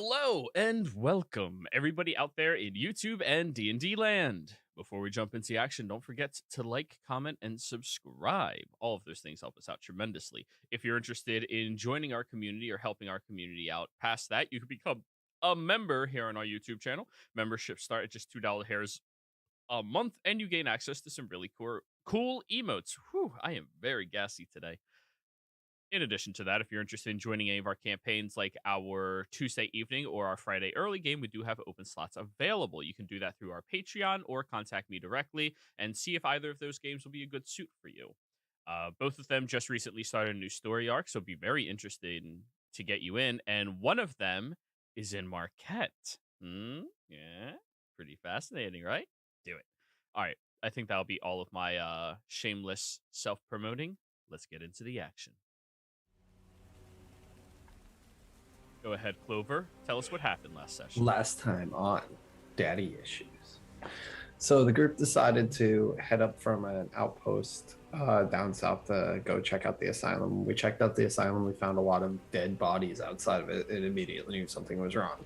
Hello and welcome, everybody out there in YouTube and D&D land. Before we jump into action, don't forget to like, comment, and subscribe. All of those things help us out tremendously. If you're interested in joining our community or helping our community out past that, you can become a member here on our YouTube channel. Memberships start at just $2 a month, and you gain access to some really cool emotes. Whew, I am very gassy today. In addition to that, if you're interested in joining any of our campaigns like our Tuesday evening or our Friday early game, we do have open slots available. You can do that through our Patreon or contact me directly and see if either of those games will be a good suit for you. Both of them just recently started a new story arc, so be very interested to get you in. And one of them is in Marquette. Yeah, pretty fascinating, right? Do it. All right, I think that'll be all of my shameless self-promoting. Let's get into the action. Go ahead, Clover. Tell us what happened last session. Last time on Daddy Issues. So the group decided to head up from an outpost down south to go check out the asylum. We checked out the asylum. We found a lot of dead bodies outside of it and immediately knew something was wrong.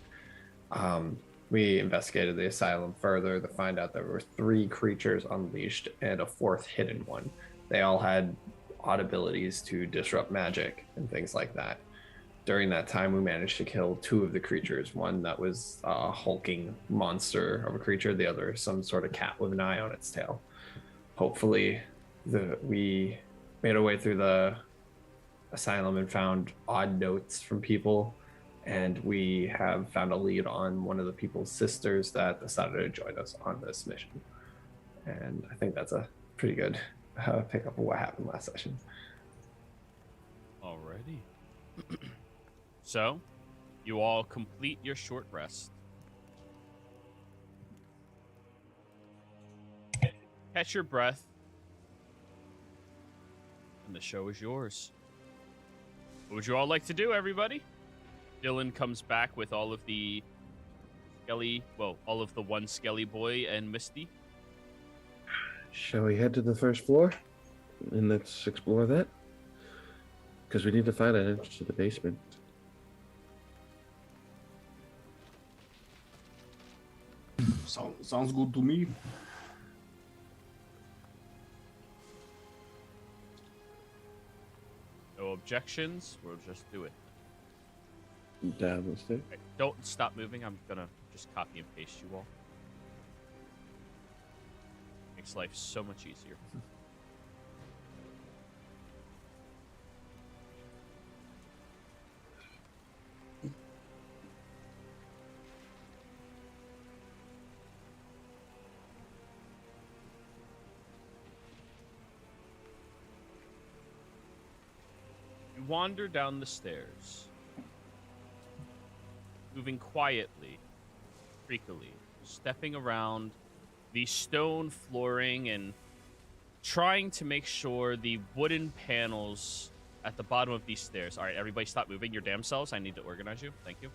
We investigated the asylum further to find out there were 3 creatures unleashed and a 4th hidden one. They all had odd abilities to disrupt magic and things like that. During that time, we managed to kill 2 of the creatures. One that was a hulking monster of a creature, the other some sort of cat with an eye on its tail. Hopefully, we made our way through the asylum and found odd notes from people, and we have found a lead on one of the people's sisters that decided to join us on this mission. And I think that's a pretty good pickup of what happened last session. Alrighty. So, you all complete your short rest. Catch your breath. And the show is yours. What would you all like to do, everybody? Dylan comes back with all of the all of the one Skelly boy and Misty. Shall we head to the first floor? And let's explore that? Because we need to find an entrance to the basement. Sounds good to me. No objections. We'll just do it. Down the stairs. Okay, don't stop moving. I'm gonna just copy and paste you all. Makes life so much easier. You wander down the stairs, moving quietly, creakily, stepping around the stone flooring and trying to make sure the wooden panels at the bottom of these stairs. All right, everybody stop moving your damn selves. I need to organize you. Thank you.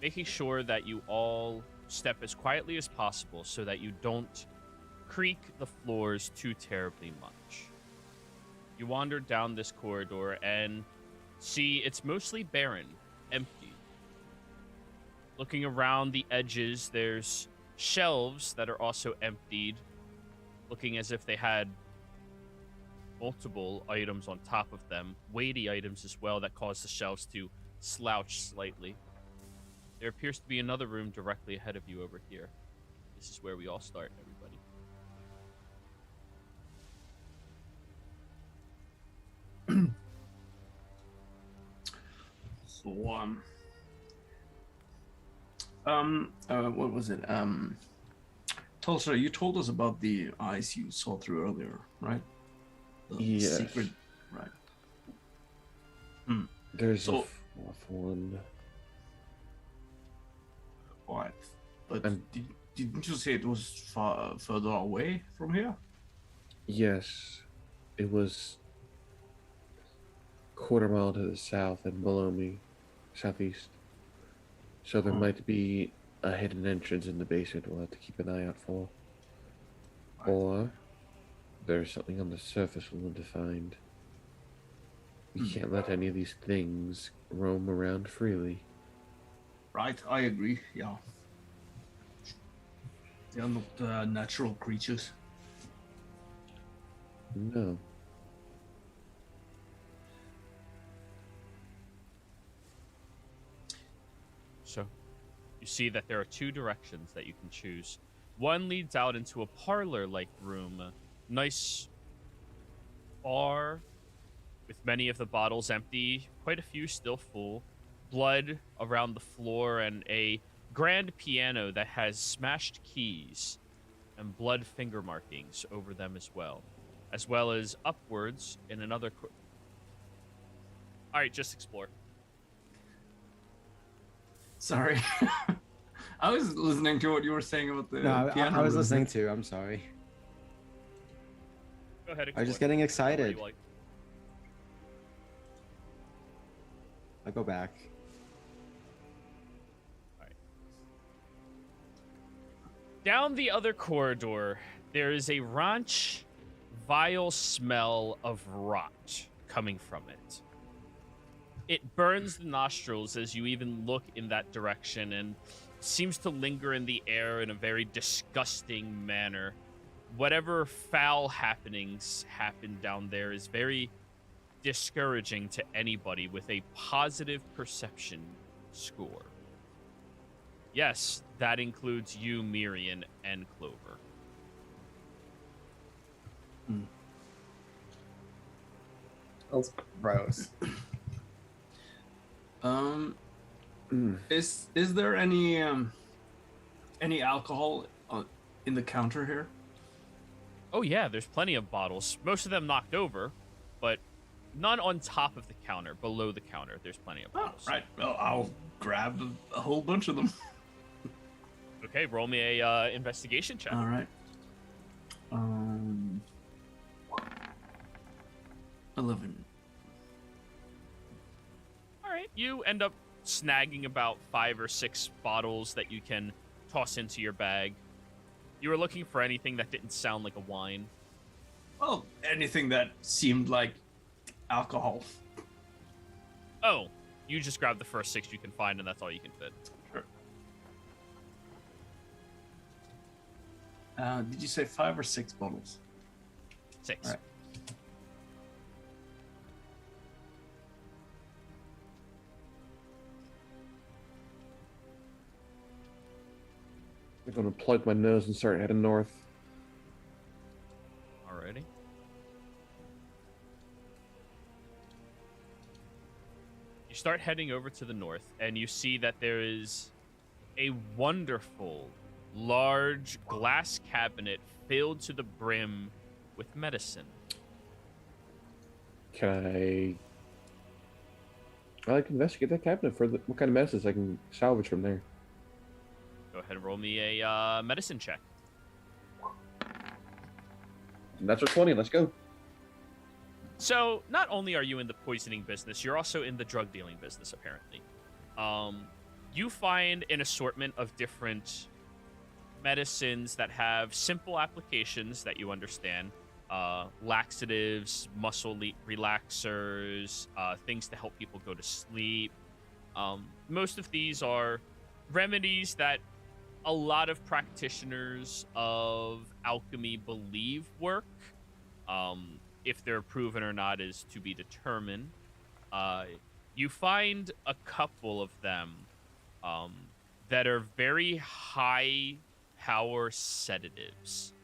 Making sure that you all step as quietly as possible so that you don't creak the floors too terribly much. You wander down this corridor and see it's mostly barren, empty. Looking around the edges, there's shelves that are also emptied, looking as if they had multiple items on top of them, weighty items as well that cause the shelves to slouch slightly. There appears to be another room directly ahead of you over here. This is where we all start, everybody. So, what was it? Tulsa, you told us about the eyes you saw through earlier, right? The Yes. secret, right? There's So- a fourth one. Right. But And- didn't you say it was further away from here? Yes, it was quarter mile to the south and below me, southeast. So there might be a hidden entrance in the basement we'll have to keep an eye out for. Or there's something on the surface we'll need to find. We can't let any of these things roam around freely. Right, I agree. Yeah. They are not natural creatures. No. So, you see that there are two directions that you can choose. One leads out into a parlor-like room, a nice bar with many of the bottles empty, quite a few still full, blood around the floor, and a grand piano that has smashed keys and blood finger markings over them as well as upwards in another. All right, just explore. Sorry. I was listening to what you were saying about the No, piano. I was room. listening too. I'm sorry. Go ahead. I was just explore. getting What do excited. you like? I'll go back. Down the other corridor, there is a ranch, vile smell of rot coming from it. It burns the nostrils as you even look in that direction and seems to linger in the air in a very disgusting manner. Whatever foul happenings happen down there is very discouraging to anybody with a positive perception score. Yes, that includes you, Miriam, and Clover. That's gross. Is there any alcohol in the counter here? Oh yeah, there's plenty of bottles. Most of them knocked over, but none on top of the counter. Below the counter, there's plenty of Oh, bottles. right. Well, I'll grab a whole bunch of them. Okay, roll me a investigation check. All right. 11. All right, you end up snagging about 5 or 6 bottles that you can toss into your bag. You were looking for anything that didn't sound like a wine. Well, anything that seemed like alcohol. Oh, you just grabbed the first 6 you can find, and that's all you can fit. Sure. Did you say 5 or 6 bottles? 6. All right. I'm gonna plug my nose and start heading north. Alrighty. You start heading over to the north, and you see that there is a wonderful, large glass cabinet filled to the brim with medicine. Can I like to investigate that cabinet for what kind of medicines I can salvage from there? Go ahead and roll me a medicine check. And that's what 20. Let's go. So, not only are you in the poisoning business, you're also in the drug dealing business, apparently. You find an assortment of different medicines that have simple applications that you understand. Laxatives, muscle relaxers, things to help people go to sleep. Most of these are remedies that a lot of practitioners of alchemy believe work. If they're proven or not is to be determined. You find a couple of them that are very high power sedatives.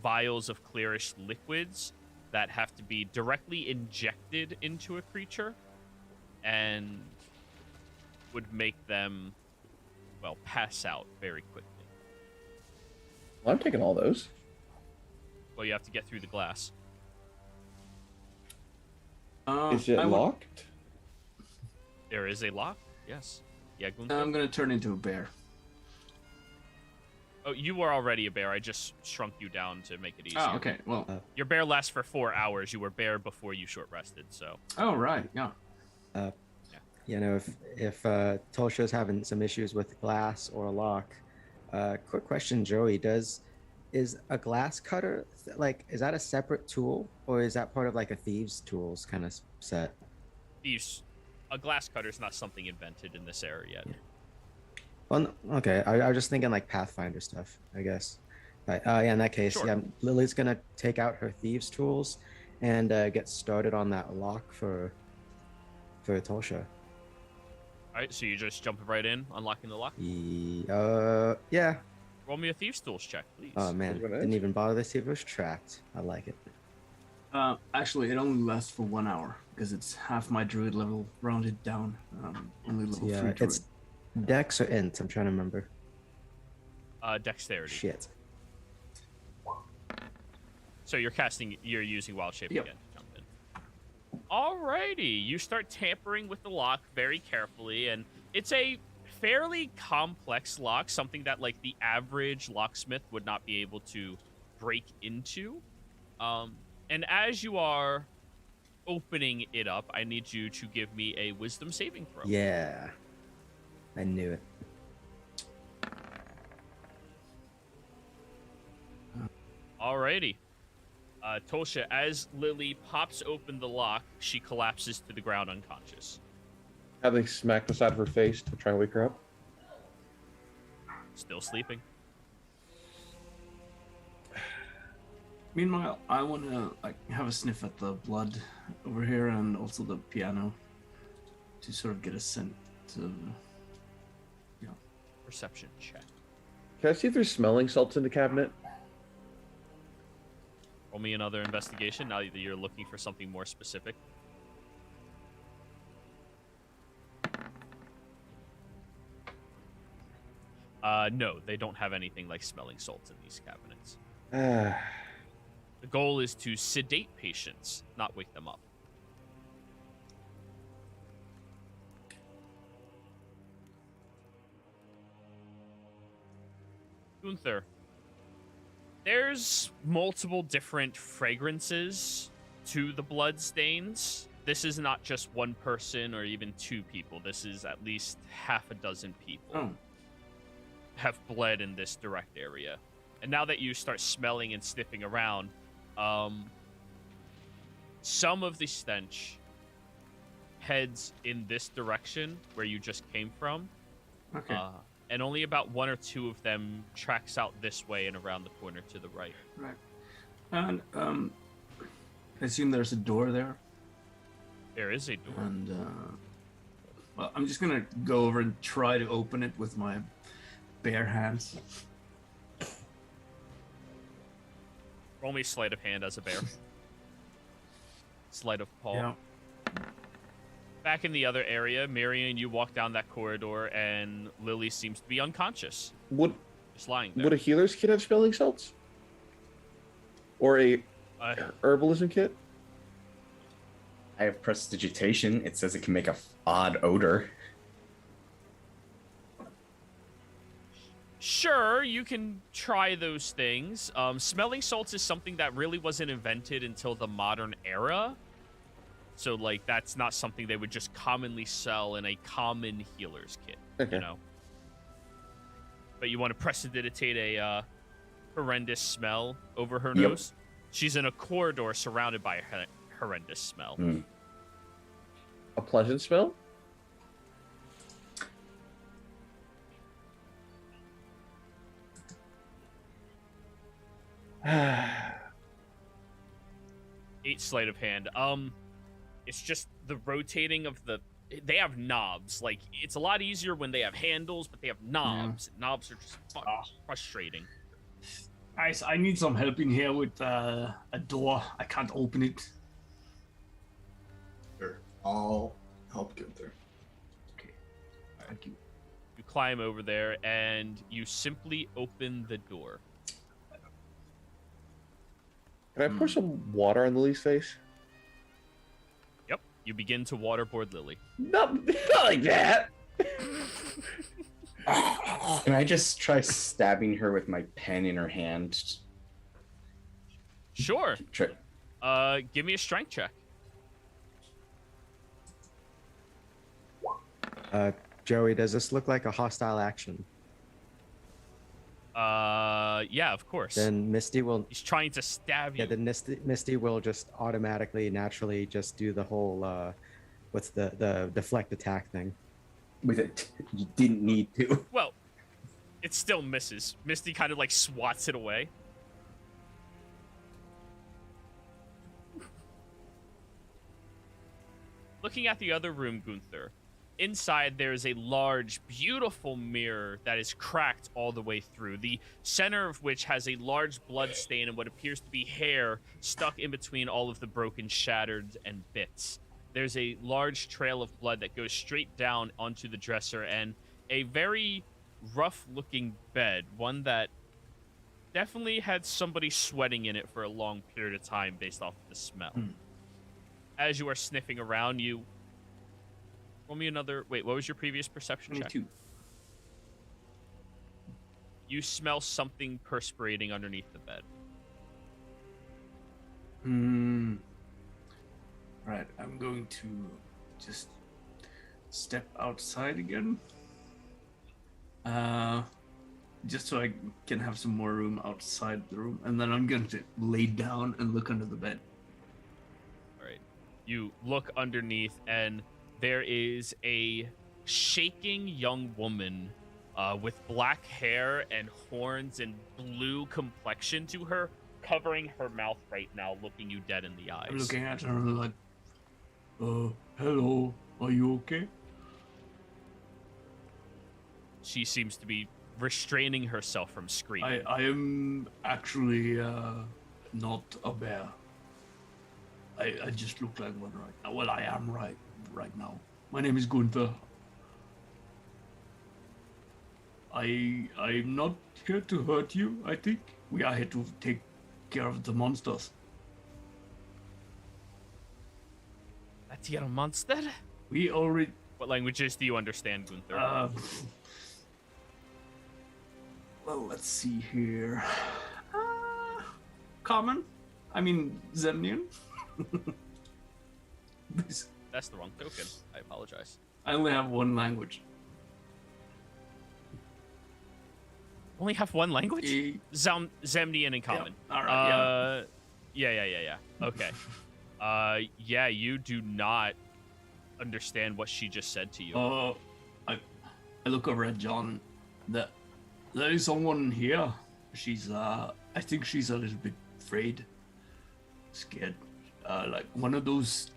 Vials of clearish liquids that have to be directly injected into a creature and would make them, well, pass out very quickly. Well, I'm taking all those. Well, you have to get through the glass. Is it locked? There is a lock, yes. Yeah, Gunther? I'm going to turn into a bear. Oh, you were already a bear. I just shrunk you down to make it easier. Oh, okay. Well. Your bear lasts for 4 hours. You were bear before you short rested, so. Oh, right. Yeah. You know, if Tulsha's having some issues with glass or a lock, quick question, Joey, does is a glass cutter like is that a separate tool or is that part of like a thieves tools kind of set? A glass cutter is not something invented in this area yet. Yeah. Well, okay. I was just thinking like Pathfinder stuff, I guess. Right. Yeah. In that case, Sure. yeah, Lily's gonna take out her thieves' tools and get started on that lock for Tulsha. All right, so you just jumping right in, unlocking the lock. Yeah. Roll me a thieves' tools check, please. Oh man, didn't even bother to see if it was trapped. I like it. Actually, it only lasts for 1 hour because it's half my druid level rounded down. Only level 3 druid. It's Dex or Int. I'm trying to remember. Dexterity. Shit. So you're using Wild Shape Yep. again to jump in. Alrighty, you start tampering with the lock very carefully, and it's a fairly complex lock, something that like the average locksmith would not be able to break into. And as you are opening it up, I need you to give me a wisdom saving throw. Yeah. I knew it. Alrighty. Tulsha, as Lily pops open the lock, she collapses to the ground unconscious. Having smacked the side of her face to try and wake her up. Still sleeping. Meanwhile, I want to like have a sniff at the blood over here and also the piano to sort of get a scent of, Perception check. Can I see if there's smelling salts in the cabinet? Roll me another investigation now that you're looking for something more specific. No, they don't have anything like smelling salts in these cabinets. The goal is to sedate patients, not wake them up. Gunther, there's multiple different fragrances to the blood stains. This is not just one person or even two people. This is at least half a dozen people have bled in this direct area. And now that you start smelling and sniffing around, some of the stench heads in this direction where you just came from. Okay. And only about one or two of them tracks out this way and around the corner to the right. Right. And I assume there's a door there. There is a door. And well, I'm just gonna go over and try to open it with my bare hands. Roll me sleight of hand as a bear. Sleight of paw. Yeah. Back in the other area, Marion, you walk down that corridor, and Lily seems to be unconscious, Would just lying there. would a healer's kit have smelling salts? Or a Uh, herbalism kit? I have prestidigitation. It says it can make a odd odor. Sure, you can try those things. Smelling salts is something that really wasn't invented until the modern era. So, like, that's not something they would just commonly sell in a common healer's kit, Okay. you know? But you want to prestidigitate a horrendous smell over her Yep. nose? She's in a corridor surrounded by a horrendous smell. A pleasant smell? Eight sleight of hand. It's just the rotating of the. They have knobs. Like, it's a lot easier when they have handles, but they have knobs. Knobs are just frustrating. Guys, I need some help in here with a door. I can't open it. Sure. I'll help Gunther. Okay. Thank you. You climb over there, and you simply open the door. Can I pour some water on Lily's face? Yep. You begin to waterboard Lily. Not like that! Can I just try stabbing her with my pen in her hand? Sure. Try- Give me a strength check. Joey, does this look like a hostile action? Yeah, of course. Then Misty will. He's trying to stab you. Yeah, then Misty will just automatically, naturally, just do the whole. What's the deflect attack thing? With it, you didn't need to. Well, it still misses. Misty kind of like swats it away. Looking at the other room, Gunther, inside there is a large, beautiful mirror that is cracked all the way through, the center of which has a large blood stain and what appears to be hair stuck in between all of the broken, shattered, and bits. There's a large trail of blood that goes straight down onto the dresser and a very rough-looking bed, one that definitely had somebody sweating in it for a long period of time based off of the smell. As you are sniffing around, you roll me another. Wait, what was your previous perception check? 22. You smell something perspirating underneath the bed. Right, I'm going to just step outside again. Just so I can have some more room outside the room, and then I'm going to lay down and look under the bed. All right. You look underneath, and there is a shaking young woman with black hair and horns and blue complexion to her, covering her mouth right now, looking you dead in the eyes. I'm looking at her and like, hello, are you okay? She seems to be restraining herself from screaming. I am actually not a bear. I just look like one right now. Well, I am right now. My name is Gunther. I'm not here to hurt you, I think. We are here to take care of the monsters. That's yet a monster? We already... What languages do you understand, Gunther? Well, let's see here. Common? I mean, Zemnian? That's the wrong token. I apologize. I only have one language. Only have one language? Zemnian in common. Yeah. All right, yeah. Okay. Yeah, you do not understand what she just said to you. I look over at John. There is someone here. She's I think she's a little bit afraid, scared. Like one of those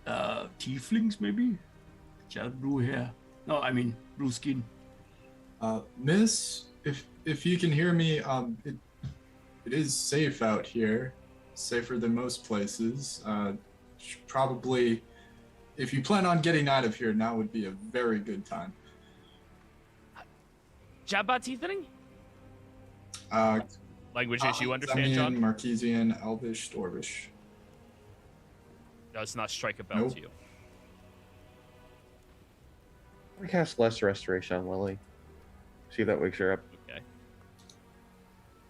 tieflings, maybe. She has blue hair. No, I mean blue skin. Miss, if you can hear me, it is safe out here, safer than most places. Probably, if you plan on getting out of here, now would be a very good time. Jabba Teethering? Languages you understand, Zemnian, John? Marquesian, Elvish, Dwarvish. Does not strike a bell Nope. to you. We cast Lesser Restoration on Lily. See if that wakes her up. Okay.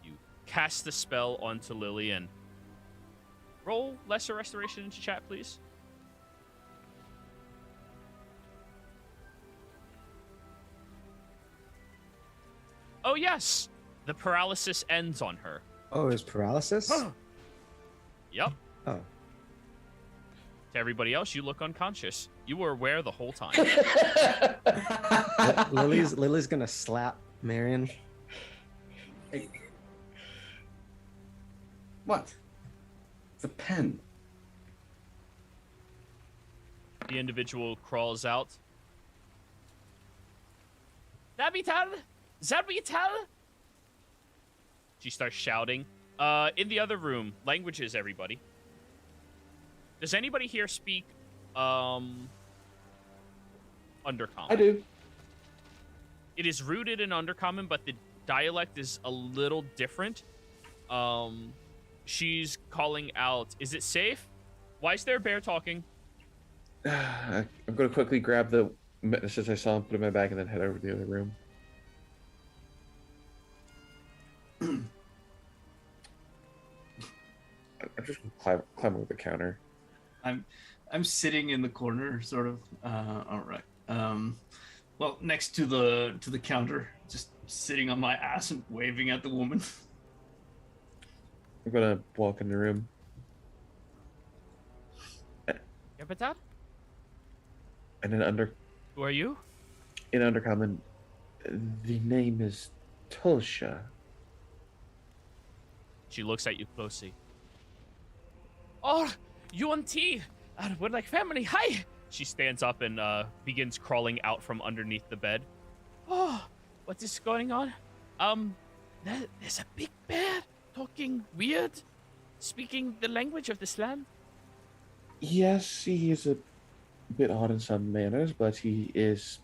You cast the spell onto Lily and roll Lesser Restoration into chat, please. Oh, yes. The paralysis ends on her. Oh, it was paralysis? Yep. Oh. To everybody else, you look unconscious. You were aware the whole time. Lily's gonna slap Marion. Hey. What? It's a pen. The individual crawls out. Zabital? She starts shouting. In the other room, languages, everybody. Does anybody here speak Undercommon? I do. It is rooted in Undercommon, but the dialect is a little different. She's calling out, is it safe? Why is there a bear talking? I'm going to quickly grab the messages I saw and put in my bag and then head over to the other room. I'm just climb over the counter. I'm sitting in the corner, sort of. All right. Well, next to the counter, just sitting on my ass and waving at the woman. I'm gonna walk in the room. Yapatat? And then Who are you? in undercommon, the name is Tulsha. She looks at you closely. Oh, you and T. We're like family. Hi. She stands up and begins crawling out from underneath the bed. Oh, what is going on? There's a big bear talking weird, speaking the language of this land. Yes, he is a bit odd in some manners, but he is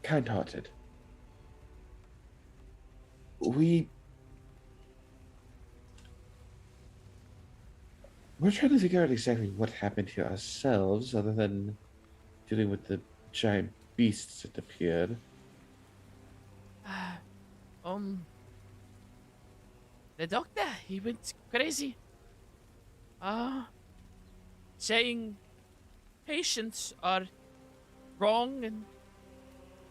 kind-hearted. We're trying to figure out exactly what happened here ourselves, other than dealing with the giant beasts that appeared. The doctor, he went crazy. Saying patients are wrong and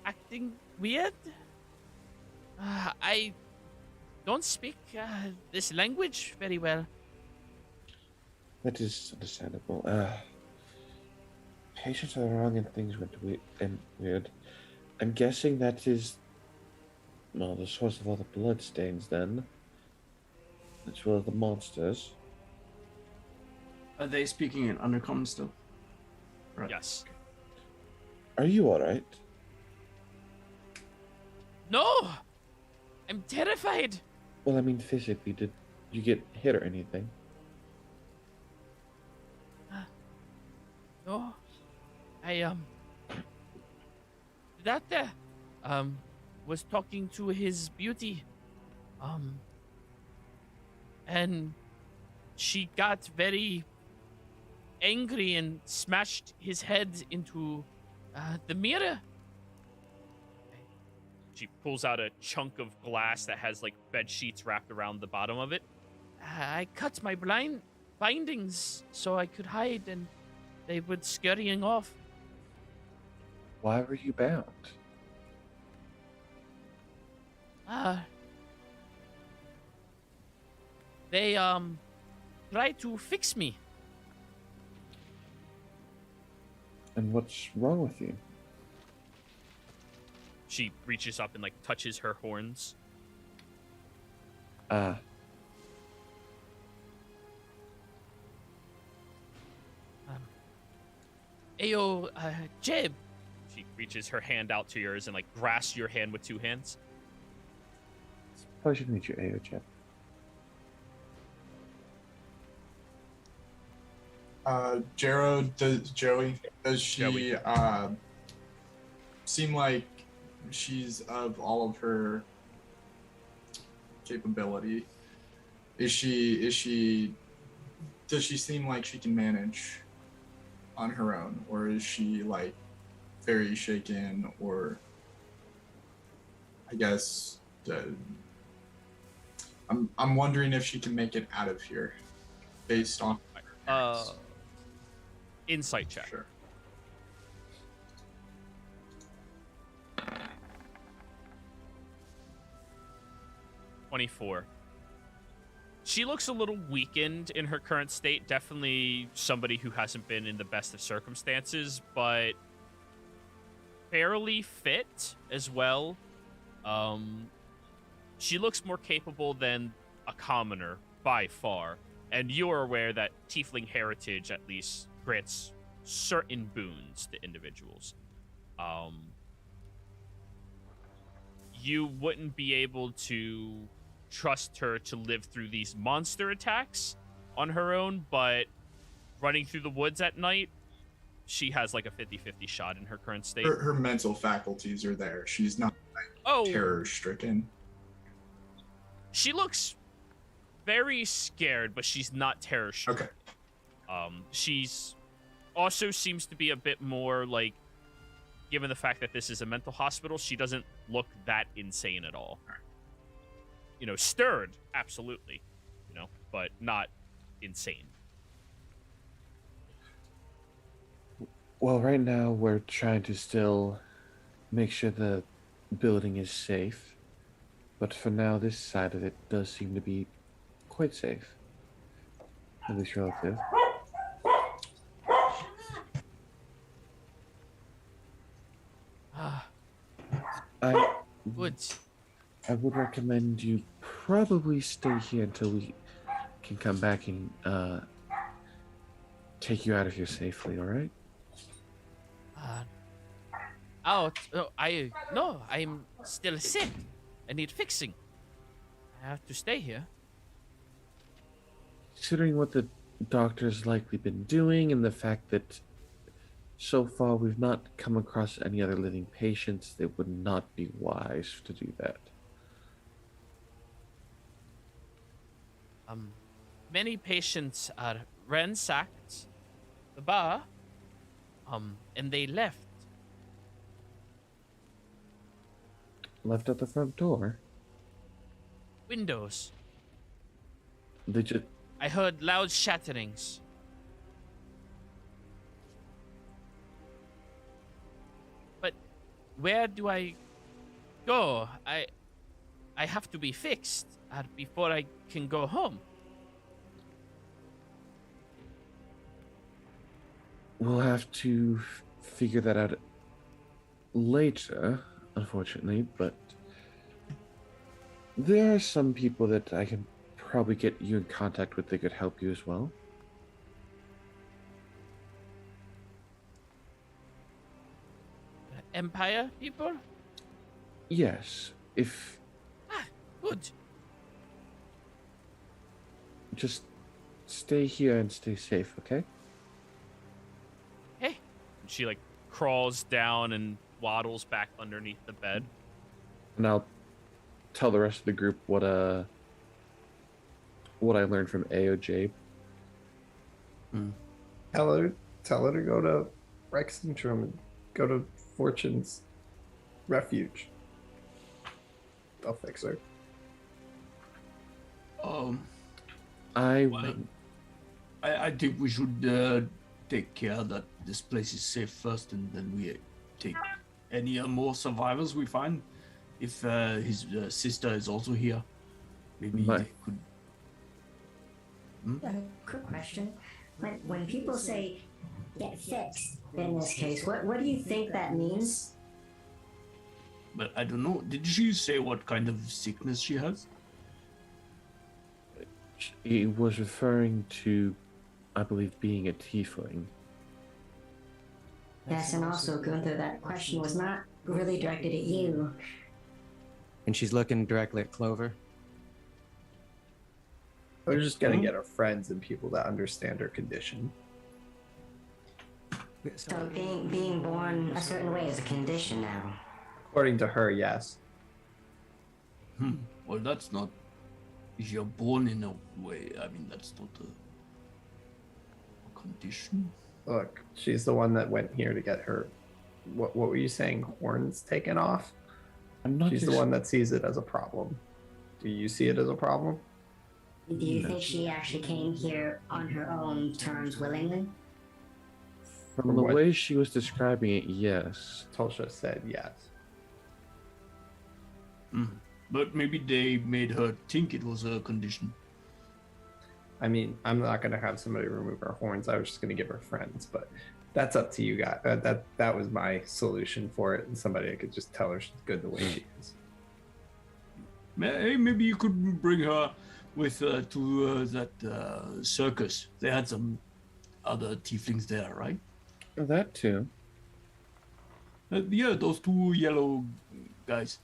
acting weird. I don't speak this language very well. That is understandable. Patients are wrong and things went weird. I'm guessing that is, well, the source of all the blood stains then, as well as the monsters. Are they speaking in undercommon still? Right. Yes. Are you alright? No! I'm terrified. Well, I mean, physically, did you get hit or anything? No. The doctor, was talking to his beauty. And she got very angry and smashed his head into the mirror. She pulls out a chunk of glass that has like bed sheets wrapped around the bottom of it. I cut my bindings so I could hide, and they went scurrying off. Why were you bound? They tried to fix me. And what's wrong with you? She reaches up and like touches her horns. Ayo, Jeb. She reaches her hand out to yours and like grasps your hand with two hands. It's a pleasure to meet you, Aocha. Joey, does she Joey. seem like she's of all of her capability? Does she seem like she can manage on her own, or is she like very shaken, or I guess I'm wondering if she can make it out of here based on Insight check. Sure. $24. She looks a little weakened in her current state. Definitely somebody who hasn't been in the best of circumstances, but fairly fit as well. She looks more capable than a commoner by far. And you are aware that tiefling heritage, at least, grants certain boons to individuals. You wouldn't be able to trust her to live through these monster attacks on her own, but running through the woods at night, she has like a 50-50 shot in her current state. Her mental faculties are there. She's not terror-stricken. She looks very scared, but she's not terror-stricken. Okay. She's also seems to be a bit more like, given the fact that this is a mental hospital, she doesn't look that insane at all. You know, stirred, absolutely, you know, but not insane. Well, right now we're trying to still make sure the building is safe, but for now this side of it does seem to be quite safe. At least relative. Ah, I good. I would recommend you probably stay here until we can come back and take you out of here safely, alright? Uh, no, I'm still sick. I need fixing. I have to stay here. Considering what the doctor's likely been doing and the fact that so far we've not come across any other living patients, it would not be wise to do that. Many patients are ransacked the bar, and they left. Left at the front door. Windows. They just I heard loud shatterings. But where do I go? I have to be fixed before I can go home. we'll have to figure that out later, unfortunately, but there are some people that I can probably get you in contact with that could help you as well. Empire people? Yes, if Good. just stay here and stay safe, okay? Hey. She like crawls down and waddles back underneath the bed. And I'll tell the rest of the group what I learned from AOJ. Tell her to go to Rexentrum and go to Fortune's refuge. They'll fix her. I Well, I think we should take care that this place is safe first, and then we take any more survivors we find. If his sister is also here, maybe Right. they could. Quick question. When people say get fixed, in this case, what do you think that means? But I don't know. Did she say what kind of sickness she has? He was referring to, I believe, being a tiefling. Yes, and also, Gunther, that question was not really directed at you. And she's looking directly at Clover. We're just gonna get her friends and people that understand her condition. So being born a certain way is a condition now. According to her, yes. Well, that's not. If you're born in a way, I mean, that's not a condition. Look, she's the one that went here to get her. What were you saying? Horns taken off? I'm not. She's the one that sees it as a problem. Do you see it as a problem? Do you think she actually came here on her own terms willingly? From the what- way she was describing it, yes. Tulsha said yes. But maybe they made her think it was a condition. I mean, I'm not gonna have somebody remove her horns. I was just gonna give her friends, but that's up to you guys. That was my solution for it, and somebody could just tell her she's good the way she is. Hey, maybe you could bring her with to that circus. They had some other tieflings there, right? That too. Yeah, those two yellow guys.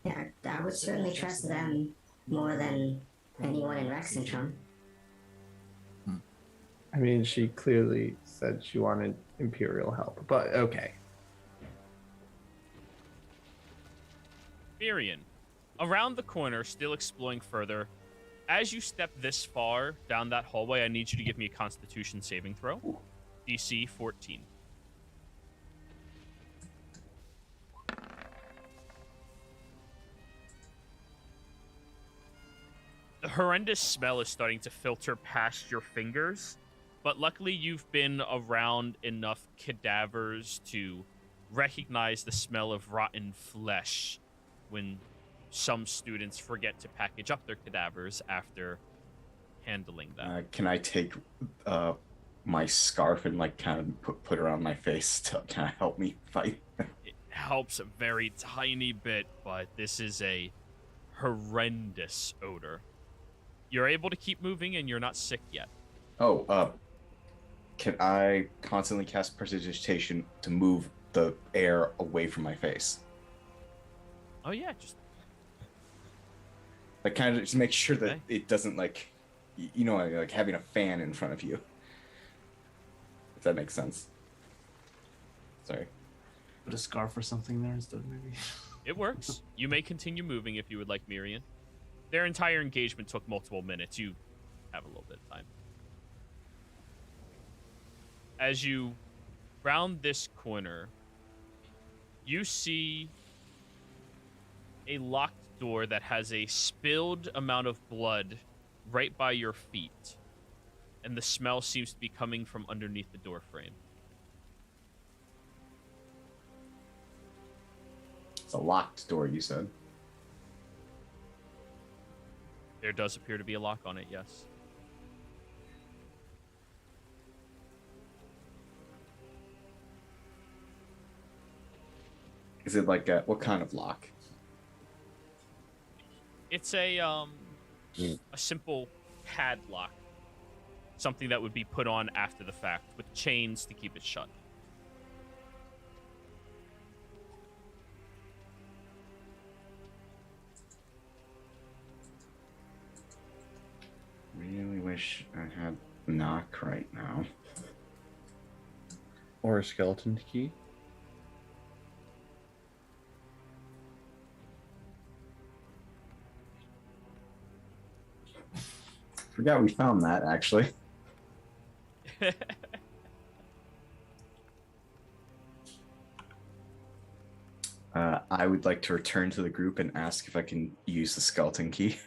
Yeah, I would certainly trust them more than anyone in Rexentrum. I mean, she clearly said she wanted Imperial help, but okay. Mirian, around the corner, still exploring further. As you step this far down that hallway, I need you to give me a Constitution saving throw. DC 14. The horrendous smell is starting to filter past your fingers, but luckily you've been around enough cadavers to recognize the smell of rotten flesh when some students forget to package up their cadavers after handling that. Can I take my scarf and like kind of put around my face to kind of help me fight? It helps a very tiny bit, but this is a horrendous odor. You're able to keep moving and you're not sick yet. Oh, can I constantly cast prestidigitation to move the air away from my face? Oh yeah, just Like kind of just make sure that Okay. it doesn't like, you know, like having a fan in front of you. If that makes sense. Sorry. Put a scarf or something there instead, maybe. it works. You may continue moving if you would like, Mirian. Their entire engagement took multiple minutes. You have a little bit of time. As you round this corner, you see a locked door that has a spilled amount of blood right by your feet. And the smell seems to be coming from underneath the door frame. It's a locked door, you said. There does appear to be a lock on it, yes. Is it like what kind of lock? It's a simple padlock. Something that would be put on after the fact with chains to keep it shut. Really wish I had knock right now. Or a skeleton key. Forgot we found that actually. I would like to return to the group and ask if I can use the skeleton key.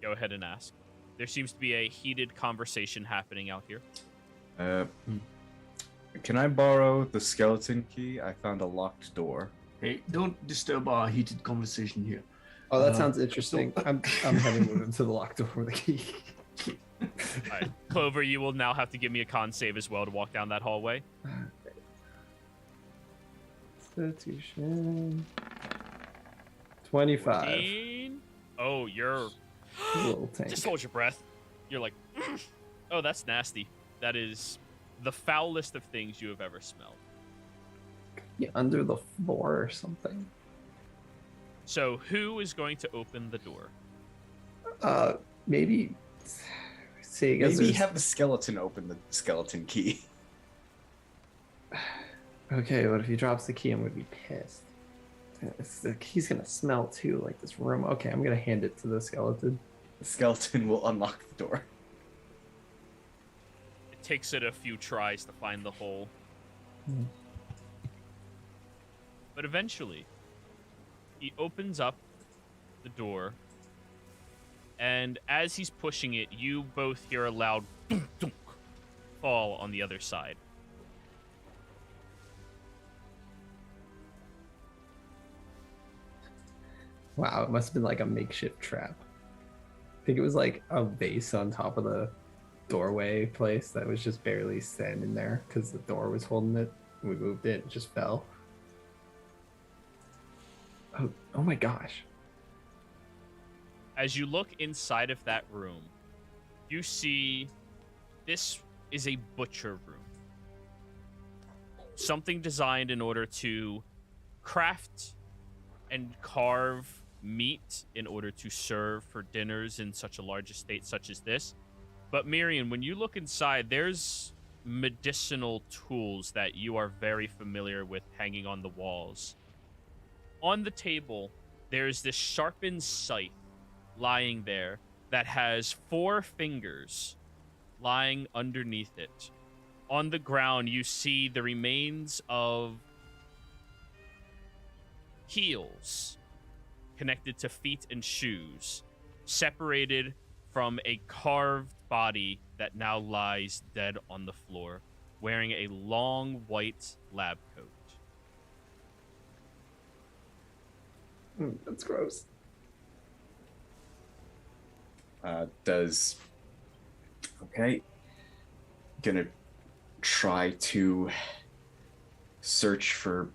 Go ahead and ask. There seems to be a heated conversation happening out here. Can I borrow the skeleton key? I found a locked door. Hey, don't disturb our heated conversation here. Oh, that sounds interesting. I'm heading over to the locked door with the key. All right, Clover, you will now have to give me a con save as well to walk down that hallway. Constitution. 25. 14. Oh, you're... Little tank. Just hold your breath. You're like, oh, that's nasty. That is the foulest of things you have ever smelled. Yeah, under the floor or something. So, who is going to open the door? Maybe. See, I guess Maybe there's- have the skeleton open the skeleton key. Okay, but if he drops the key, I'm gonna be pissed. The key's gonna smell too, like this room. Okay, I'm gonna hand it to the skeleton. The skeleton will unlock the door. It takes it a few tries to find the hole. But eventually, he opens up the door, and as he's pushing it, you both hear a loud dunk, dunk, fall on the other side. Wow, it must have been like a makeshift trap. I think it was like a vase on top of the doorway place that was just barely standing there because the door was holding it. We moved it, it just fell. Oh my gosh. As you look inside of that room, you see this is a butcher room. Something designed in order to craft and carve meat in order to serve for dinners in such a large estate such as this. But Miriam, when you look inside, there's medicinal tools that you are very familiar with hanging on the walls. On the table, there's this sharpened scythe lying there that has 4 fingers lying underneath it. On the ground, you see the remains of heels connected to feet and shoes, separated from a carved body that now lies dead on the floor, wearing a long white lab coat. That's gross. Okay. Gonna try to search for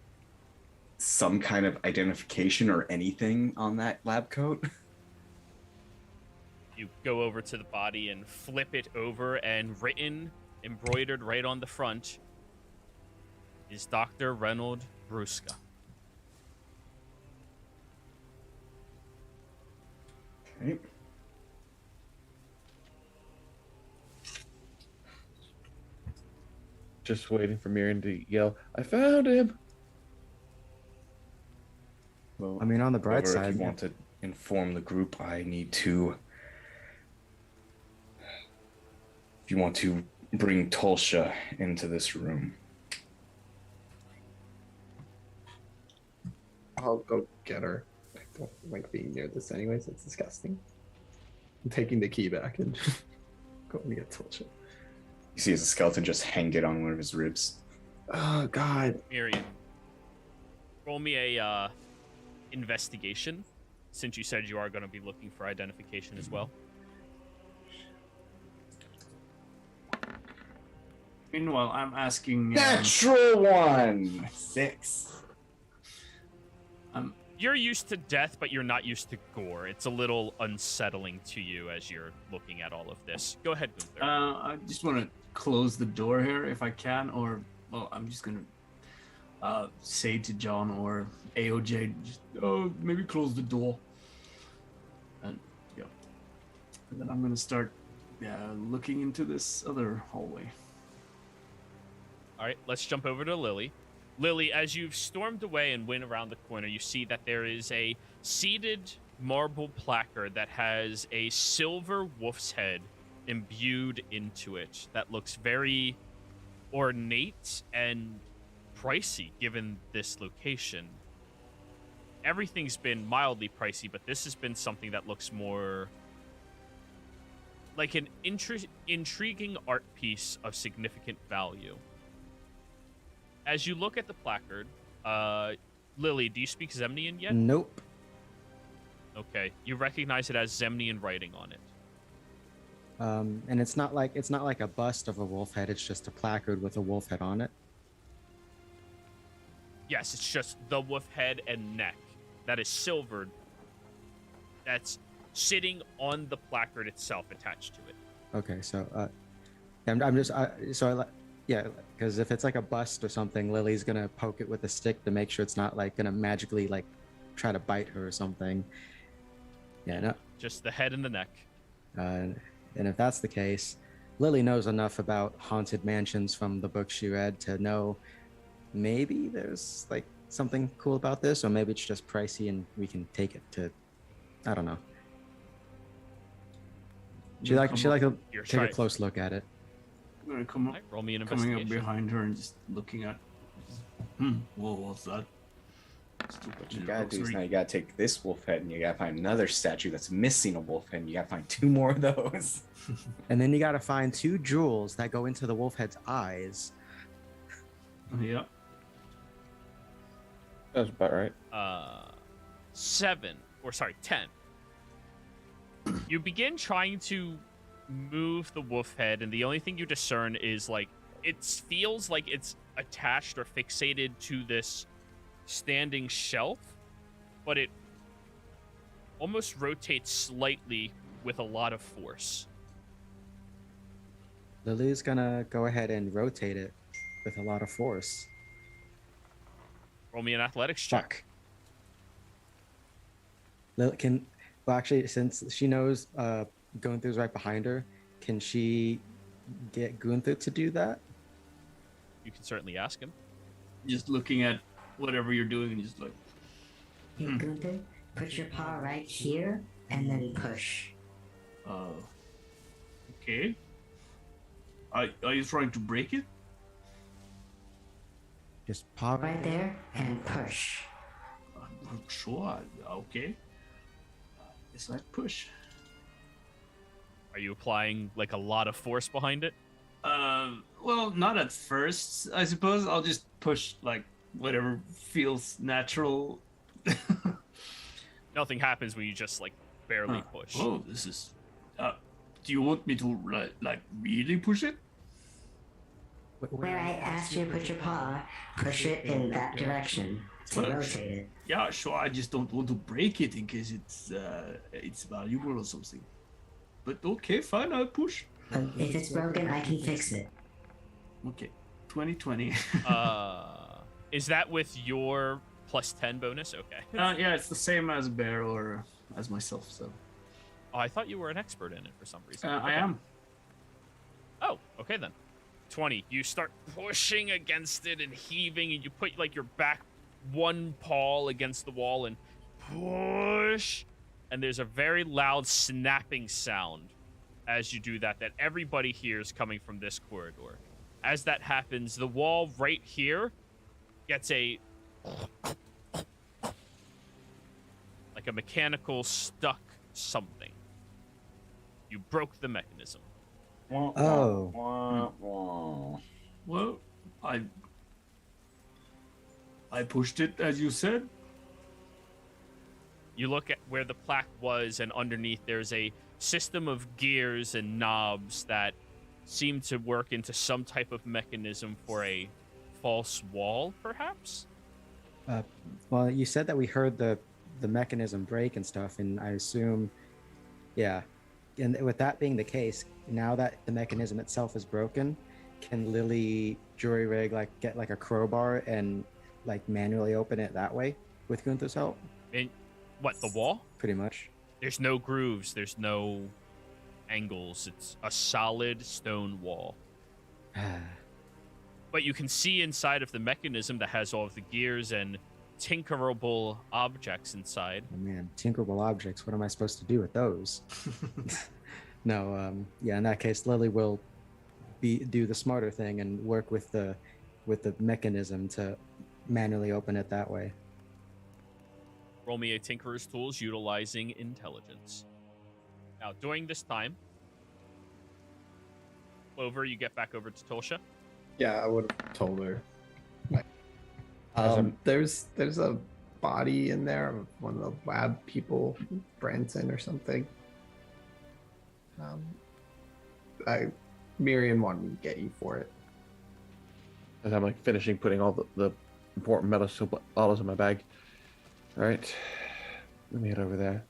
some kind of identification or anything on that lab coat. You go over to the body and flip it over, and written, embroidered right on the front, is Dr. Reynold Bruska. Okay. Just waiting for Miriam to yell, "I found him!" Well, I mean, on the bright however, side, if you want to inform the group, I need to. If you want to bring Tulsha into this room, I'll go get her. I don't like being near this anyways. It's disgusting. I'm taking the key back and going to get Tulsha. you see as a skeleton just hanged it on one of his ribs. Oh, God. Miriam, roll me a investigation, since you said you are going to be looking for identification as well. Meanwhile, I'm asking. Natural one! 6. You're used to death, but you're not used to gore. It's a little unsettling to you as you're looking at all of this. Go ahead, Gunther. I just want to close the door here if I can, or well, I'm just gonna say to John or AOJ, just maybe close the door, and yeah, and then I'm gonna start looking into this other hallway. All right, let's jump over to Lily. Lily, as you've stormed away and went around the corner, you see that there is a seated marble placard that has a silver wolf's head imbued into it that looks very ornate and pricey given this location. Everything's been mildly pricey, but this has been something that looks more like an intriguing art piece of significant value. As you look at the placard, Lily, do you speak Zemnian yet? Nope. Okay, you recognize it as Zemnian writing on it. And it's not like a bust of a wolf head. It's just a placard with a wolf head on it. Yes, it's just the wolf head and neck that is silvered. That's sitting on the placard itself, attached to it. Okay, so yeah, because if it's like a bust or something, Lily's gonna poke it with a stick to make sure it's not like gonna magically like try to bite her or something. Yeah, no. Just the head and the neck. And if that's the case, Lily knows enough about haunted mansions from the book she read to know maybe there's like something cool about this, or maybe it's just pricey and we can take it to, I don't know. She like to You're take a trying- close look at it. I'm gonna come up, Alright, roll me an coming investigation. up behind her and just looking at. Whoa, what's that? What you gotta do is now you gotta take this wolf head and you gotta find another statue that's missing a wolf head and you gotta find 2 more of those. And then you gotta find 2 jewels that go into the wolf head's eyes. Yeah. That's about right. 10. You begin trying to move the wolf head, and the only thing you discern is like it feels like it's attached or fixated to this standing shelf, but it almost rotates slightly with a lot of force. Lily's gonna go ahead and rotate it with a lot of force. Roll me an athletics check. Lily well, actually, since she knows Gunther's right behind her, can she get Gunther to do that? You can certainly ask him. Just looking at whatever you're doing and just like. Hey, Gunther, put your paw right here and then push. Okay. Are you trying to break it? Just paw Right there and push. I'm sure. Okay. Guess I push. Are you applying like a lot of force behind it? Well, not at first. I suppose I'll just push like whatever feels natural. Nothing happens when you just like barely push. Oh, this is Do you want me to like really push it? Where I asked you to put your paw, push it in that direction to Well, rotate it. Yeah, sure. I just don't want to break it in case it's valuable or something. But okay, fine. I'll push. If it's broken, I can fix it. Okay, 2020. Is that with your +10 bonus? Okay. Yeah, it's the same as Bear or as myself. So Oh, I thought you were an expert in it for some reason. I am. Oh, okay then. 20. You start pushing against it and heaving, and you put like your back one paw against the wall and push. And there's a very loud snapping sound as you do that everybody hears coming from this corridor. As that happens, the wall right here gets like a mechanical stuck something. You broke the mechanism. Oh. Well, I pushed it as you said. You look at where the plaque was, and underneath there's a system of gears and knobs that seem to work into some type of mechanism for a false wall, perhaps? Well, you said that we heard the mechanism break and stuff, and I assume, yeah. And with that being the case, now that the mechanism itself is broken, can Lily jury rig get a crowbar and manually open it that way with Gunther's help? And what, the wall? Pretty much. There's no grooves, there's no angles. It's a solid stone wall. But you can see inside of the mechanism that has all of the gears and tinkerable objects inside. Oh man, tinkerable objects. What am I supposed to do with those? No, yeah. In that case, Lily will do the smarter thing and work with the mechanism to manually open it that way. Roll me a Tinkerer's Tools utilizing intelligence. Now, during this time, Clover, you get back over to Tolsha. Yeah, I would have told her. There's a body in there of one of the lab people, Branson or something. Miriam wanted me to get you for it. As I'm finishing putting all the important medicine bottles in my bag. All right, let me head over there,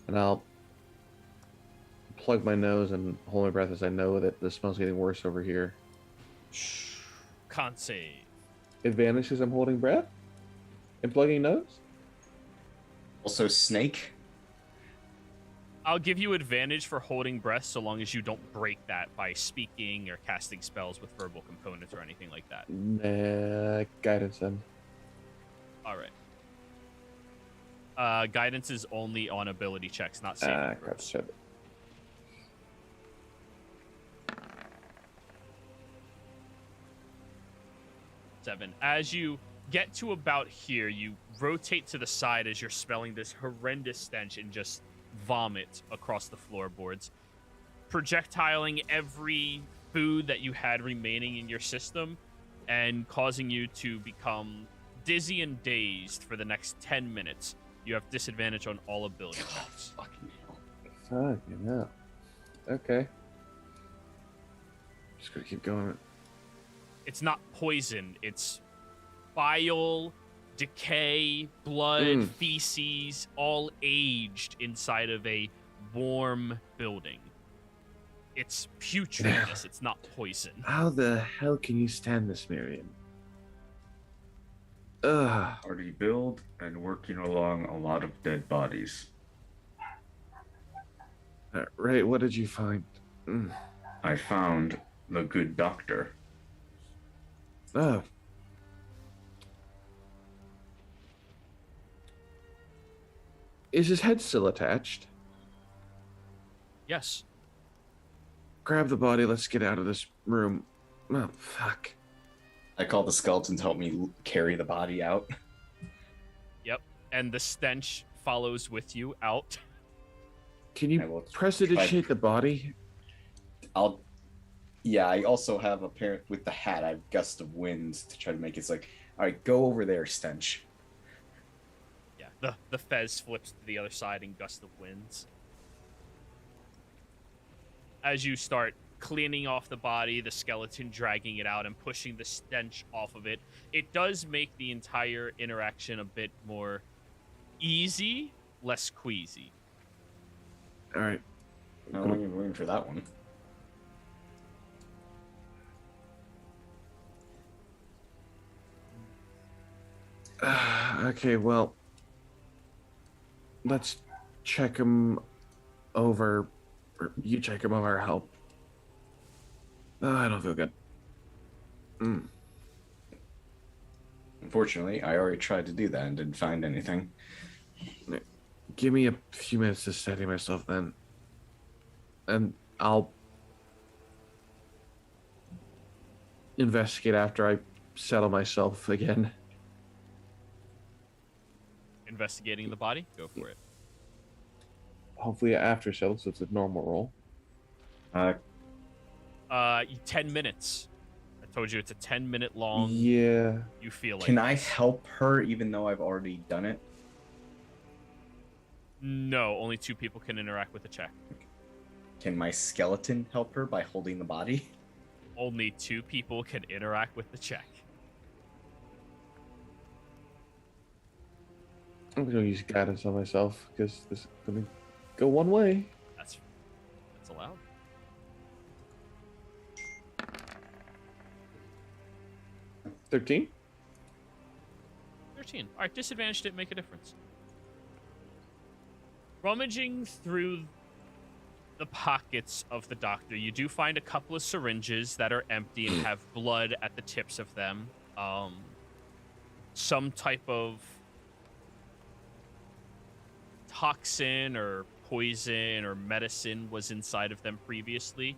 and I'll plug my nose and hold my breath as I know that the smell's getting worse over here. Can't save. Advantage as I'm holding breath and plugging nose. Also, snake. I'll give you advantage for holding breath so long as you don't break that by speaking or casting spells with verbal components or anything like that. Guidance then. All right. Guidance is only on ability checks, not saving throws. 7. As you get to about here, you rotate to the side as you're smelling this horrendous stench and just vomit across the floorboards, projectiling every food that you had remaining in your system and causing you to become dizzy and dazed for the next 10 minutes. You have disadvantage on all ability checks. Fucking hell. Okay. Just gonna keep going. It's not poison. It's bile, decay, blood, feces, all aged inside of a warm building. It's putridness. It's not poison. How the hell can you stand this, Miriam? Ugh. Already build and working along a lot of dead bodies. Right, what did you find? I found the good doctor. Oh. Is his head still attached? Yes. Grab the body, let's get out of this room. Oh, fuck. I call the skeleton to help me carry the body out. Yep. And the stench follows with you out. Can you prestidigitate the body? Yeah, I also have with the hat, I have gust of wind to try to make it like, all right, go over there, stench. Yeah, the fez flips to the other side in gust of winds. as you start cleaning off the body, the skeleton, dragging it out and pushing the stench off of it, it does make the entire interaction a bit more easy, less queasy. All right. I'm waiting for that one. Okay, well, let's check him over. Or you check him over. Help. I don't feel good. Unfortunately, I already tried to do that and didn't find anything. Give me a few minutes to steady myself then. And I'll investigate after I settle myself again. Investigating the body? Go for it. Hopefully after settle, so it's a normal roll. 10 minutes. I told you it's a 10-minute long. Yeah. You feel like Can I help her even though I've already done it? No, only 2 people can interact with the check. Can my skeleton help her by holding the body? Only 2 people can interact with the check. I'm gonna use guidance on myself because this is gonna go one way. That's allowed. $13. 13. All right, disadvantage didn't make a difference. Rummaging through the pockets of the doctor, you do find a couple of syringes that are empty and have blood at the tips of them. Some type of toxin or poison or medicine was inside of them previously.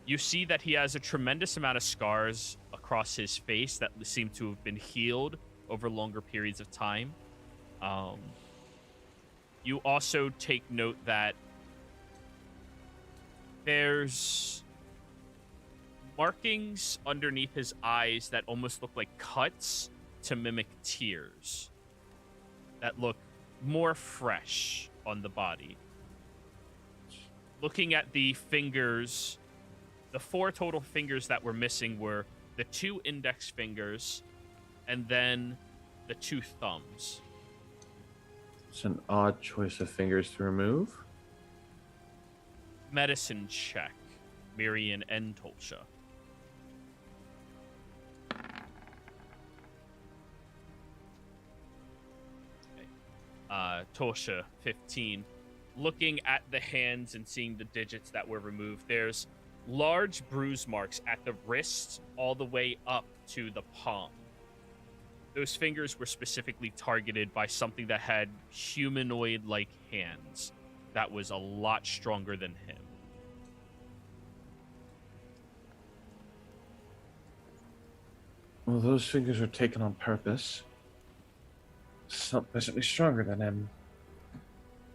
You see that he has a tremendous amount of scars across his face that seem to have been healed over longer periods of time. You also take note that there's markings underneath his eyes that almost look like cuts to mimic tears that look more fresh on the body. Looking at the fingers, the 4 total fingers that were missing were the 2 index fingers and then the 2 thumbs. It's an odd choice of fingers to remove. Medicine check, Mirian and Tolsha. Tolsha, 15. Looking at the hands and seeing the digits that were removed, there's large bruise marks at the wrist all the way up to the palm. Those fingers were specifically targeted by something that had humanoid-like hands that was a lot stronger than him. Well, those fingers were taken on purpose. Something stronger than him.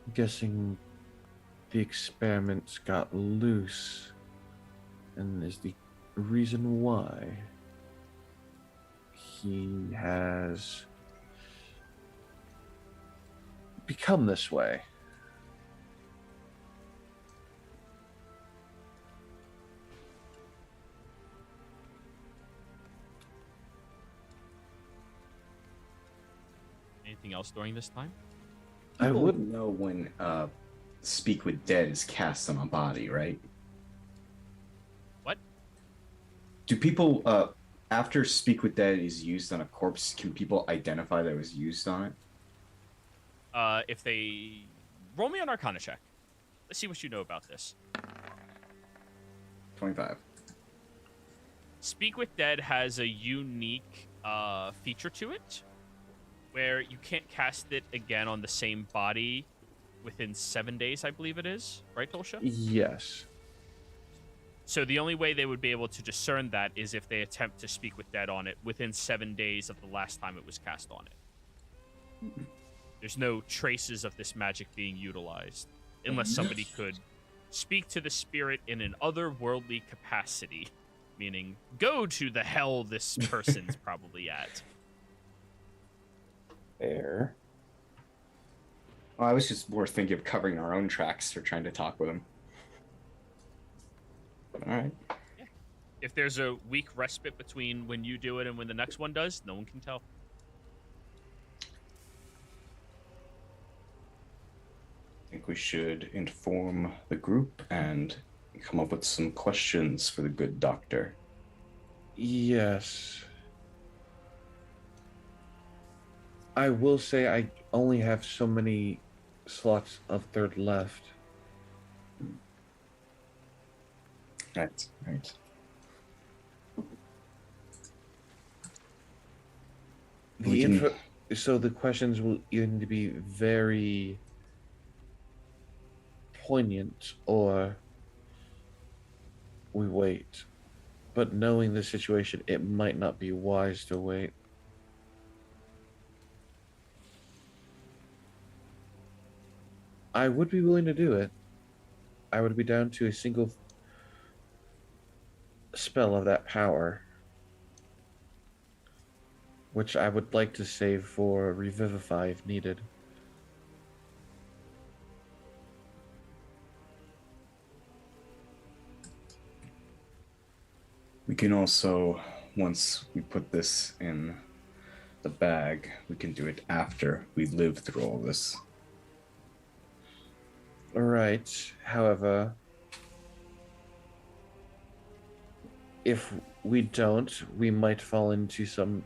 I'm guessing the experiments got loose and is the reason why he has become this way. Anything else during this time? I People wouldn't know when Speak with Dead is cast on a body, right? What? Do people, after Speak with Dead is used on a corpse, can people identify that it was used on it? If they... Roll me an Arcana check. Let's see what you know about this. 25. Speak with Dead has a unique feature to it, where you can't cast it again on the same body within 7 days, I believe it is. Right, Tolsha? Yes. So the only way they would be able to discern that is if they attempt to speak with Dead on it within 7 days of the last time it was cast on it. There's no traces of this magic being utilized, unless somebody could speak to the spirit in an otherworldly capacity, meaning go to the hell this person's probably at. Fair. Well, I was just more thinking of covering our own tracks for trying to talk with him. All right. Yeah. If there's a week respite between when you do it and when the next one does, no one can tell. I think we should inform the group and come up with some questions for the good doctor. Yes. I will say I only have so many slots of third left. Right, right. So the questions will either need to be very poignant or we wait. But knowing the situation, it might not be wise to wait. I would be willing to do it. I would be down to a single spell of that power, which I would like to save for Revivify if needed. We can also, once we put this in the bag, we can do it after we live through all this. Right. However, if we don't, we might fall into some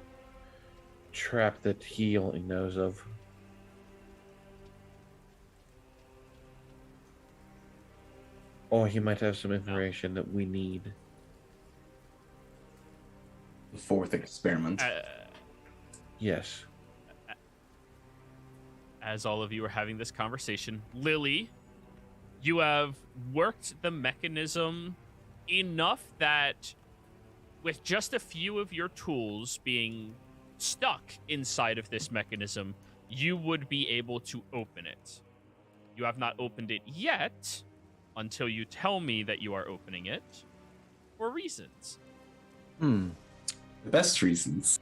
trap that he only knows of. Or he might have some information that we need. The fourth experiment. Yes. As all of you are having this conversation, Lily, you have worked the mechanism enough that with just a few of your tools being stuck inside of this mechanism, you would be able to open it. You have not opened it yet until you tell me that you are opening it for reasons. The best reasons.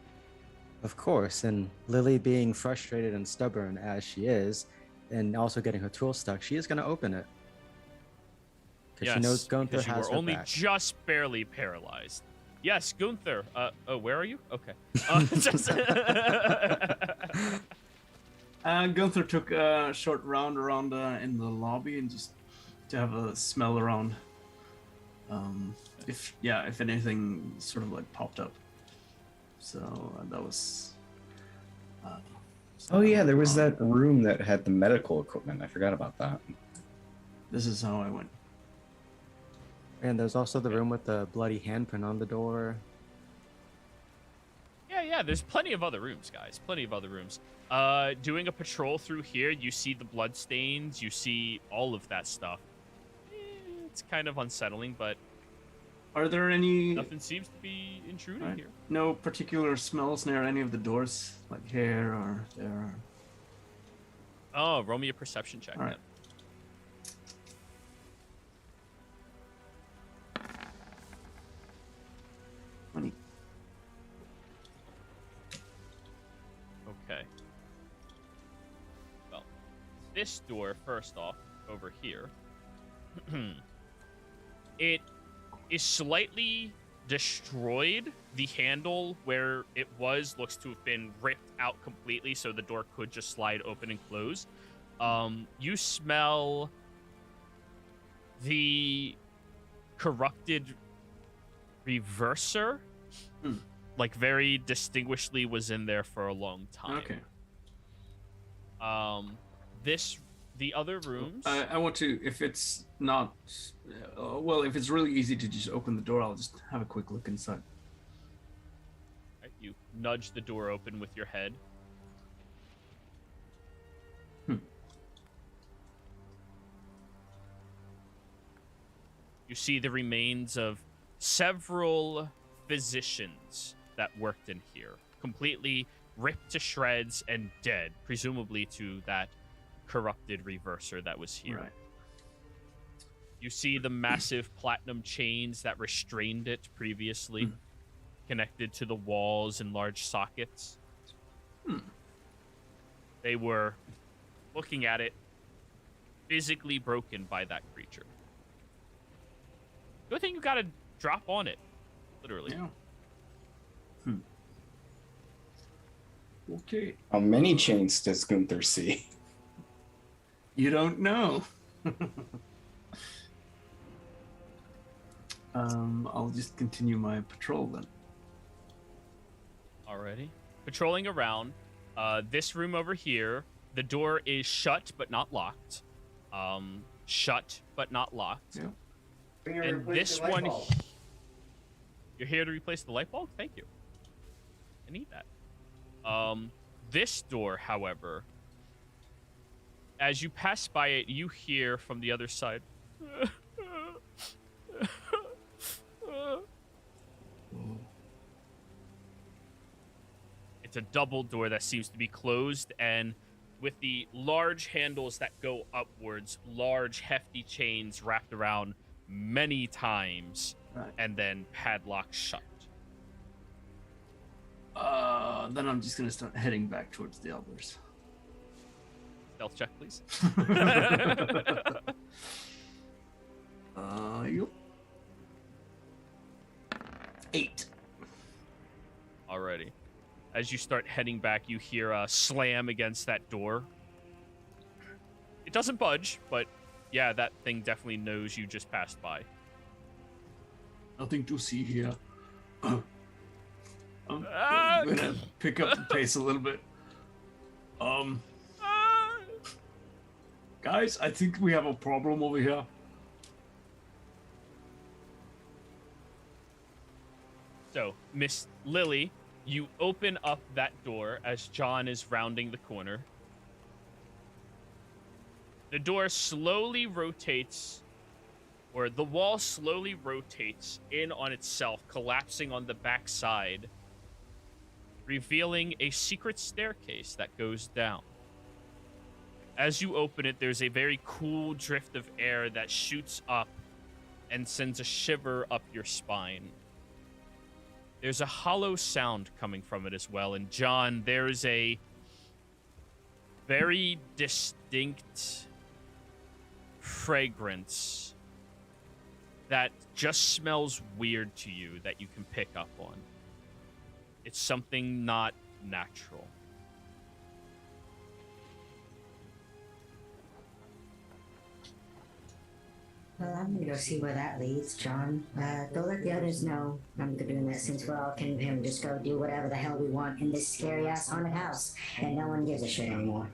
Of course, and Lily being frustrated and stubborn as she is, and also getting her tool stuck, she is going to open it. Because she knows Gunther because you has were her only back. just barely paralyzed. Yes, Gunther. Oh, where are you? Okay. Gunther took a short round around in the lobby and just to have a smell around. If anything sort of like popped up. So that was. Oh yeah, there was that room that had the medical equipment. I forgot about that. This is how I went. And there's also the room with the bloody handprint on the door. Yeah, there's plenty of other rooms, guys. Plenty of other rooms. Doing a patrol through here, you see the blood stains, you see all of that stuff. It's kind of unsettling, but Are there any nothing seems to be intruding here. no particular smells near any of the doors, like hair or there? Oh, roll me a perception check. All right. Then. Money. Okay. Well, this door, first off, over here, it is slightly destroyed. The handle where it was looks to have been ripped out completely, so the door could just slide open and close. You smell the corrupted reverser, like very distinguishedly was in there for a long time. Okay. The other rooms. I want to, if it's not, if it's really easy to just open the door, I'll just have a quick look inside. Right, you nudge the door open with your head. You see the remains of several physicians that worked in here, completely ripped to shreds and dead, presumably to that corrupted reverser that was here. Right. You see the massive platinum chains that restrained it previously, connected to the walls and large sockets. They were, looking at it, physically broken by that creature. The only thing you gotta drop on it, literally. Yeah. Okay. How many chains does Gunther see? You don't know. I'll just continue my patrol then. Alrighty. Patrolling around. This room over here, the door is shut but not locked. Shut but not locked. Yeah. And this one, you're here to replace the light bulb? Thank you. I need that. This door, however, as you pass by it, you hear from the other side. It's a double door that seems to be closed, and with the large handles that go upwards, large hefty chains wrapped around many times, Right. and then padlocked shut. Then I'm just gonna start heading back towards the others. Stealth check, please. Yup. 8. Alrighty. As you start heading back, you hear a slam against that door. It doesn't budge, but yeah, that thing definitely knows you just passed by. Nothing to see here. I'm Ah! gonna pick up the pace a little bit. Guys, I think we have a problem over here. So, Miss Lily, you open up that door as John is rounding the corner. The door slowly rotates, or the wall slowly rotates in on itself, collapsing on the back side, revealing a secret staircase that goes down. As you open it, there's a very cool drift of air that shoots up and sends a shiver up your spine. There's a hollow sound coming from it as well. And John, there's a very distinct fragrance that just smells weird to you that you can pick up on. It's something not natural. Well, I'm gonna go see where that leads, John. Go let the others know I'm doing this, since we're all can just go do whatever the hell we want in this scary ass haunted house, and no one gives a shit anymore.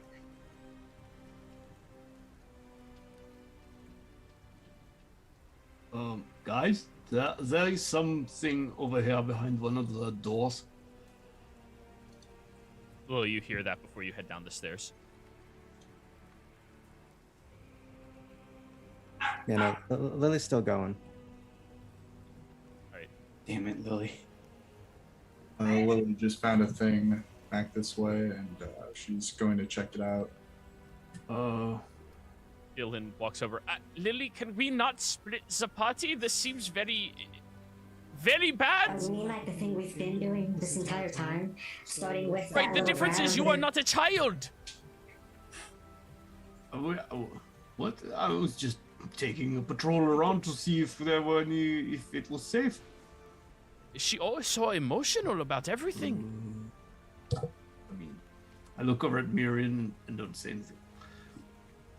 Guys, there is something over here behind one of the doors. Well, you hear that before you head down the stairs. You know, Lily's still going. All right. Damn it, Lily. Lily just found a thing back this way, and she's going to check it out. Dylan walks over. Lily, can we not split the party? This seems very, very bad. You mean like the thing we've been doing this entire time? Starting with Right, the difference is you are not a child. What? I was just taking a patrol around to see if there were any, if it was safe. Is she always so emotional about everything? I mean, I look over at Miriam and don't say anything.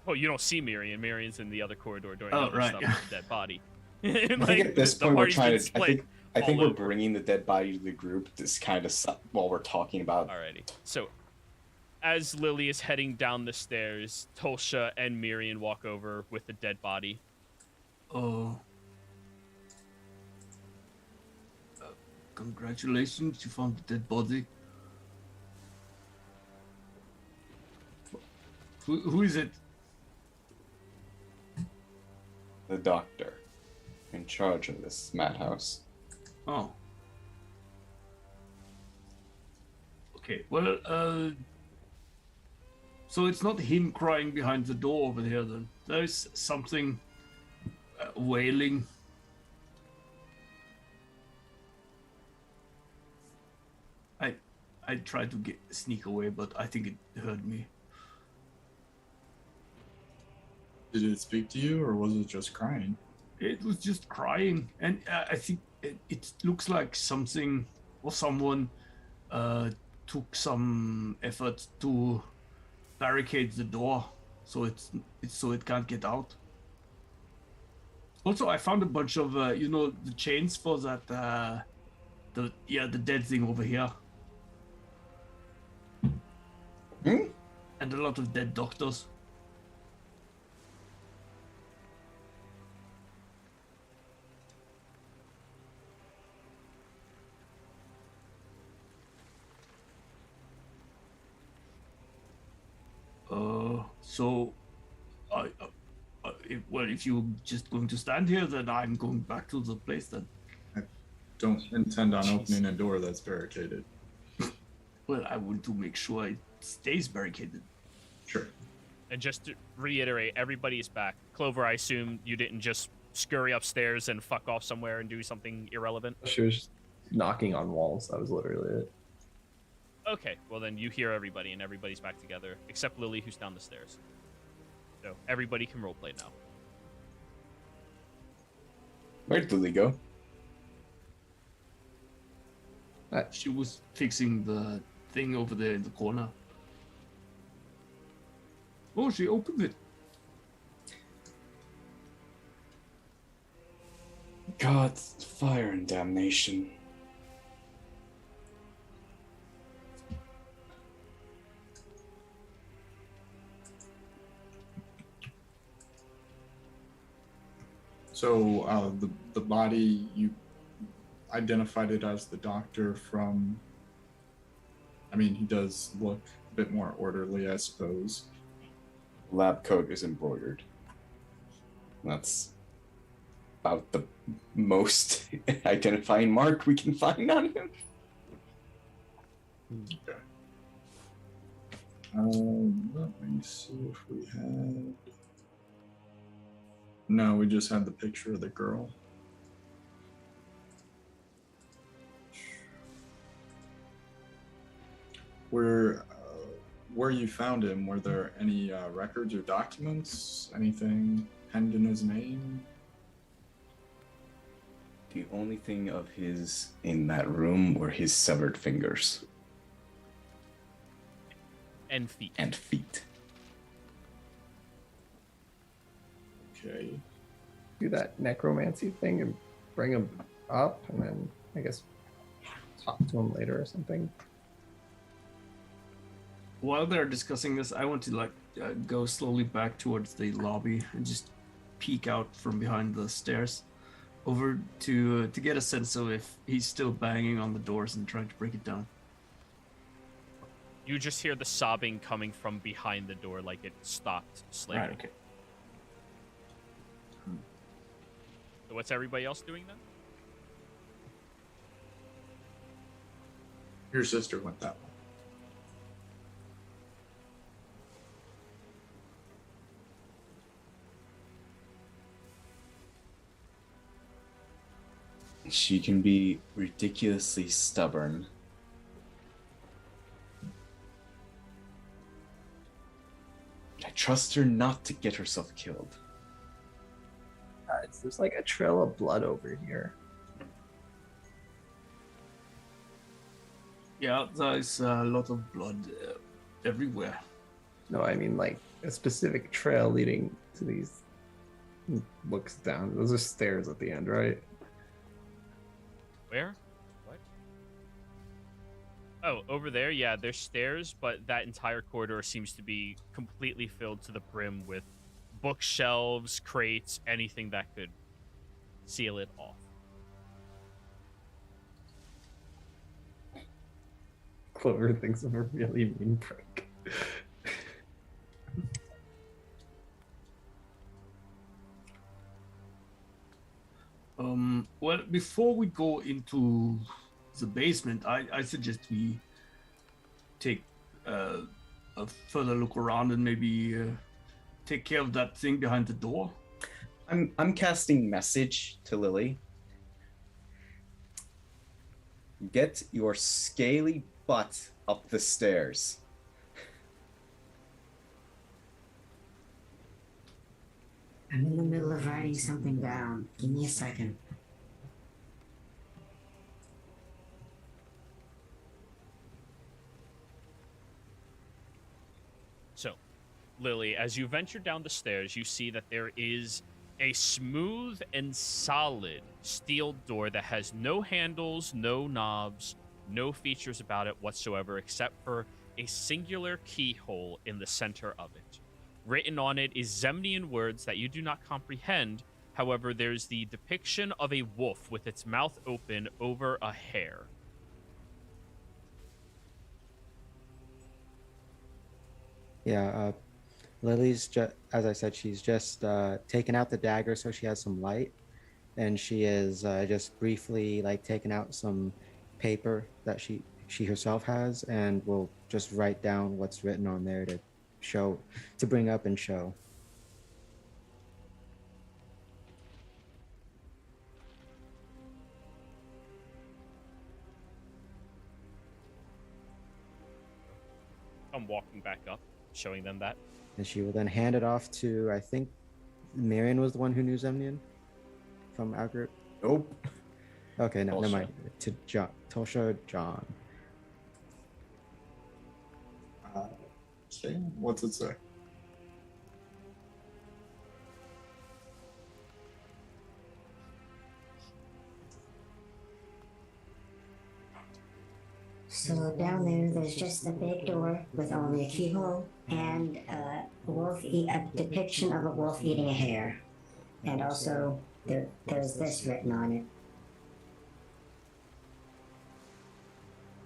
Oh, you don't see Miriam. Miriam's in the other corridor doing Oh, other right, stuff yeah. with the dead body. I think at this point we're trying to. I think we're over. bringing the dead body to the group. This kind of while we're talking about. Alrighty. So, as Lily is heading down the stairs, Tulsha and Miriam walk over with the dead body. Congratulations, you found the dead body. Who is it? The doctor in charge of this madhouse. Oh. Okay, well, so it's not him crying behind the door over there then. There's something wailing. I tried to sneak away, but I think it heard me. Did it speak to you, or was it just crying? It was just crying, and I think it looks like something or someone took some effort to barricade the door, so it's so it can't get out. Also, I found a bunch of the chains for that the dead thing over here, and a lot of dead doctors. So, if you're just going to stand here, then I'm going back to the place then. I don't intend on opening a door that's barricaded. Well, I want to make sure it stays barricaded. Sure. And just to reiterate, everybody's back. Clover, I assume you didn't just scurry upstairs and fuck off somewhere and do something irrelevant? She was just knocking on walls. That was literally it. Okay, well then you hear everybody and everybody's back together, except Lily, who's down the stairs. So everybody can roleplay now. Where'd Lily go? She was fixing the thing over there in the corner. Oh, she opened it. God, fire and damnation. So the body, you identified it as the doctor from. I mean, he does look a bit more orderly, I suppose. Lab coat is embroidered. That's about the most identifying mark we can find on him. Okay. Let me see if we had. No, we just had the picture of the girl. Where you found him, were there any records or documents? Anything penned in his name? The only thing of his in that room were his severed fingers. And feet. And feet. Okay. Do that necromancy thing and bring him up, and then I guess talk to him later or something. While they're discussing this, I want to go slowly back towards the lobby and just peek out from behind the stairs over to get a sense of if he's still banging on the doors and trying to break it down. You just hear the sobbing coming from behind the door, like it stopped slamming. Right, okay. So what's everybody else doing then? Your sister went that way. She can be ridiculously stubborn. I trust her not to get herself killed. Guys, there's like a trail of blood over here. Yeah, there's a lot of blood everywhere. No, I mean like a specific trail leading to these. Looks down. Those are stairs at the end, right? Where? What? Oh, over there? Yeah, there's stairs, but that entire corridor seems to be completely filled to the brim with bookshelves, crates, anything that could seal it off. Clover thinks of a really mean prank. Well, before we go into the basement, I suggest we take a further look around and maybe take care of that thing behind the door. I'm casting message to Lily. Get your scaly butt up the stairs. I'm in the middle of writing something down. Give me a second. So, Lily, as you venture down the stairs, you see that there is a smooth and solid steel door that has no handles, no knobs, no features about it whatsoever, except for a singular keyhole in the center of it. Written on it is Zemnian words that you do not comprehend. However, there's the depiction of a wolf with its mouth open over a hare. Yeah, Lily's just, as I said, she's just taken out the dagger so she has some light, and she is just briefly like taking out some paper that she herself has, and will just write down what's written on there to show, to bring up and show. I'm walking back up, showing them that. And she will then hand it off to, I think, Marion was the one who knew Zemnian from our group. Nope. Okay, no, never Tulsa. mind. To John, Tulsa, John. Okay, what's it say? So down there's just a big door with only a keyhole and a depiction of a wolf eating a hare. And also there's this written on it.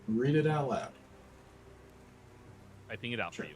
Read it out loud. Typing it out Sure. for you.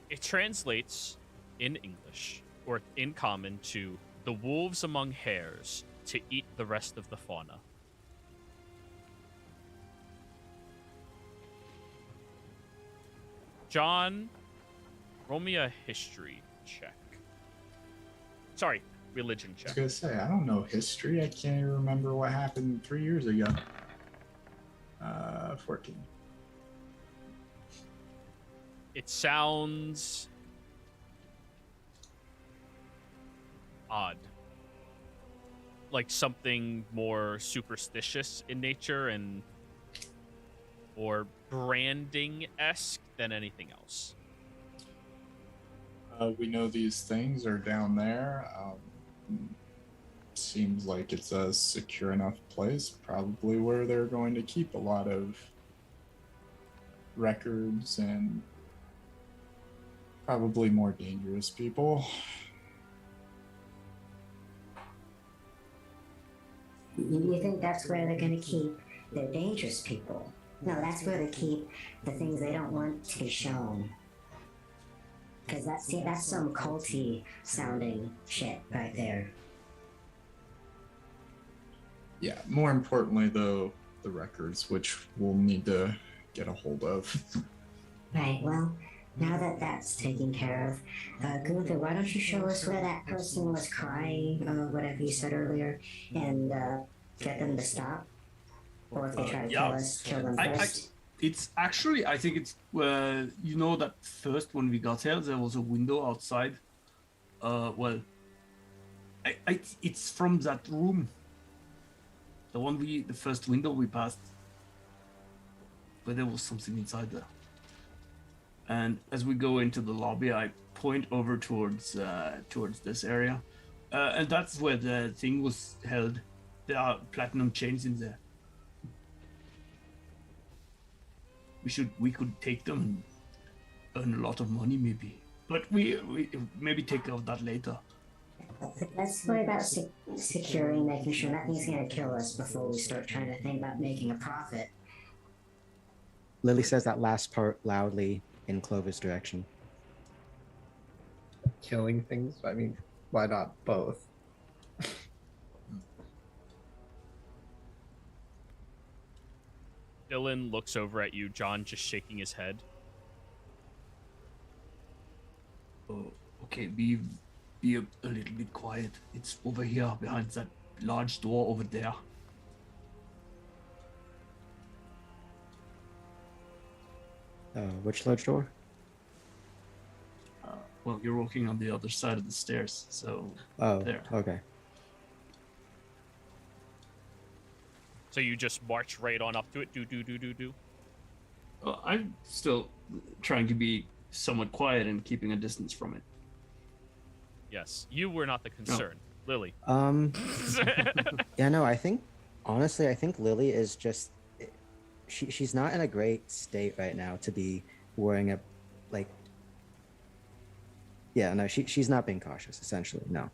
It translates in English, or in common, to the wolves among hares to eat the rest of the fauna. John, roll me a history check. Sorry, religion I was check. gonna say, I don't know history. I can't even remember what happened 3 years ago. 14. It sounds odd. Like something more superstitious in nature and or branding-esque than anything else. We know these things are down there. Seems like it's a secure enough place, probably where they're going to keep a lot of records and probably more dangerous people. You think that's where they're gonna keep their dangerous people? No, that's where they keep the things they don't want to be shown. Because that's some culty sounding shit right there. Yeah, more importantly, though, the records, which we'll need to get a hold of. Right, well, now that that's taken care of, Gunther, why don't you show us where that person was crying, whatever you said earlier, and get them to stop? Or if they try to kill us, kill them first? It's actually, I think it's, you know that first when we got here, there was a window outside. It's from that room. The first window we passed. But there was something inside there. And as we go into the lobby, I point over towards this area. And that's where the thing was held. There are platinum chains in there. We could take them and earn a lot of money maybe. But we maybe take care of that later. Let's worry about securing, making sure nothing's gonna kill us before we start trying to think about making a profit. Lily says that last part loudly in Clover's direction. killing things. I mean, why not both? Dylan looks over at you, John just shaking his head. Oh, okay, be a little bit quiet. It's over here behind that large door over there. Which large door? Well, you're walking on the other side of the stairs, so Oh, there. okay. So you just march right on up to it. Do. I'm still trying to be somewhat quiet and keeping a distance from it. Yes, you were not the concern, Lily. Yeah, no, I think honestly, I think Lily is just she's not in a great state right now to be worrying about like. Yeah, no, she's not being cautious. Essentially, no.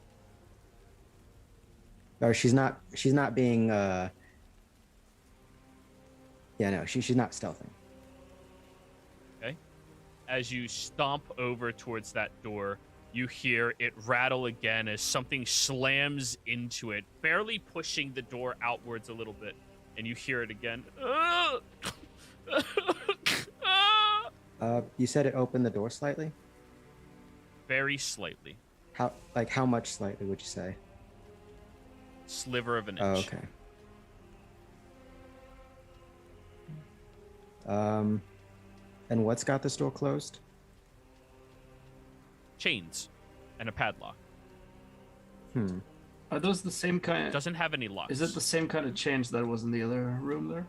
Or she's not being. Yeah, no, she's not stealthing. Okay. As you stomp over towards that door, you hear it rattle again as something slams into it, barely pushing the door outwards a little bit. And you hear it again. You said it opened the door slightly? Very slightly. How much slightly would you say? Sliver of an inch. Oh, okay. And what's got this door closed? Chains and a padlock. Are those the same kind? It doesn't have any locks. Is it the same kind of chains that was in the other room there?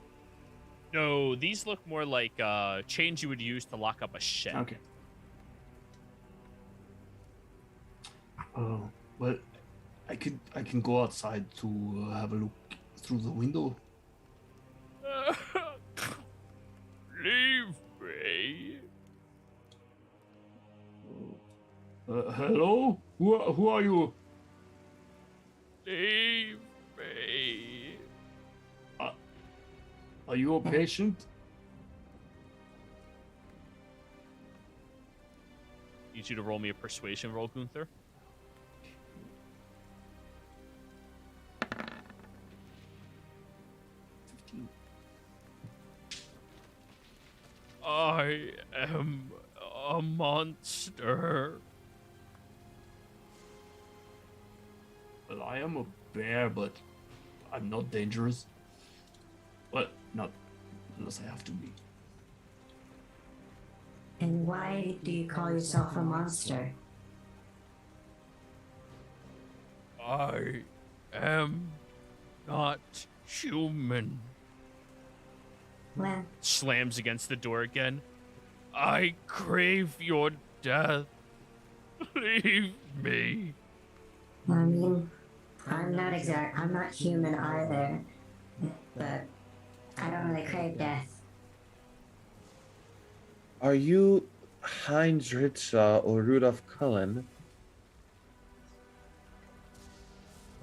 No, these look more like chains you would use to lock up a shed. Okay. Oh, well, I can go outside to have a look through the window. Leave me. Hello? Who are you? Leave me. Are you a patient? Need you to roll me a persuasion roll, Gunther. I am a monster. Well, I am a bear, but I'm not dangerous. Well, not unless I have to be. And why do you call yourself a monster? I am not human. Well, Slams against the door again. I crave your death. Leave me. I mean, I'm not human either, but I don't really crave death. Are you Heinz Ritza or Rudolph Cullen?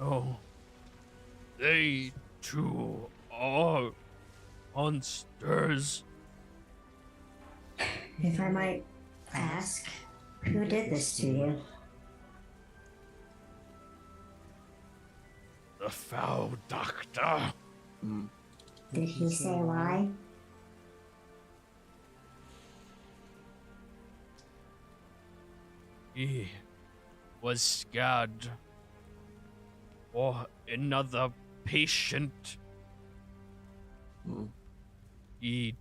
Oh, they too are monsters. If I might ask, who did this to you? The foul doctor. Did he say why? He was scared for another patient. He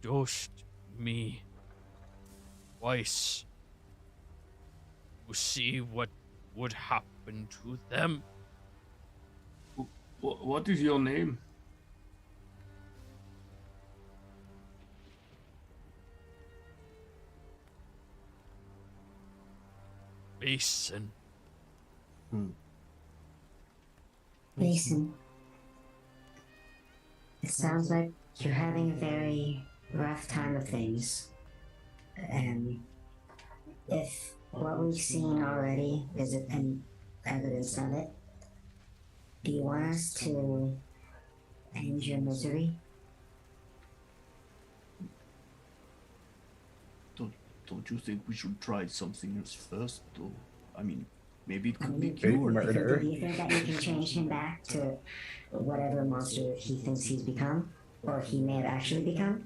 dosed me twice to see what would happen to them. What is your name? Mason. Mason. It sounds like you're having a very rough time of things. And if what we've seen already is any evidence of it, do you want us to end your misery? Don't you think we should try something else first, though? I mean, maybe it could be Big cured. murder. Do you think that you can change him back to whatever monster he thinks he's become, or he may have actually become?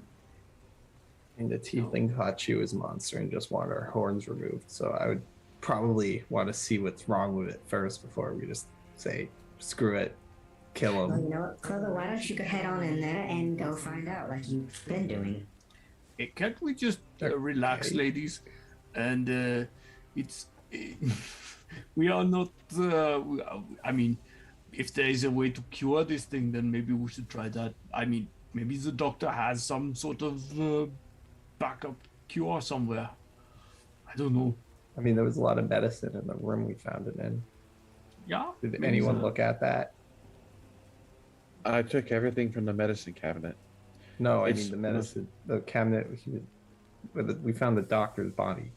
And the tiefling thought she was a monster and just wanted her horns removed. So I would probably want to see what's wrong with it first before we just say, screw it, kill Well, him. you know what, Clover, why don't you go head on in there and go find out like you've been doing? Hey, can't we just relax, Okay. ladies? And it's we are not. I mean, if there is a way to cure this thing, then maybe we should try that. I mean, maybe the doctor has some sort of backup cure somewhere. I don't know. I mean, there was a lot of medicine in the room we found it in. Yeah. Did maybe anyone the- look at that? I took everything from the medicine cabinet. No, I It's- mean the medicine, the cabinet. We found the doctor's body.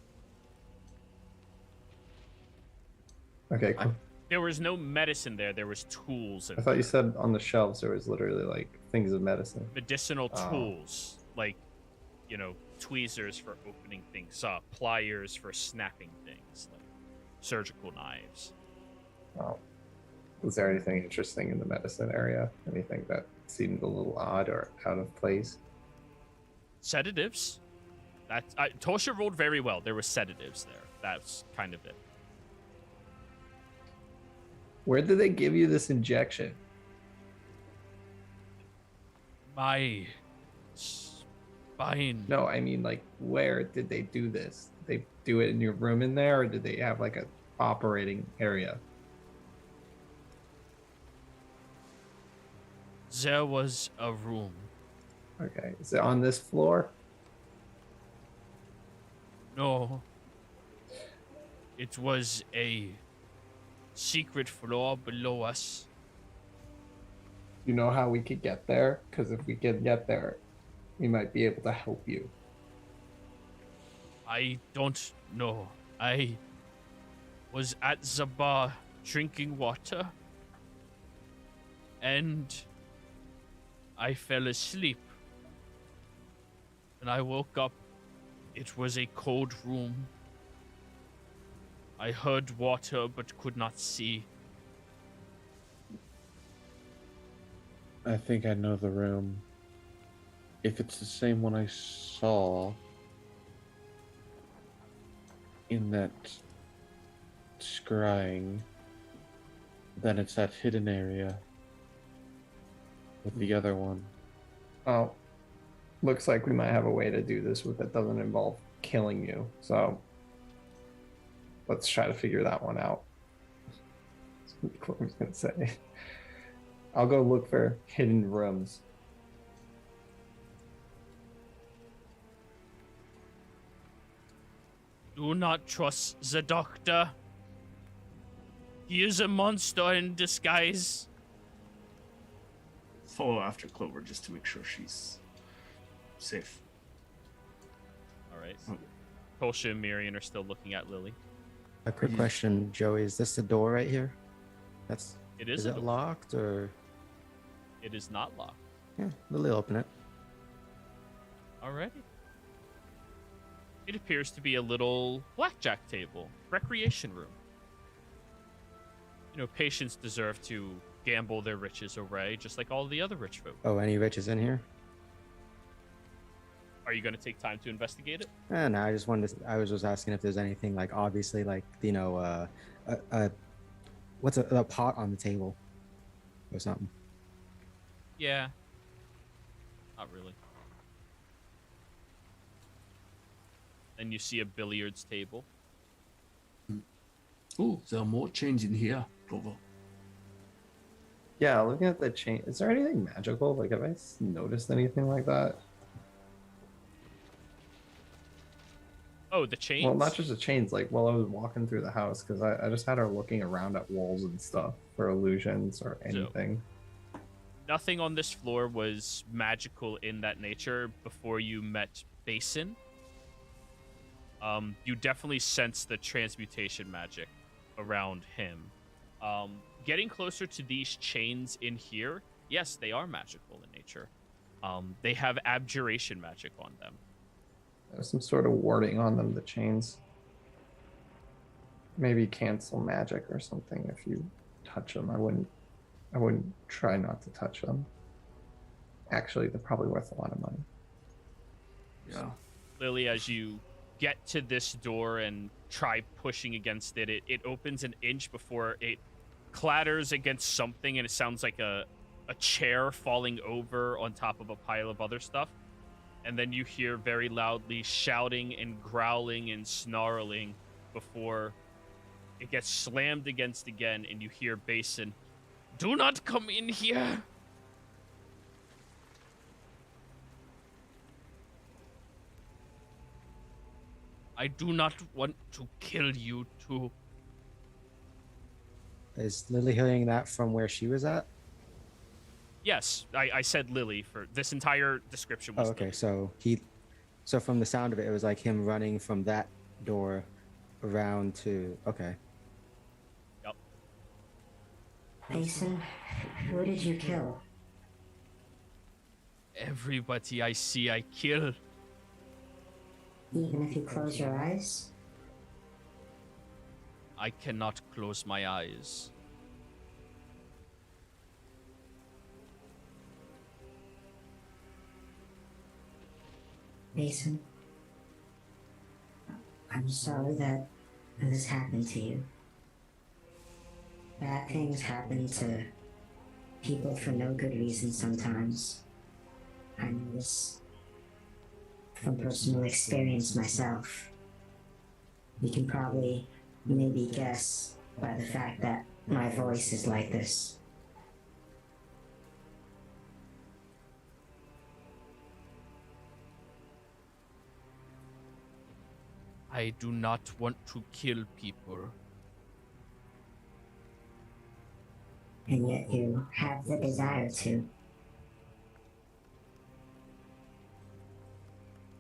Okay, cool. There was no medicine there. There was tools I and thought you said on the shelves there was literally like things of medicine. medicinal Oh. tools, like, you know, tweezers for opening things up, pliers for snapping things, like surgical knives. Oh. Was there anything interesting in the medicine area? Anything that seemed a little odd or out of place? Sedatives. Tosha rolled very well. There were sedatives there. That's kind of it. Where did they give you this injection? My spine. No, I mean like where did they do this? Did they do it in your room in there, or did they have like a operating area? There was a room. Okay. Is it on this floor? No. It was a secret floor below us. You know how we could get there? Because if we can get there, we might be able to help you. I don't know. I was at the bar drinking water, and I fell asleep. When I woke up, it was a cold room. I heard water but could not see. I think I know the room. If it's the same one I saw in that scrying, then it's that hidden area with the other one. Oh, looks like we might have a way to do this that doesn't involve killing you. So let's try to figure that one out. That's what I was gonna say. I'll go look for hidden rooms. Do not trust the doctor. He is a monster in disguise. Follow after Clover just to make sure she's safe. All right. Okay. Tosha and Miriam are still looking at Lily. A quick question, Joey. Is this the door right here? That's. It is Is a it door. locked or? It is not locked. Yeah, Lily, open it. Alrighty. It appears to be a little blackjack table, recreation room. You know, patients deserve to gamble their riches away, just like all the other rich folk. Oh, any riches in here? Are you going to take time to investigate it? No, I just wanted to. I was just asking if there's anything like obviously like what's a pot on the table or something. Yeah. Not really. Then you see a billiards table. Oh, there are more chains in here, Clover. Yeah, looking at the chain, is there anything magical? Like, have I noticed anything like that? Oh, the chains? Well, not just the chains. Like, while I was walking through the house, because I just had her looking around at walls and stuff for illusions or anything. Nothing on this floor was magical in that nature before you met Basin. You definitely sense the transmutation magic around him. Getting closer to these chains in here, yes, they are magical in nature. They have abjuration magic on them. There's some sort of warding on them, the chains. maybe cancel magic or something if you touch them. I wouldn't try not to touch them. Actually, they're probably worth a lot of money. Yeah. Lily, as you get to this door and try pushing against it, it opens an inch before it clatters against something, and it sounds like a chair falling over on top of a pile of other stuff. And then you hear very loudly shouting and growling and snarling before it gets slammed against again, and you hear Basin, "Do not come in here!" I do not want to kill you too. Is Lily hearing that from where she was at? Yes, I said Lily for this entire description was Oh, okay. Lily. So from the sound of it, it was like him running from that door around to. Okay. Yep. Mason, who did you kill? Everybody I see, I kill. Even if you close your eyes? I cannot close my eyes. Mason, I'm sorry that this happened to you. Bad things happen to people for no good reason sometimes. I know this from personal experience myself. You can probably maybe guess by the fact that my voice is like this. I do not want to kill people. And yet you have the desire to.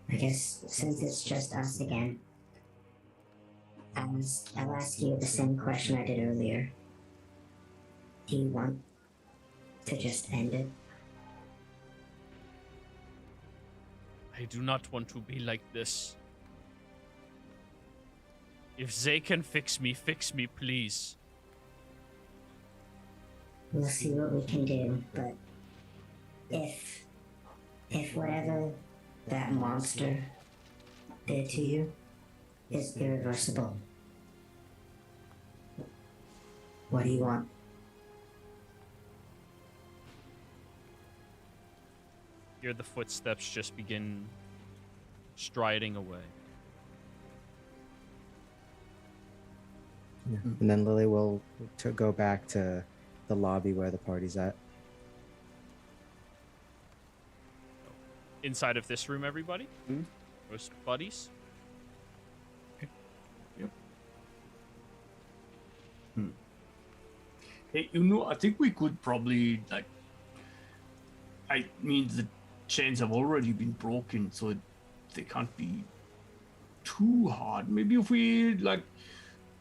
I guess since it's just us again, I'll ask you the same question I did earlier. Do you want to just end it? I do not want to be like this. If they can fix me, please. We'll see what we can do, but if whatever that monster did to you is irreversible, what do you want? Hear the footsteps just begin striding away. Yeah. And then Lily will go back to the lobby where the party's at. Inside of this room, everybody? Mhm. Most buddies? Hey, I think we could probably, like, I mean, the chains have already been broken, so they can't be too hard. Maybe if we, like,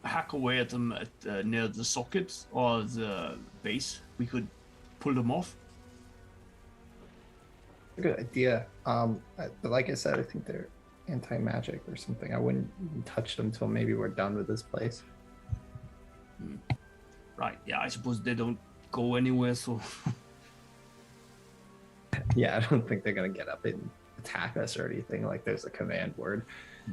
hack away at them at near the sockets or the base, we could pull them off. Good idea. But like I said, I think they're anti-magic or something. I wouldn't even touch them until maybe we're done with this place. Right, yeah, I suppose they don't go anywhere, so... Yeah, I don't think they're gonna get up and attack us or anything. Like there's a command word,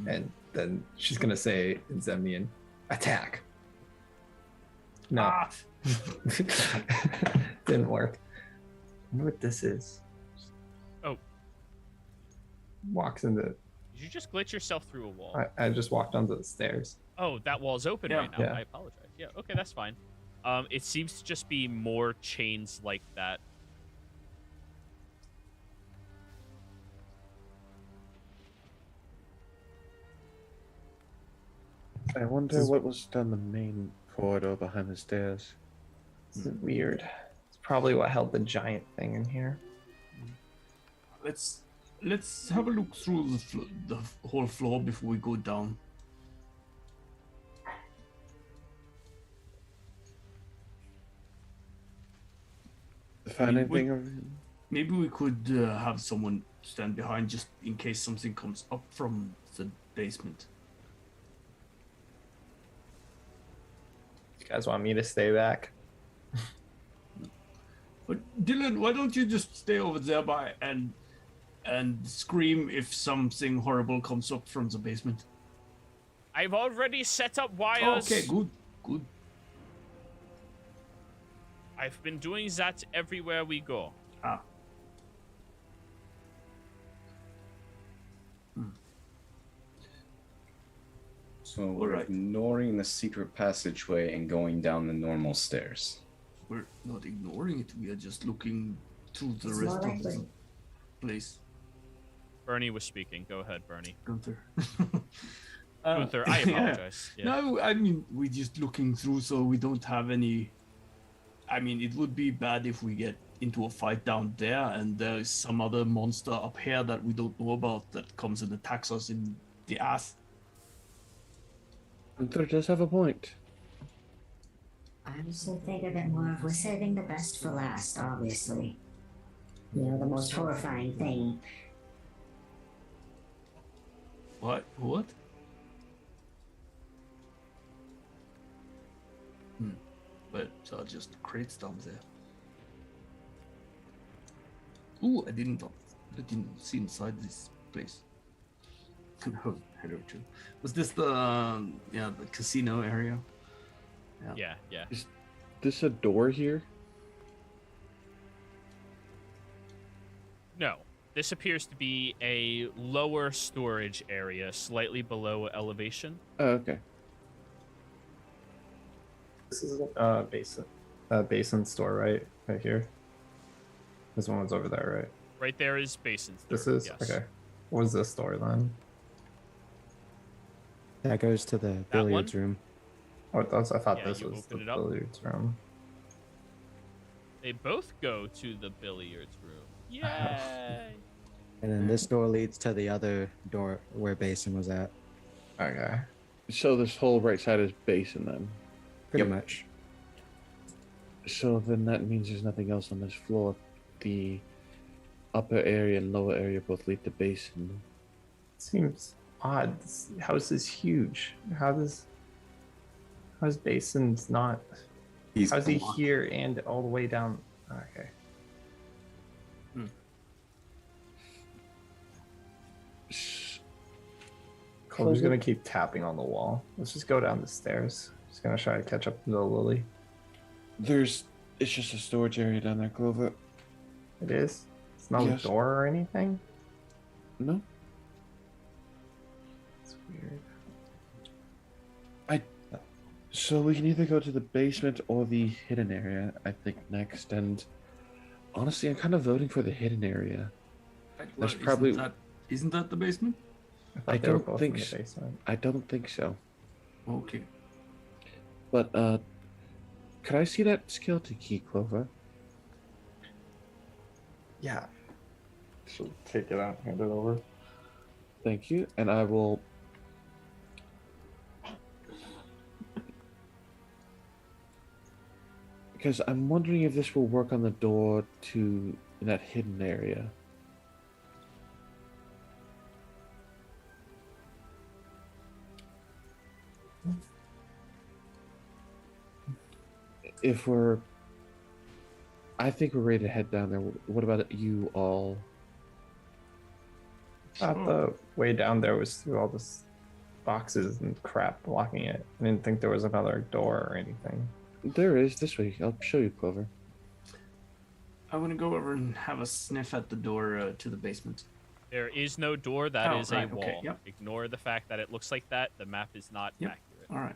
and then she's gonna say in Zemnian, "Attack." No, Ah! didn't work. I wonder what this is. Oh. Walks into. Did you just glitch yourself through a wall? I just walked onto the stairs. Oh, that wall's open Yeah. right now. Yeah. I apologize. Yeah, okay, that's fine. It seems to just be more chains like that. I wonder This is- what was down the main corridor behind the stairs. This is weird. It's probably what held the giant thing in here. Let's have a look through the whole floor before we go down. Find mean, we- anything over here? Maybe we could have someone stand behind just in case something comes up from the basement. guys want me to stay back? But Dylan, why don't you just stay over there by and scream if something horrible comes up from the basement? I've already set up wires. Okay, good, good. I've been doing that everywhere we go. Ah. So we're Alright. ignoring the secret passageway and going down the normal stairs. We're not ignoring it. We are just looking through the It's rest more of the likely. place. Bernie was speaking. Go ahead, Bernie. Gunther. Gunther, I yeah. apologize. Yeah. No, I mean, we're just looking through so we don't have any... I mean, it would be bad if we get into a fight down there and there is some other monster up here that we don't know about that comes and attacks us in the ass. Gunther does have a point. I also think a bit more of we're saving the best for last, obviously. You know, the most horrifying thing. What? What? But just crates down there. Ooh, I didn't see inside this place. Hello too. Was this the the casino area? Yeah, yeah. Is this a door here? No. This appears to be a lower storage area, slightly below elevation. Oh, okay. This is basin store, right? Right here. This one's over there, right? Right there is basin. This is yes. okay. What was this store then? That goes to the billiards room. Oh, it does. I thought Yeah, this you was the open it up. billiards room. They both go to the billiards room. Yay! And then this door leads to the other door where Basin was at. Okay. So this whole right side is basin then. Pretty Yep. much. So then that means there's nothing else on this floor. The upper area and lower area both lead to basin. Seems odd. This house is huge. How's Basin's not? How's he blocked. here and all the way down? Okay. Cole's gonna keep tapping on the wall. Let's just go down the stairs. Just gonna try to catch up to the Lily. It's just a storage area down there, Clover. It is. It's no Yes. door or anything. No? It's weird. So we can either go to the basement or the hidden area, I think, next. And honestly, I'm kind of voting for the hidden area. There's probably- Isn't that the basement? I I thought they were don't both think in the so. basement. I don't think so. Okay. But could I see that skeleton key, Clover? Yeah. She'll take it out and hand it over. Thank you. And I will. Because I'm wondering if this will work on the door to that hidden area. If we're, I think we're ready to head down there. What about you all? Thought the way down there was through all this boxes and crap blocking it. I didn't think there was another door or anything. There is this way. I'll show you, Clover. I want to go over and have a sniff at the door to the basement. There is no door. That Oh, is right, a wall. okay, yep. Ignore the fact that it looks like that. The map is not Yep. accurate. All right.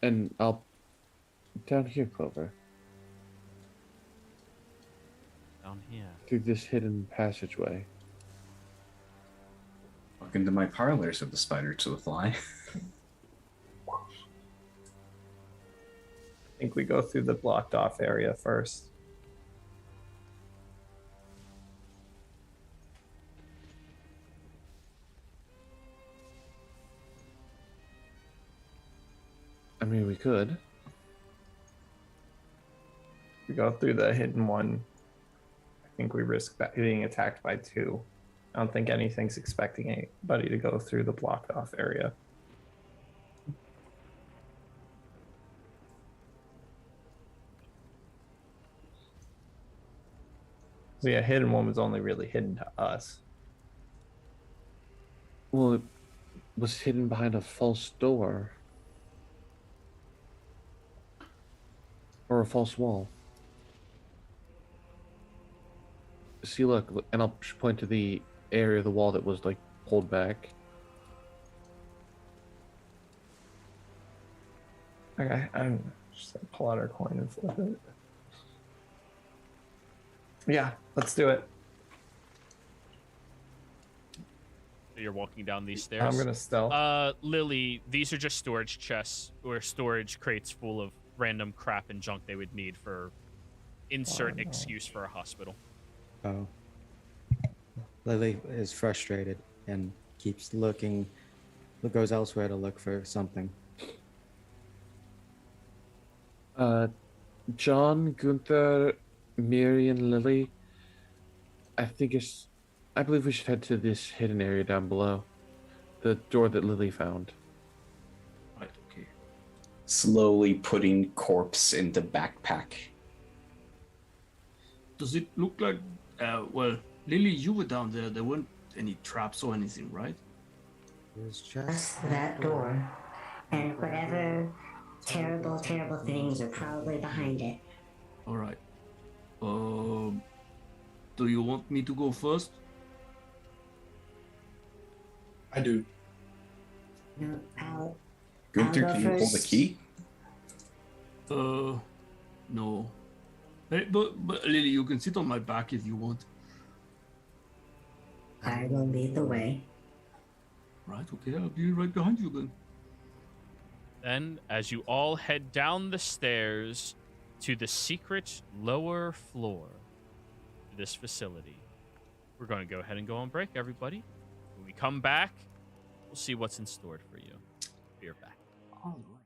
And I'll down here, Clover, Down here. through this hidden passageway. Welcome to my parlor, said the spider to the fly. I think we go through the blocked off area first. I mean, we could. We go through the hidden one. I think we risk being attacked by two. I don't think anything's expecting anybody to go through the blocked off area. The hidden one was only really hidden to us. Well, it was hidden behind a false door. Or a false wall. See, look, and I'll point to the area of the wall that was, like, pulled back. Okay, I'm just gonna pull out our coin and flip it. Yeah, let's do it. You're walking down these stairs. I'm gonna stealth. Lily, these are just storage chests or storage crates full of random crap and junk they would need for insert excuse for a hospital. Oh. Lily is frustrated and keeps looking, goes elsewhere to look for something. John, Gunther, Miri, and Lily. I believe we should head to this hidden area down below. The door that Lily found. Right, okay. Slowly putting corpse in the backpack. Does it look like, well, Lily, you were down there. There weren't any traps or anything, right? It was Just that door. And whatever terrible, terrible things are probably behind it. All right. Do you want me to go first? I do. No, I'll Gunther, go can you pull the first. key? No. Hey, but Lily, you can sit on my back if you want. I will lead the way. Right, okay, I'll be right behind you then. Then, as you all head down the stairs to the secret lower floor of this facility, we're going to go ahead and go on break, everybody. When we come back, we'll see what's in store for you. Be right back. All right.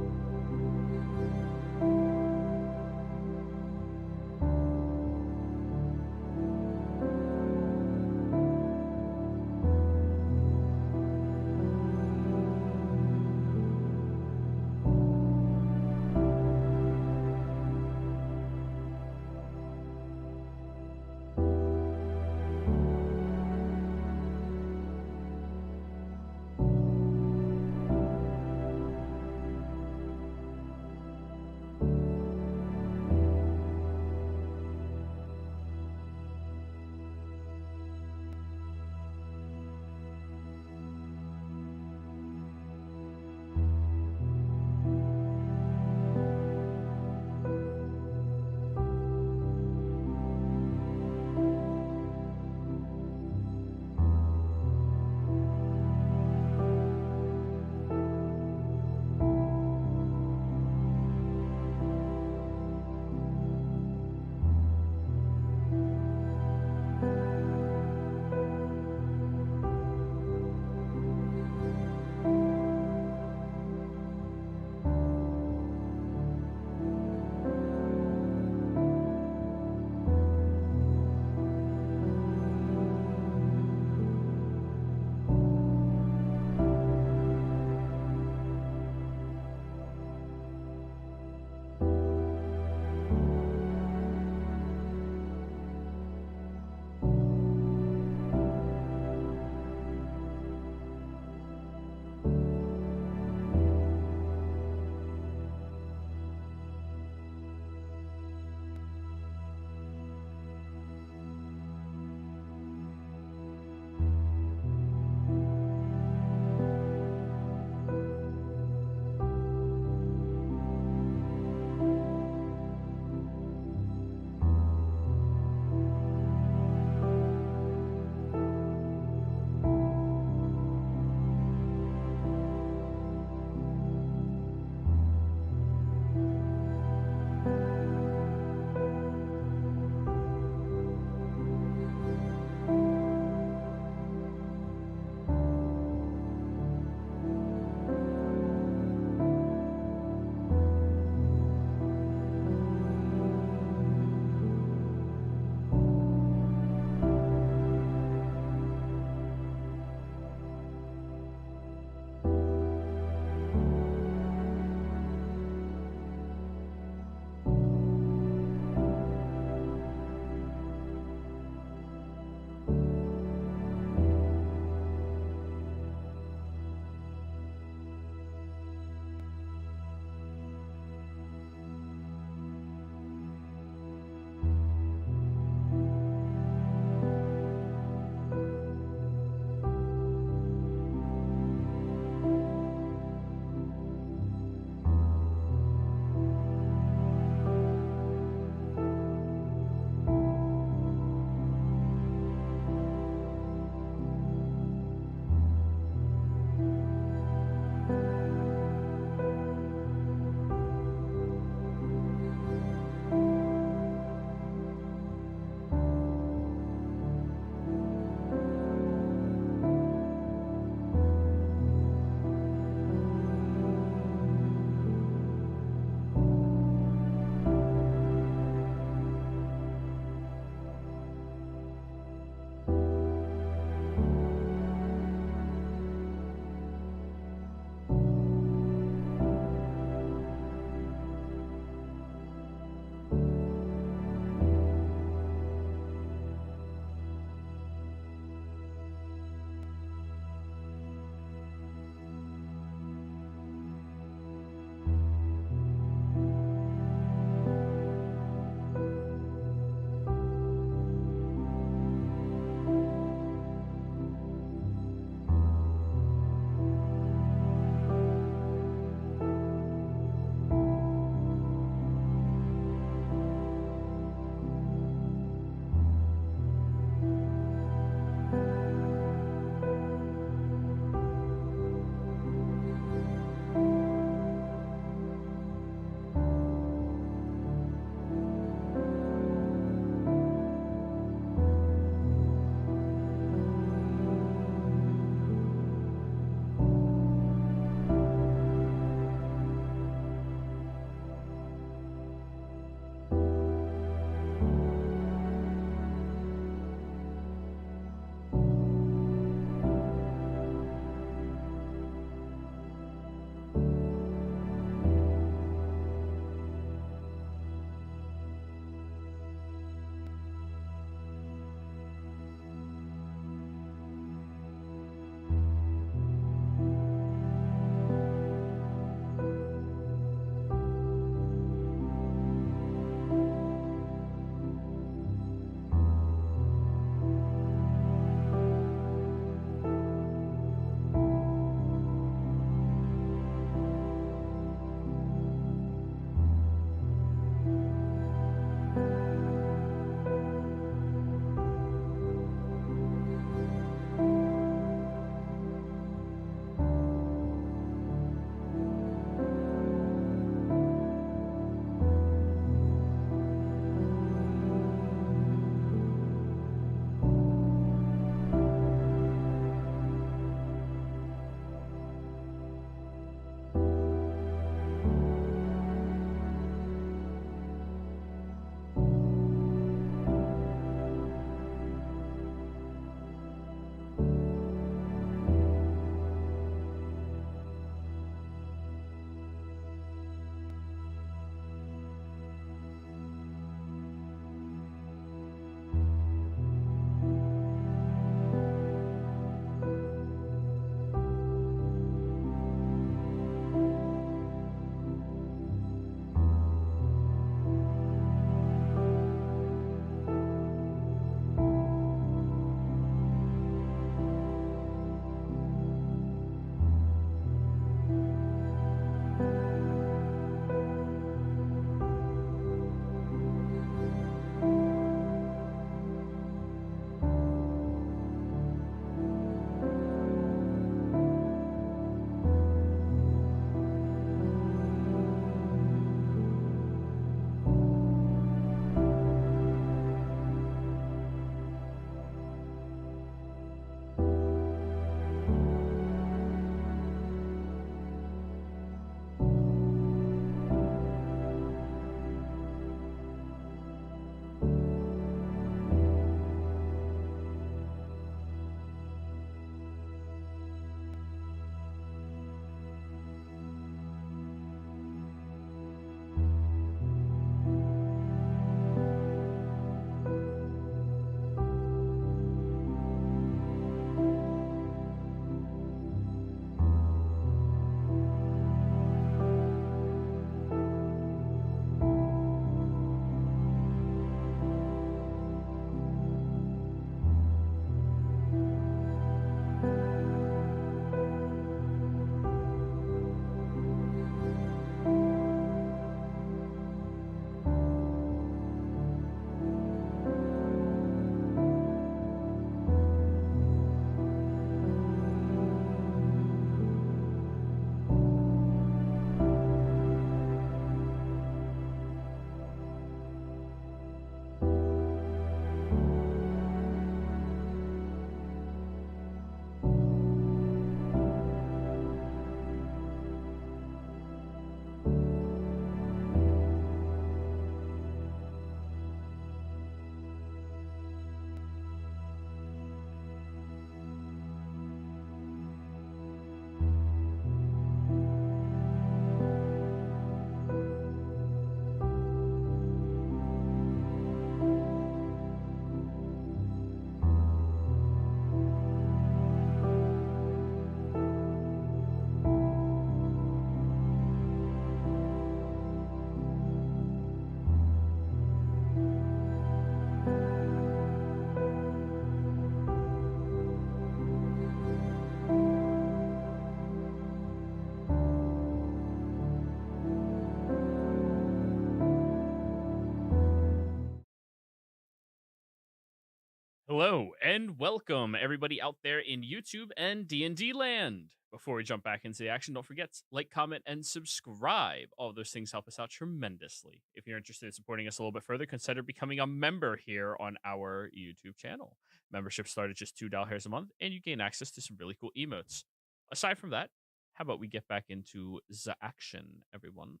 And welcome everybody out there in YouTube and D&D land. Before we jump back into the action, don't forget to like, comment, and subscribe. All of those things help us out tremendously. If you're interested in supporting us a little bit further, consider becoming a member here on our YouTube channel. Membership start at just $2 a month, and you gain access to some really cool emotes. Aside from that, how about we get back into the action, everyone?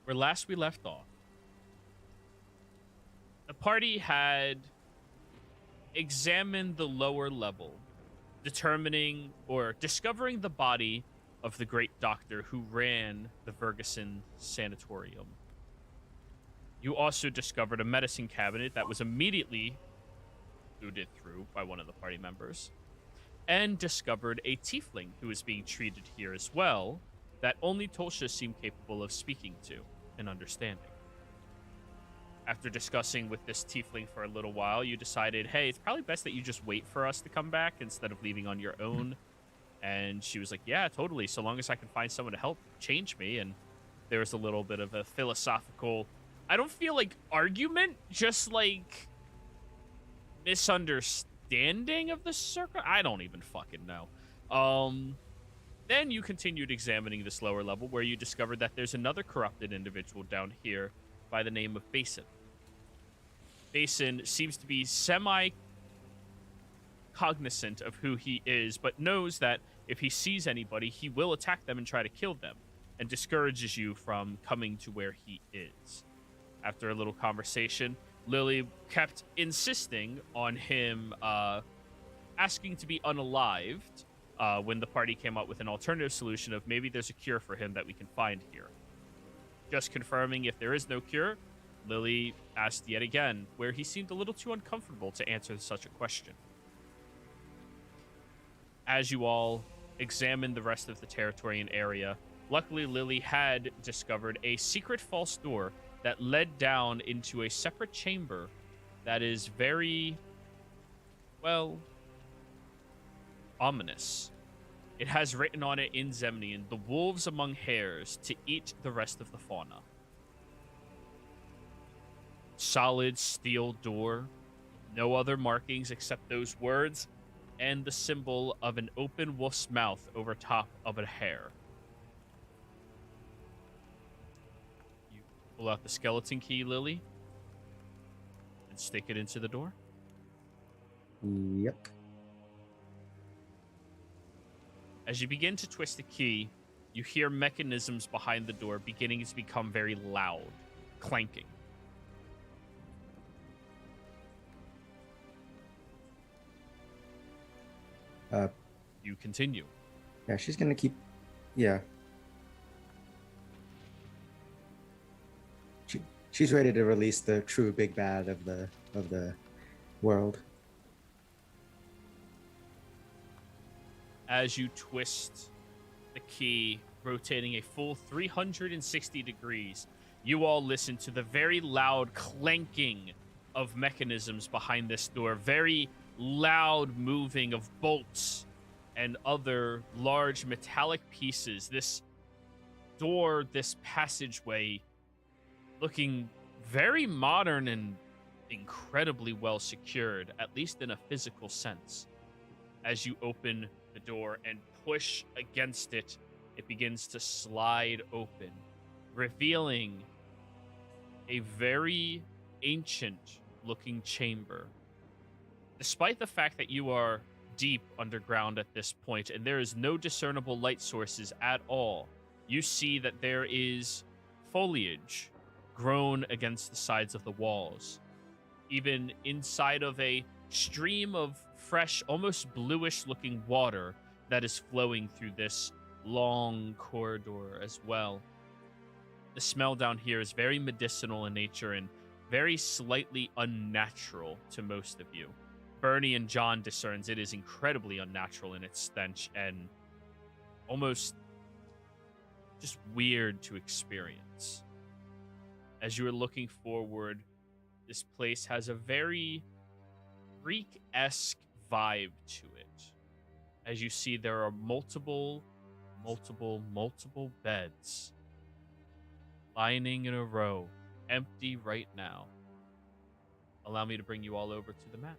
Where last we left off, the party had examined the lower level, determining or discovering the body of the great doctor who ran the Ferguson Sanatorium. You also discovered a medicine cabinet that was immediately looted through by one of the party members, and discovered a tiefling who was being treated here as well, that only Tolsha seemed capable of speaking to and understanding. After discussing with this tiefling for a little while, you decided, hey, it's probably best that you just wait for us to come back instead of leaving on your own. And she was like, yeah, totally, so long as I can find someone to help change me. And there was a little bit of a philosophical, I don't feel like argument, just like misunderstanding of the circle. I don't even fucking know. Then you continued examining this lower level, where you discovered that there's another corrupted individual down here by the name of Basin. Basin seems to be semi-cognizant of who he is, but knows that if he sees anybody, he will attack them and try to kill them, and discourages you from coming to where he is. After a little conversation, Lily kept insisting on him asking to be unalived when the party came up with an alternative solution of maybe there's a cure for him that we can find here. Just confirming if there is no cure, Lily asked yet again, where he seemed a little too uncomfortable to answer such a question. As you all examined the rest of the territory and area, luckily Lily had discovered a secret false door that led down into a separate chamber that is very, well, ominous. It has written on it in Zemnian, the wolves among hares to eat the rest of the fauna. Solid steel door, no other markings except those words and the symbol of an open wolf's mouth over top of a hare. You pull out the skeleton key, Lily, and stick it into the door. Yep. As you begin to twist the key, you hear mechanisms behind the door beginning to become very loud, clanking. You continue. Yeah, she's gonna keep. Yeah. She's ready to release the true big bad of the world. As you twist the key, rotating a full 360 degrees, you all listen to the very loud clanking of mechanisms behind this door, very loud moving of bolts and other large metallic pieces. This door, this passageway, looking very modern and incredibly well secured, at least in a physical sense. As you open the door and push against it, it begins to slide open, revealing a very ancient looking chamber. Despite the fact that you are deep underground at this point and there is no discernible light sources at all, you see that there is foliage grown against the sides of the walls. Even inside of a stream of fresh, almost bluish looking water that is flowing through this long corridor as well. The smell down here is very medicinal in nature and very slightly unnatural to most of you. Bernie and John discerns it is incredibly unnatural in its stench and almost just weird to experience. As you are looking forward, this place has a very Greek-esque vibe to it. As you see, there are multiple beds lining in a row, empty right now. allow me to bring you all over to the map.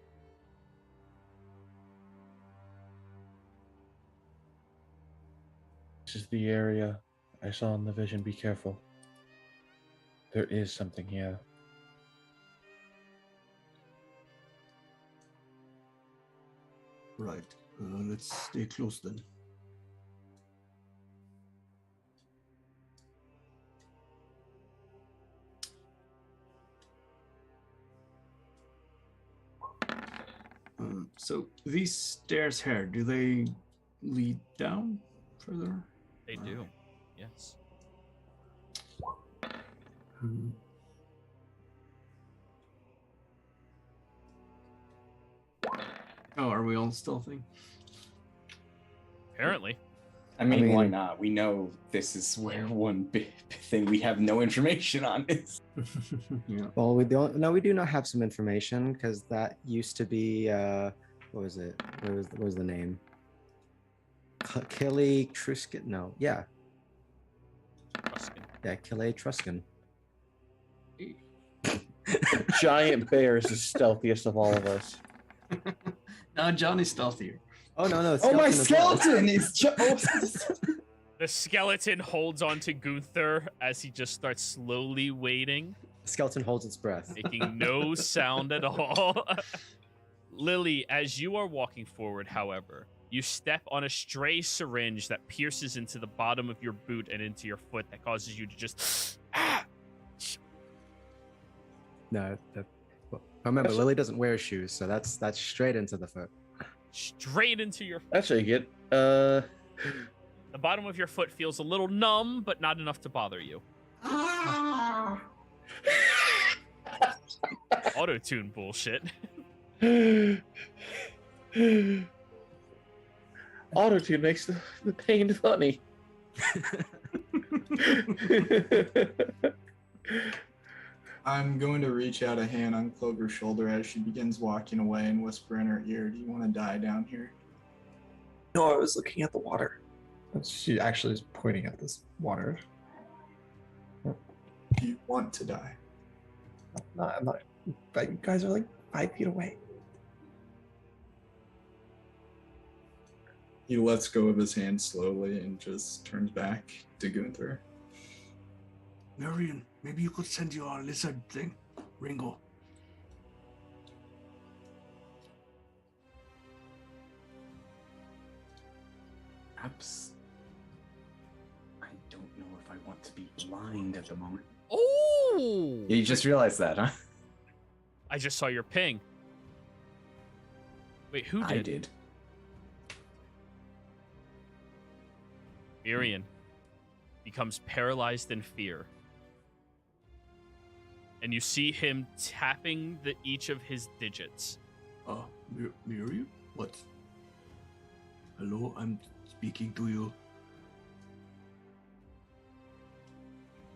This is the area I saw in the vision. Be careful. There is something here. Right. Let's stay close then. So these stairs here, do they lead down further? They do. Yes. Oh, are we all stealthing? Apparently. I mean, why mean- not? We know this is where one big thing we have no information on is. Yeah. Well, we don't. No, we do not have some information because that used to be. What was it? What was the name? Killy Truscan. No, yeah, Ruskin. yeah, Killy Truscan. Giant bear is the stealthiest of all of us. No, Johnny's stealthier. Oh no, Oh, my as well. skeleton is The skeleton holds on to Gunther as he just starts slowly waiting, The skeleton holds its breath. making no sound at all. Lily, as you are walking forward, however, you step on a stray syringe that pierces into the bottom of your boot and into your foot that causes you to just... No, well, remember, Lily doesn't wear shoes, so that's straight into the foot. straight into your foot. That's what you get. The bottom of your foot feels a little numb, but not enough to bother you. Auto-tune bullshit. Auto-tune makes the pain funny. I'm going to reach out a hand on Clover's shoulder as she begins walking away and whisper in her ear, "Do you want to die down here?" No, I was looking at the water. She actually is pointing at this water. Do you want to die? I'm not. But you guys are like 5 feet away. He lets go of his hand slowly and just turns back to Gunther. Marion, maybe you could send your lizard thing, Ringo. I don't know if I want to be blind at the moment. Oh! You just realized that, huh? I just saw your ping. Wait, who did? I did. Mirian becomes paralyzed in fear. And you see him tapping each of his digits. Miriam? What? Hello, I'm speaking to you.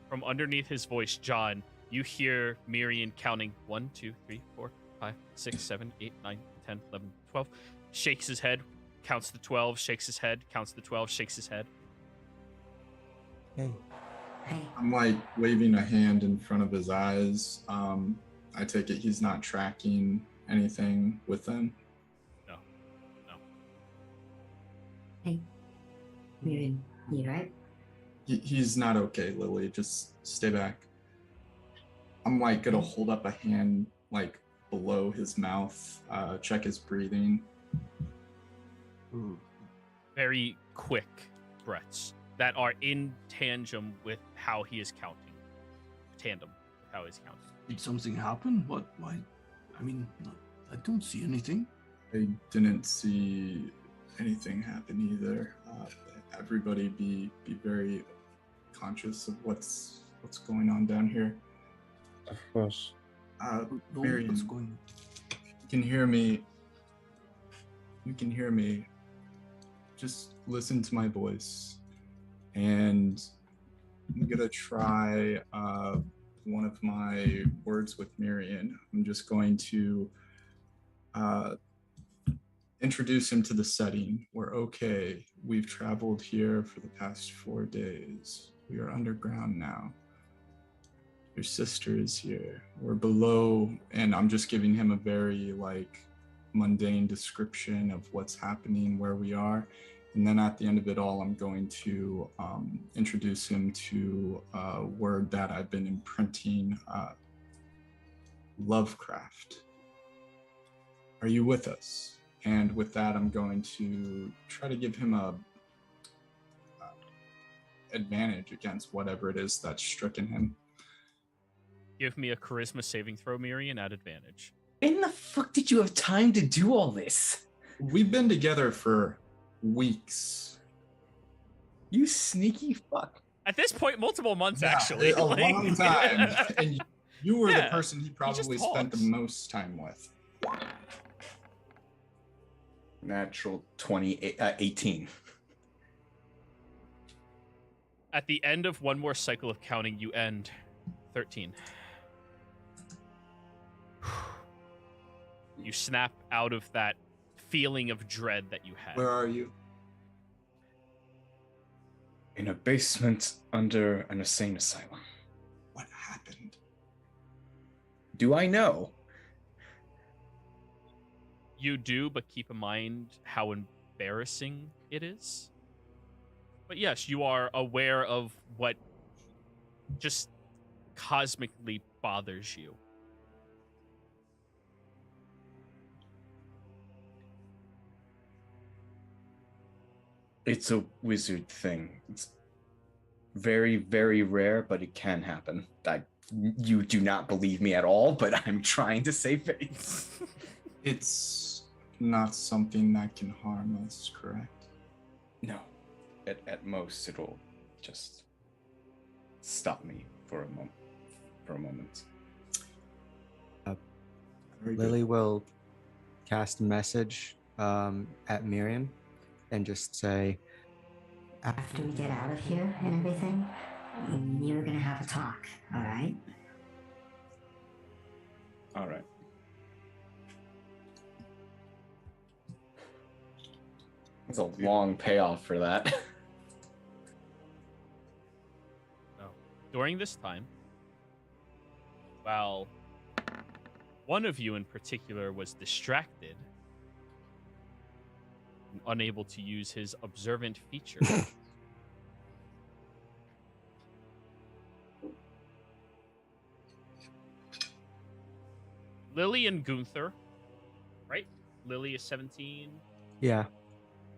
From underneath his voice, John, you hear Mirian counting 1, 2, 3, 4, 5, 6, 7, 8, 9, 10, 11, 12. Shakes his head, counts the 12, shakes his head, counts the 12, shakes his head. Hey. I'm like waving a hand in front of his eyes. I take it he's not tracking anything with them. No. Hey, Miriam, you right? He's not okay, Lily. Just stay back. I'm like gonna hold up a hand like below his mouth, check his breathing. Very quick breaths that are in tandem with how he is counting. Tandem with how he's counting. Did something happen? What? Why? I mean, I don't see anything. I didn't see anything happen either. Everybody be very conscious of what's going on down here. Of course. No, Marion, what's going? you can hear me. You can hear me. Just listen to my voice. And I'm gonna try one of my words with Miriam. I'm just going to introduce him to the setting. We're okay. We've traveled here for the past 4 days. We are underground now. your sister is here. We're below, and I'm just giving him a very like mundane description of what's happening, where we are. And then at the end of it all, I'm going to introduce him to a word that I've been imprinting, Lovecraft. Are you with us? And with that, I'm going to try to give him a advantage against whatever it is that's stricken him. Give me a charisma saving throw, Miriam, at advantage. When the fuck did you have time to do all this? We've been together for weeks. You sneaky fuck. At this point, multiple months, Yeah, actually. a long time. And you were the person he probably just spent the talks. most time with. Natural 18. At the end of one more cycle of counting, you end 13. You snap out of that feeling of dread that you had. Where are you? In a basement under an insane asylum. What happened? Do I know? You do, but keep in mind how embarrassing it is. But yes, you are aware of what just cosmically bothers you. It's a wizard thing. It's very, very rare, but it can happen. You do not believe me at all, but I'm trying to save face. It's not something that can harm us, correct? No. At most, it'll just stop me for a moment. Very Lily will cast a message at Miriam and just say, After we get out of here and everything, you're gonna have a talk, all right? All right. It's a long payoff for that. During this time, while one of you in particular was distracted and unable to use his observant feature, Lily and Gunther, right? Lily is 17. yeah.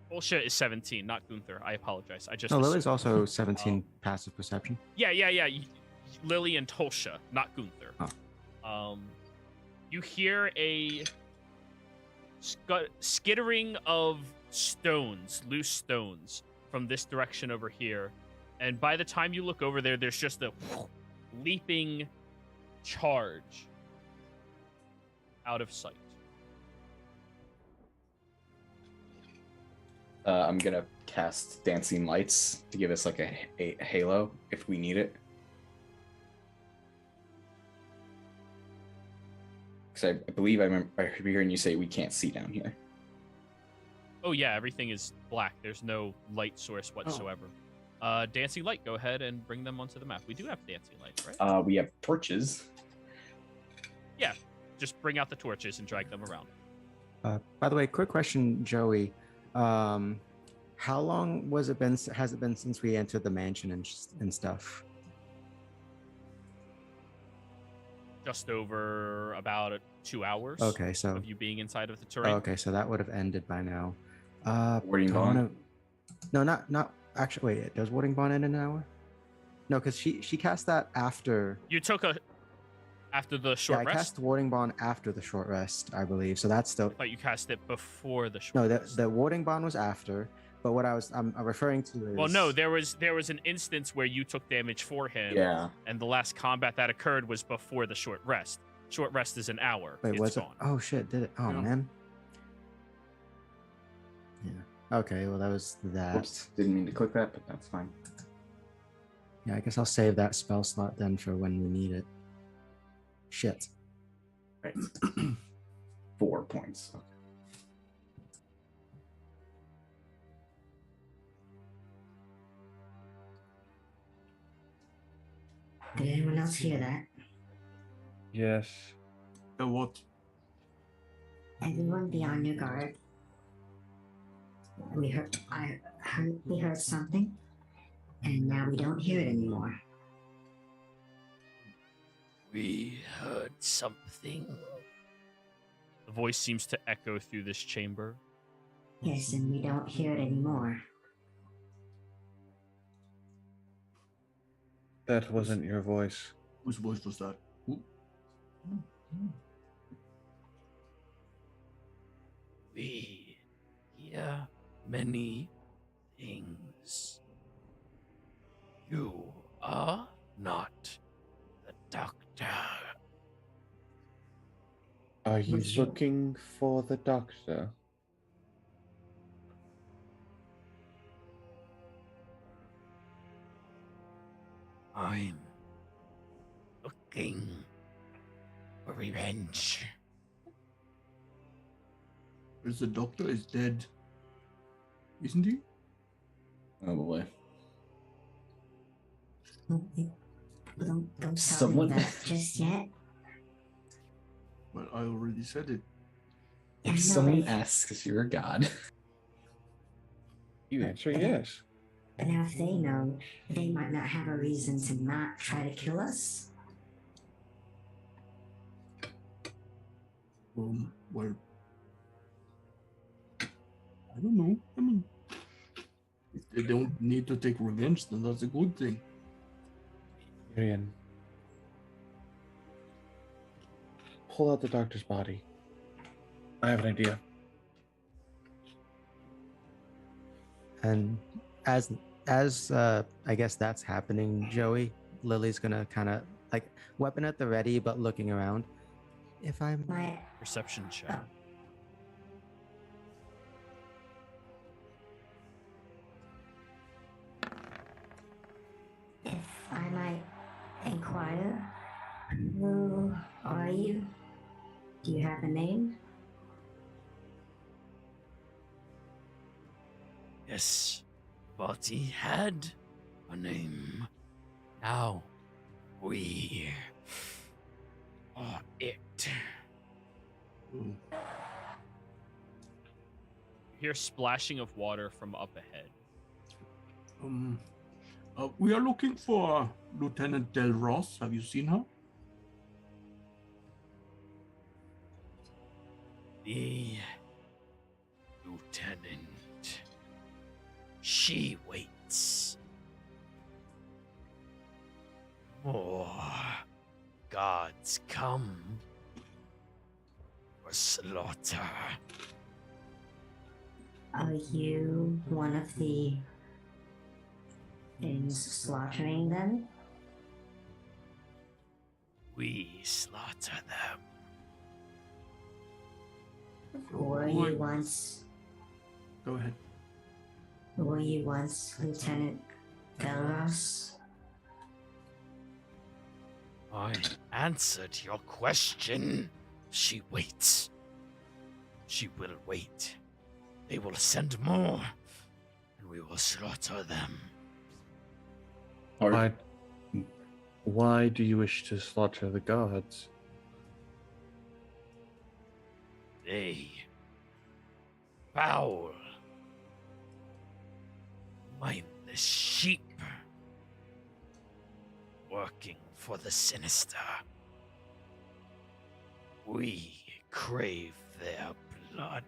Bullshit is 17, not Gunther. I apologize. I just No, Lily's assumed. also 17 passive perception. Yeah. Lily and Tolsha, not Gunther. Oh. You hear a skittering of stones, loose stones, from this direction over here. And by the time you look over there, there's just a leaping charge out of sight. I'm gonna cast Dancing Lights to give us like a halo if we need it. Because I believe I remember hearing you say we can't see down here. Oh yeah, everything is black. There's no light source whatsoever. Dancing Light, go ahead and bring them onto the map. We do have Dancing Lights, right? We have torches. Yeah, just bring out the torches and drag them around. By the way, quick question, Joey. How long has it been since we entered the mansion and stuff? Just over about 2 hours. Okay, so of you being inside of the terrain. okay, so that would have ended by now. Warding do I Bond? wanna- No, not actually. Wait, does Warding Bond end in an hour? No, because she cast that after. You took after the Yeah, short I rest. cast Warding Bond after the short rest, I believe. So that's still. But you cast it before the short No, rest. the Warding Bond was after. But what I'm referring to is. Well, no, there was an instance where you took damage for him. Yeah. And the last combat that occurred was before the short rest. Short rest is an hour. Wait, It's was it? gone. Oh shit! Did it? Oh Yeah. man. Yeah. Okay. Well, that was that. Whoops, didn't mean to click that, but that's fine. Yeah, I guess I'll save that spell slot then for when we need it. Shit. Right. 4 points. Okay. Did anyone else hear that? Yes. What? Everyone be on your guard. We heard something, and now we don't hear it anymore. We heard something. The voice seems to echo through this chamber. Yes, and we don't hear it anymore. That wasn't your voice. Whose voice was that? We hear many things. You are not the doctor. Are you Yes, sir. looking for the doctor? I'm looking for revenge. Because the doctor is dead. Isn't he? Oh boy. Don't tell Someone- me that just yet. But I already said it. I know, If someone but asks, you're a god. You answer yes. now if they know, they might not have a reason to not try to kill us. Well, I don't know. I mean, if they don't need to take revenge, then that's a good thing. Miriam. Pull out the doctor's body. I have an idea. And as I guess that's happening, Joey, Lily's gonna kind of like weapon at the ready, but looking around. If I'm My Perception check. if I might inquire, who are you? Do you have a name? Yes, body had a name. Now we are it. You hear splashing of water from up ahead. We are looking for Lieutenant Del Ross. Have you seen her? The lieutenant. She waits. More gods come for slaughter. Are you one of the things slaughtering them? We slaughter them. Were you once Go ahead. Lieutenant Delros? I answered your question. She waits. She will wait. They will send more, and we will slaughter them. Why do you wish to slaughter the gods? They foul, mindless sheep, working for the sinister. We crave their blood.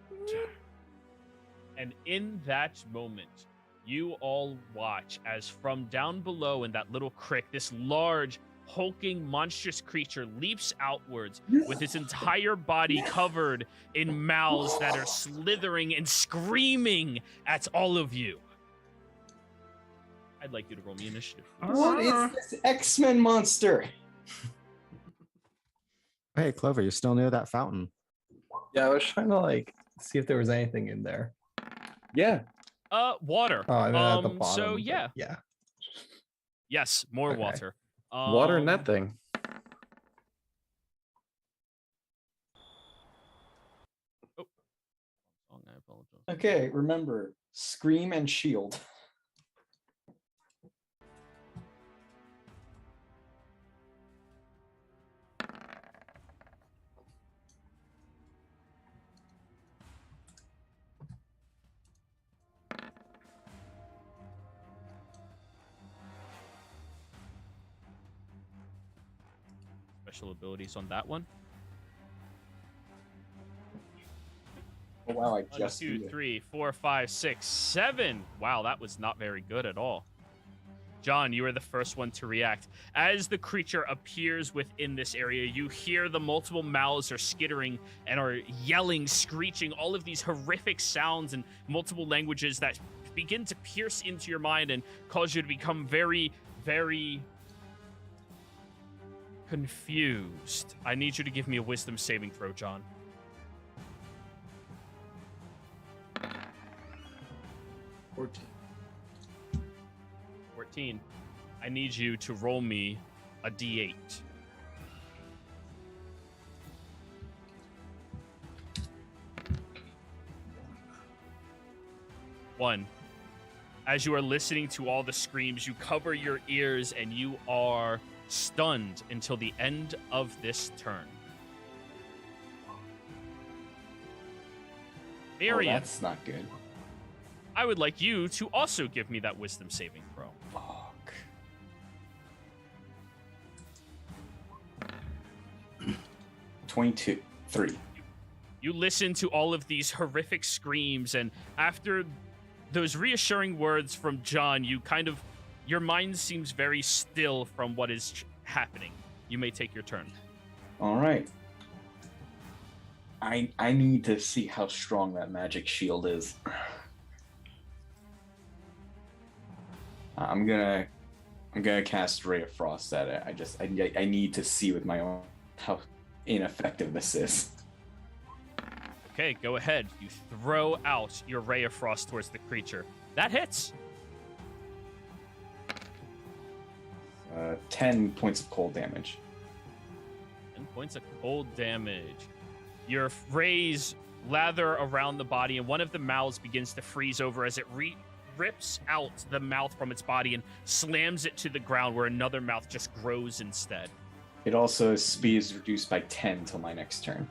And in that moment, you all watch as from down below in that little crick, this large, hulking, monstrous creature leaps outwards with its entire body covered in mouths that are slithering and screaming at all of you. I'd like you to roll me initiative, please. What is this X-Men monster? Hey, Clover, you're still near that fountain. Yeah, I was trying to like see if there was anything in there. Yeah. Water. Oh, I mean at the bottom. So but yeah. Yeah. Yes, more Okay. water. Water in that thing. I apologize. Okay, remember, scream and shield. special abilities on that one. Oh, wow, I 1, just 2, beat it. 3, 4, 5, 6, 7. Wow, that was not very good at all. John, you are the first one to react. As the creature appears within this area, you hear the multiple mouths are skittering and are yelling, screeching, all of these horrific sounds in multiple languages that begin to pierce into your mind and cause you to become very, very confused. I need you to give me a wisdom saving throw, John. 14. 14. I need you to roll me a d8. One. As you are listening to all the screams, you cover your ears and you are stunned until the end of this turn. Oh, Miriam, that's not good. I would like you to also give me that wisdom saving throw. Fuck. 22. 3. You listen to all of these horrific screams, and after those reassuring words from John, your mind seems very still from what is happening. You may take your turn. All right. I need to see how strong that magic shield is. I'm gonna cast Ray of Frost at it. I need to see with my own how ineffective this is. Okay, go ahead. You throw out your Ray of Frost towards the creature. That hits. 10 points of cold damage. 10 points of cold damage. Your rays lather around the body, and one of the mouths begins to freeze over as it rips out the mouth from its body and slams it to the ground, where another mouth just grows instead. It also speed is reduced by 10 till my next turn.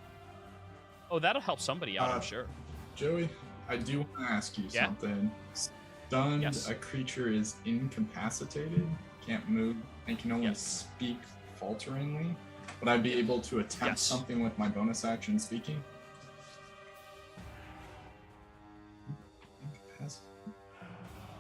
Oh, that'll help somebody out, I'm sure. Joey, I do want to ask you something. Stunned, Yes. a creature is incapacitated, can't move, and can only Yes. speak falteringly. Would I be able to attempt Yes. something with my bonus action speaking?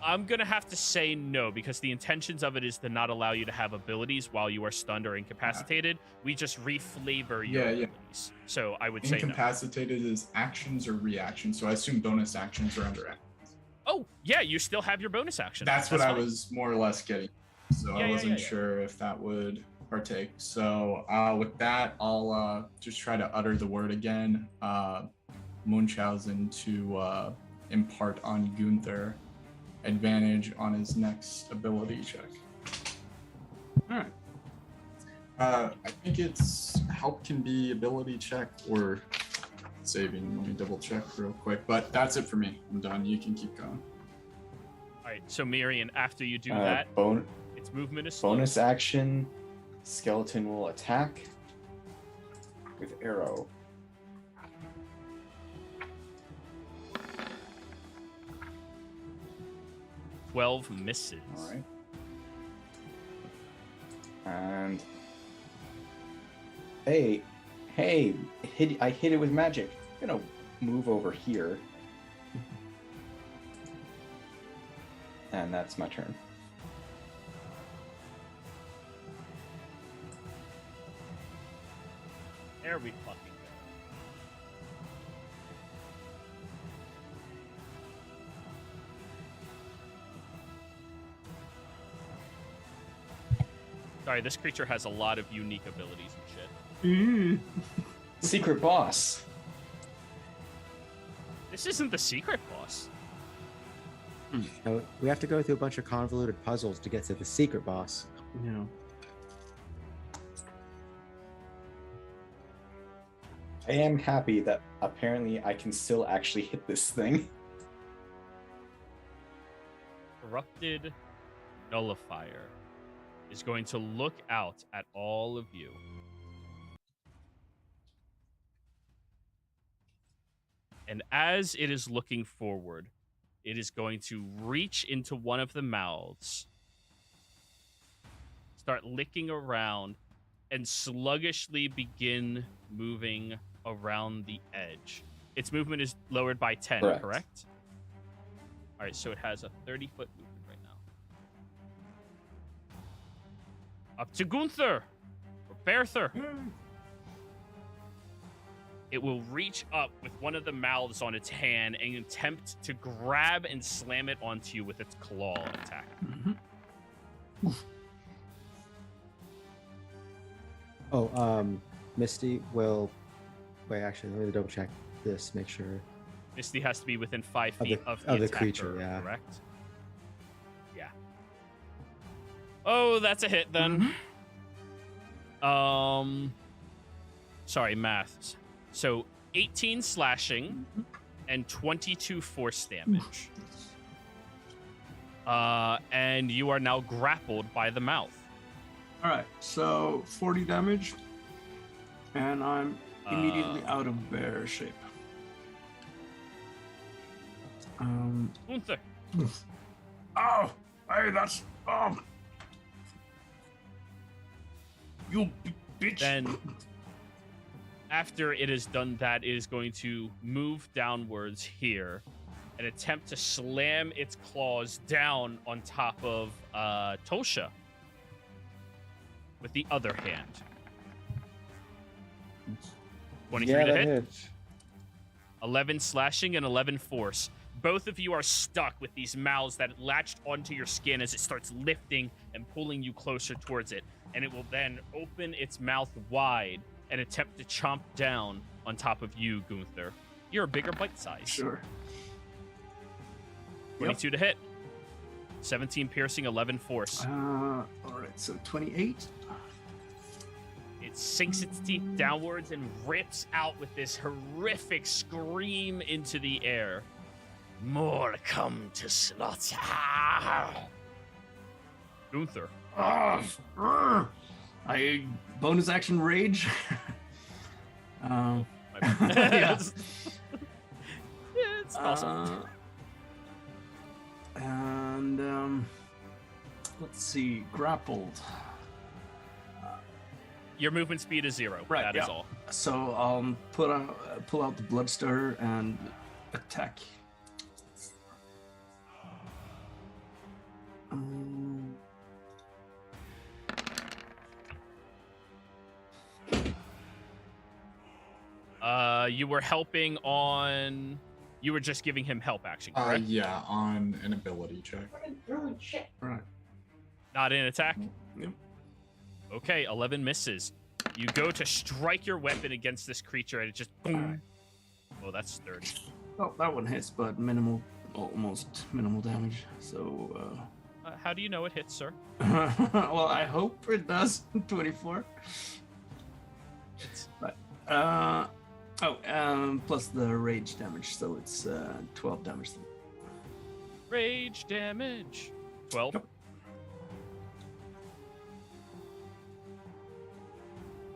I'm going to have to say no, because the intentions of it is to not allow you to have abilities while you are stunned or incapacitated. We just reflavor your abilities. So I would say no. Incapacitated is actions or reactions, so I assume bonus actions are under actions. Oh, yeah, you still have your bonus action. That's what I fine. was more or less getting. So I wasn't sure if that would partake. So with that, I'll just try to utter the word again. Munchausen to impart on Gunther advantage on his next ability check. Alright. I think it's help can be ability check or saving. Let me double check real quick. But that's it for me. I'm done. You can keep going. All right, so Miriam, after you do that, its movement is slow. Bonus action, skeleton will attack with arrow. Misses. All right. And hey, I hit it with magic. I'm gonna move over here, and that's my turn. There we fucking go. Sorry, this creature has a lot of unique abilities and shit. Secret boss. This isn't the secret boss. No, we have to go through a bunch of convoluted puzzles to get to the secret boss. Yeah. I am happy that apparently I can still actually hit this thing. Corrupted Nullifier is going to look out at all of you. And as it is looking forward, it is going to reach into one of the mouths, start licking around, and sluggishly begin moving around the edge. Its movement is lowered by 10, correct? All right, so it has a 30-foot movement right now. Up to Gunther, or Berther. It will reach up with one of the mouths on its hand and attempt to grab and slam it onto you with its claw attack. Misty will... Wait, actually, let me double check this, make sure. Misty has to be within 5 feet of the attacker, creature, yeah. Correct? Yeah. Oh, that's a hit then. Sorry, maths. So 18 slashing and 22 force damage. And you are now grappled by the mouth. All right, so 40 damage, and I'm immediately out of bear shape. Gunther. Oh, hey, that's you bitch. Then, after it is done that, it is going to move downwards here and attempt to slam its claws down on top of Tosha with the other hand. 23 to hit. Hits. 11 slashing and 11 force. Both of you are stuck with these mouths that latched onto your skin as it starts lifting and pulling you closer towards it. And it will then open its mouth wide and attempt to chomp down on top of you, Gunther. You're a bigger bite size. Sure. 22 to hit. 17 piercing, 11 force. All right, so 28. It sinks its teeth downwards and rips out with this horrific scream into the air. More come to slaughter. Gunther. I bonus action rage. Yes. It's awesome. And let's see, grappled. Your movement speed is 0. Right, That is all. So I'll pull out the bloodstirrer and attack. You were helping on. You were just giving him help action, correct? Yeah, on an ability check. Right. Not an attack? Yep. Okay, 11 misses. You go to strike your weapon against this creature, and it just boom. Oh, that's 30. Oh, that one hits, but almost minimal damage. So. How do you know it hits, sir? Well, I hope it does. 24. But, plus the rage damage, so it's 12 damage. Rage damage. 12. Yep.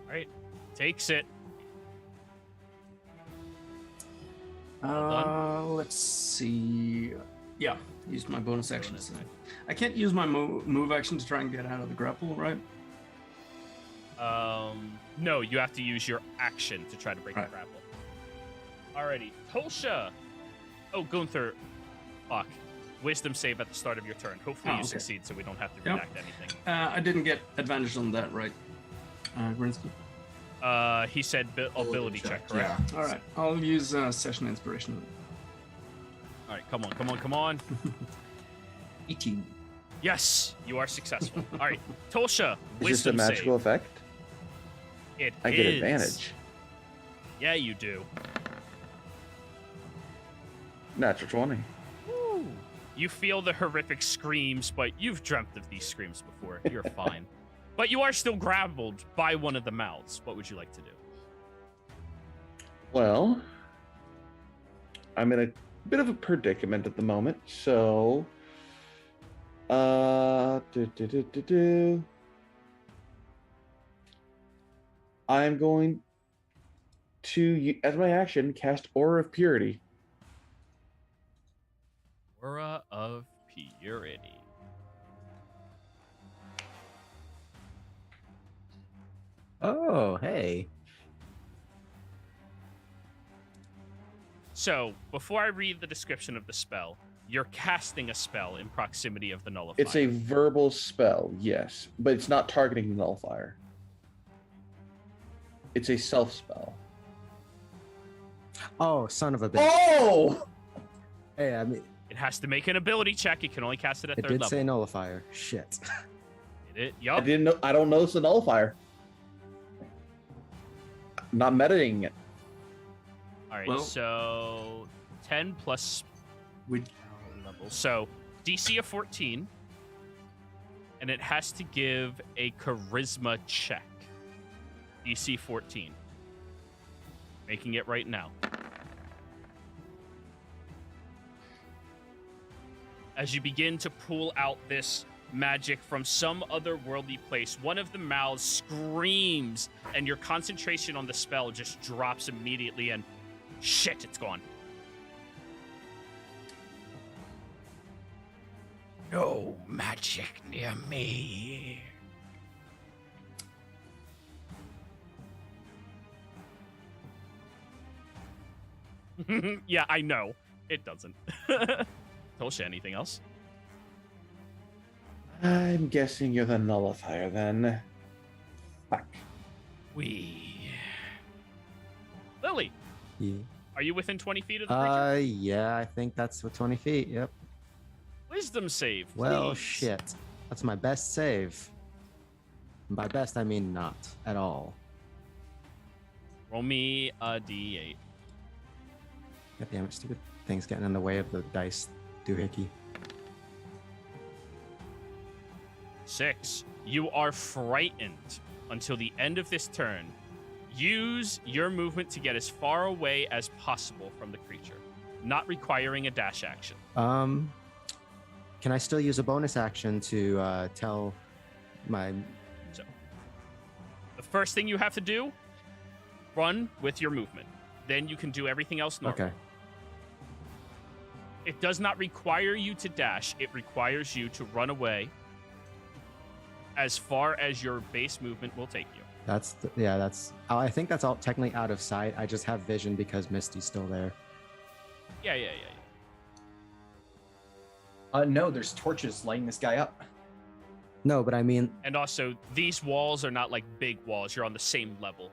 All right, takes it. Let's see. Yeah, use my bonus action. I can't use my move action to try and get out of the grapple, right? No, you have to use your action to try to break the grapple. Alrighty, Tosha. Oh, Gunther. Fuck. Wisdom save at the start of your turn. Hopefully you succeed, so we don't have to redact anything. I didn't get advantage on that, right? Grinsky? He said ability check, correct? Yeah. All right, I'll use session inspiration. All right, come on. 18. Yes, you are successful. All right, Tosha, Is this a wisdom magical save. effect? I get advantage. Yeah, you do. Natural 20. Woo. You feel the horrific screams, but you've dreamt of these screams before. You're fine. But you are still grappled by one of the mouths. What would you like to do? Well, I'm in a bit of a predicament at the moment, so I'm going to, as my action, cast Aura of Purity. Aura of Purity. Oh, hey. So, before I read the description of the spell, you're casting a spell in proximity of the nullifier. It's a verbal spell, yes, but it's not targeting the nullifier. It's a self spell. Oh, son of a bitch. Oh! Hey, I mean, It has to make an ability check. It can only cast it at it third did level. say nullifier. Shit. Yup. I didn't know. I don't know it's a nullifier. Not metating it. All right, Well- so 10 plus We level. So DC of 14, and it has to give a charisma check. DC 14. Making it right now. As you begin to pull out this magic from some otherworldly place, one of the mouths screams, and your concentration on the spell just drops immediately, and shit, it's gone. No magic near me. Yeah, I know. It doesn't. Tosha, anything else? I'm guessing you're the nullifier then. Fuck. Lily, Yeah. are you within 20 feet of the creature? Yeah, I think that's what 20 feet. Yep. Wisdom save, Well, please. shit. That's my best save. And by best, I mean not at all. Roll me a d8. God damn it, stupid things getting in the way of the dice doohickey. 6. You are frightened until the end of this turn. Use your movement to get as far away as possible from the creature, not requiring a dash action. Can I still use a bonus action to tell my... So, the first thing you have to do, run with your movement. Then you can do everything else normally. Okay. It does not require you to dash. It requires you to run away as far as your base movement will take you. That's I think that's all technically out of sight. I just have vision because Misty's still there. Yeah. No, there's torches lighting this guy up. No, but I mean, And also, these walls are not like big walls. You're on the same level.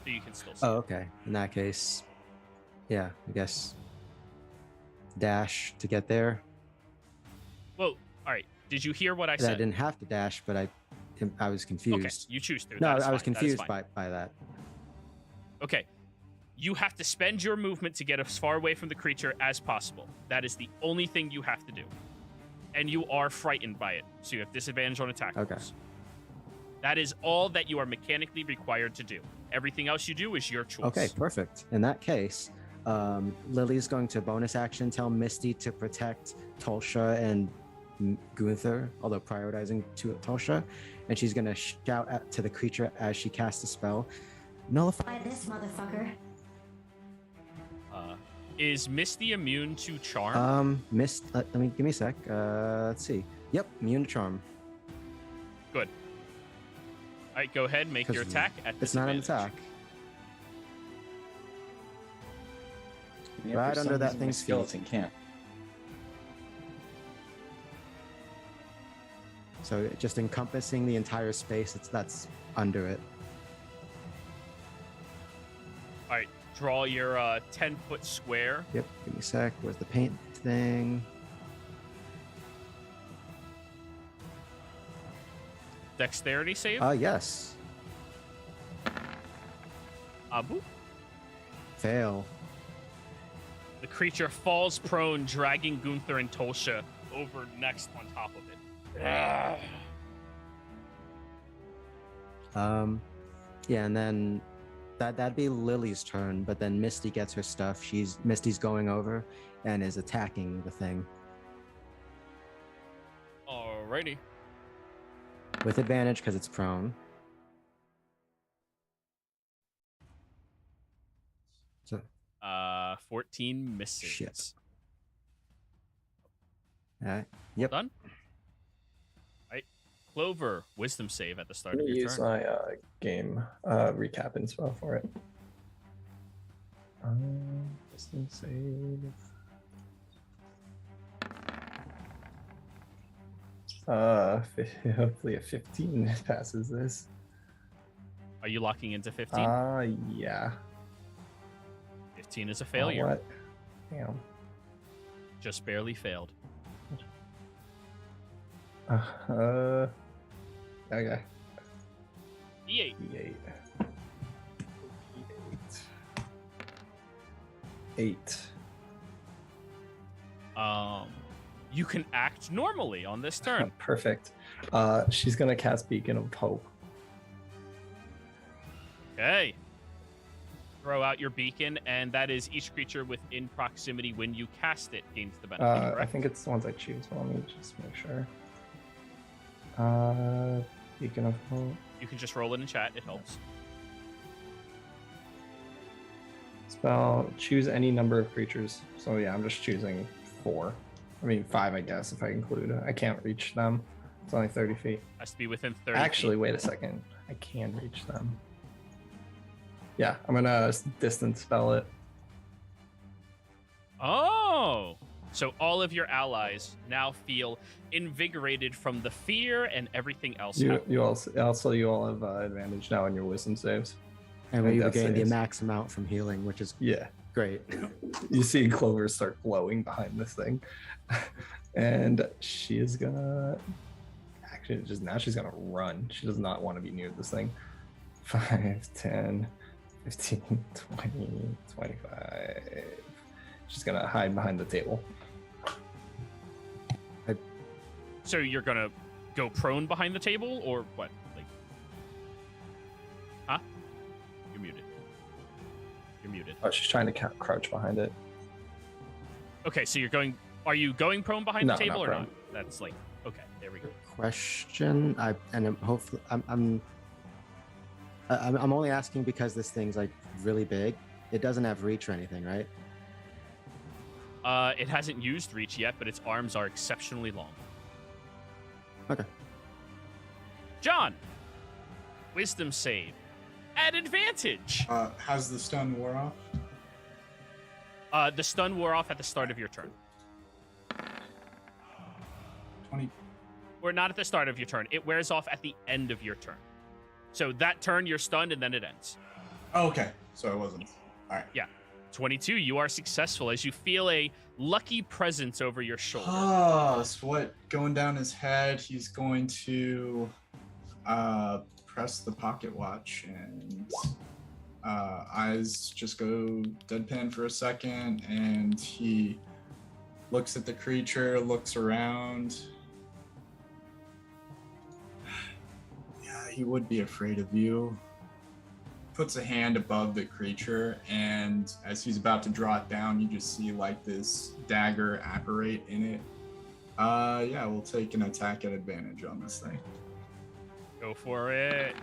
So you can still see. oh, okay. In that case, yeah, I guess dash to get there. Whoa. All right. Did you hear what I I said? didn't have to dash, but I was confused. Okay. You choose to. No, That is I was fine. That is confused fine. by that. Okay. You have to spend your movement to get as far away from the creature as possible. That is the only thing you have to do. And you are frightened by it, so you have disadvantage on attack Okay. rolls. That is all that you are mechanically required to do. Everything else you do is your choice. Okay, perfect. In that case, Lily's going to bonus action tell Misty to protect Tulsha and Gunther, although prioritizing to Tulsha, and she's going to shout to the creature as she casts a spell. Nullify. By this motherfucker. Is Misty immune to charm? Let me give me a sec. Let's see. Yep, immune to charm. Good. All right, go ahead. Make your 'Cause attack at It's not an disadvantage. attack. Yeah, Right for some under that reason, my thing's feet. skeleton can't. So just encompassing the entire space. That's under it. All right, draw your 10-foot square. Yep. Give me a sec. Where's the paint thing? Dexterity save. Yes. Abu. Fail. The creature falls prone, dragging Gunther and Tolsha over next on top of it. Yeah, and then that'd be Lily's turn, but then Misty gets her stuff. Misty's going over and is attacking the thing Alrighty. with advantage because it's prone. So 14 misses. Shit. All right. Yep. Done. Right. Clover, wisdom save at the start I'm of gonna your use turn. my game recap and spell for it. Wisdom save. Hopefully a 15 passes this. Are you locking into 15? Yeah. 15 is a failure. What? Damn. Just barely failed. Okay. E8. E8. 8. You can act normally on this turn. Perfect. She's gonna cast Beacon of Hope. Okay. Throw out your beacon, and that is each creature within proximity when you cast it gains the benefit. I Correct? think it's the ones I choose. Well, let me just make sure. Beacon of Hope. You can just roll it in chat. It helps. Spell. Choose any number of creatures. So yeah, I'm just choosing 4. I mean 5, I guess, if I include it. I can't reach them. It's only 30 feet. Has to be within 30 Actually, feet. wait a second. I can reach them. Yeah, I'm gonna distance spell it. Oh! So all of your allies now feel invigorated from the fear and everything else. You also you all have advantage now on your wisdom saves. And And we death regain the saves. max amount from healing, which is Yeah. great. You see Clover start glowing behind this thing. And she is gonna actually she's gonna run. She does not want to be near this thing. 5, 10, 15, 20, 25. She's gonna hide behind the table. So you're gonna go prone behind the table, or what? Like, huh? You're muted. You're muted. Oh, she's trying to crouch behind it. Okay, so you're going. Are you going prone behind No, the table not or prone. not? That's like, okay, there we go. Question. Hopefully I'm only asking because this thing's like really big. It doesn't have reach or anything, right? It hasn't used reach yet, but its arms are exceptionally long. Okay. John, wisdom save at advantage. Has the stun wore off? The stun wore off at the start of your turn. 20. Or not at the start of your turn. It wears off at the end of your turn. So that turn, you're stunned, and then it ends. Oh, okay. So I wasn't. All right. Yeah. 22, you are successful as you feel a lucky presence over your shoulder. Oh, so what? Going down his head, he's going to press the pocket watch, and eyes just go deadpan for a second, and he looks at the creature, looks around. Yeah, he would be afraid of you. Puts a hand above the creature, and as he's about to draw it down, you just see like this dagger apparate in it. Yeah, we'll take an attack at advantage on this thing. Go for it.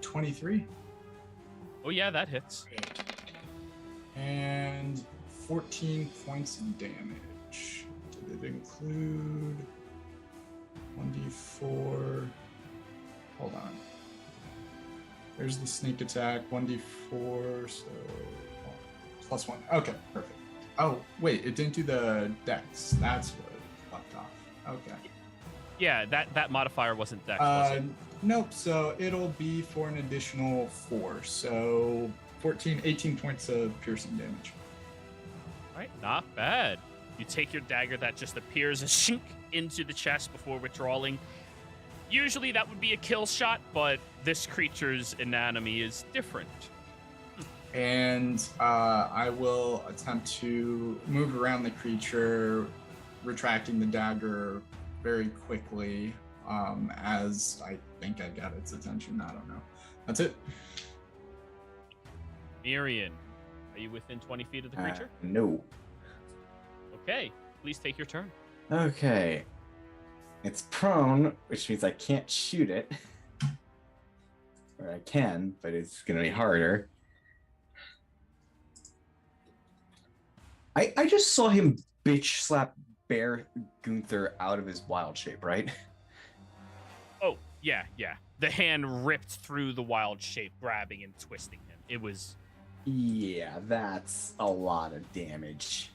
23. Oh, yeah, that hits. And 14 points of damage. Did it include 1d4? Hold on. There's the sneak attack, 1d4, so plus 1. Okay, perfect. Oh, wait, it didn't do the dex. That's what left off. Okay. Yeah, that modifier wasn't dex, was it? Nope, so it'll be for an additional 4. So 18 points of piercing damage. All right, not bad. You take your dagger that just appears a shink into the chest before withdrawing. Usually that would be a kill shot, but this creature's anatomy is different. And I will attempt to move around the creature, retracting the dagger very quickly, as I think I got its attention. I don't know. That's it. Mirian, are you within 20 feet of the creature? No. Okay, please take your turn. Okay. It's prone, which means I can't shoot it. Or I can, but it's going to be harder. I just saw him bitch slap Bear Gunther out of his wild shape, right? Oh, yeah. The hand ripped through the wild shape, grabbing and twisting him. It was... Yeah, that's a lot of damage.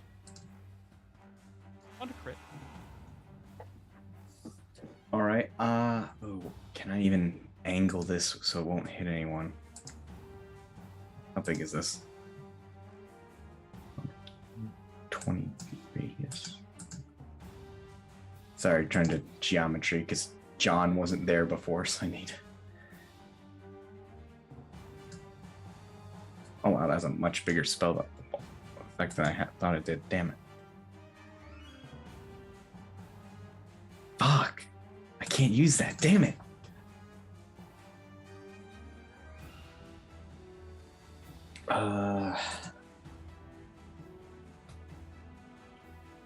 on a crit. All right. Can I even angle this so it won't hit anyone? How big is this? 20 feet radius. Sorry, trying to geometry because John wasn't there before, so I need. Oh wow, that's a much bigger spell effect than I thought it did. Damn it. Fuck. I can't use that. Damn it.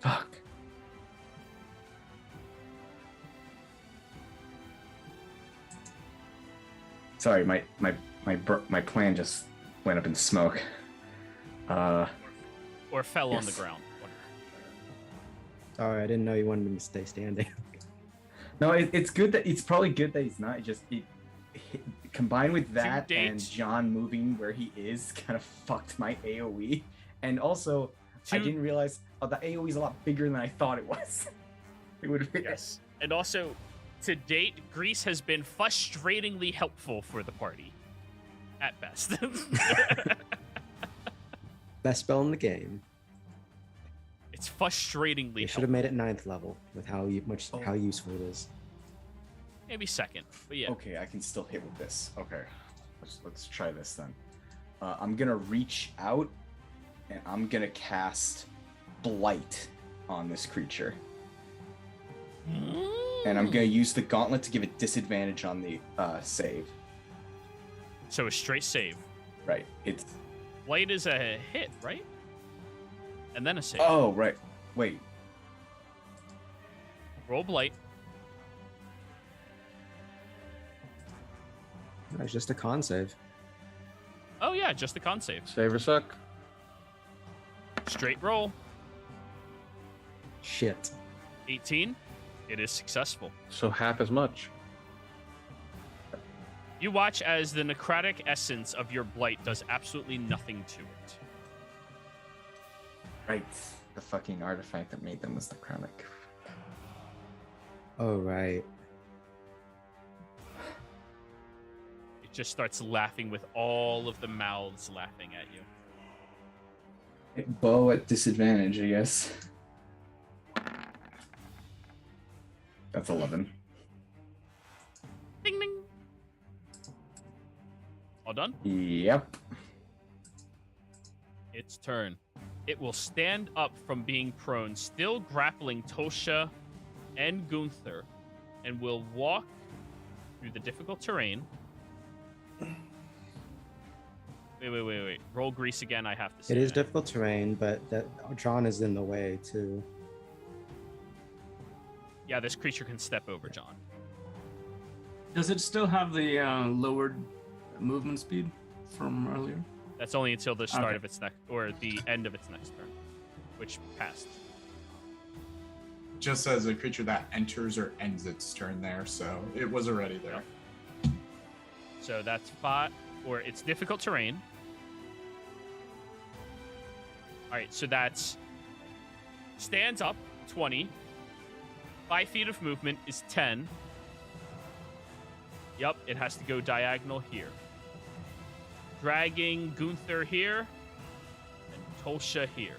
Fuck. Sorry, my plan just went up in smoke. Or fell on the Yes. ground. Sorry, I didn't know you wanted him to stay standing. No, it's good that it's probably good that he's not. Combined with that date. and John moving where he is, kind of fucked my AOE. And also, I didn't realize the AOE is a lot bigger than I thought it was. It would have Yes. And also, to date, Grease has been frustratingly helpful for the party. At best. Best spell in the game. It's frustratingly They should have made it 9th level with how useful it is. Maybe second, but yeah. Okay, I can still hit with this. Okay, let's try this then. I'm gonna reach out and I'm gonna cast Blight on this creature. And I'm gonna use the gauntlet to give it disadvantage on the save. So a straight save. Right. It's. Blight is a hit, right? And then a save. Oh, right. Wait. Roll Blight. It's just a con save. Oh yeah, just the con save. Save or suck. Straight roll. Shit. 18. It is successful. So half as much. You watch as the necrotic essence of your blight does absolutely nothing to it. Right. The fucking artifact that made them was the chronic. Oh, right. It just starts laughing with all of the mouths laughing at you. Bow at disadvantage, I guess. That's 11. Ding ding. All done? Yep. Its turn. It will stand up from being prone, still grappling Tosha and Gunther, and will walk through the difficult terrain. Wait. Roll Grease again, I have to say It is that. difficult terrain, but that John is in the way, too. Yeah, this creature can step over John. Does it still have the lowered movement speed from earlier? That's only until the start Okay. of its next, or the end of its next turn, which passed. Just as a creature that enters or ends its turn there, so it was already there. So that's 5, or it's difficult terrain. All right, so that's stands up 20. 5 feet of movement is 10. Yup, it has to go diagonal here. Dragging Gunther here and Tosha here.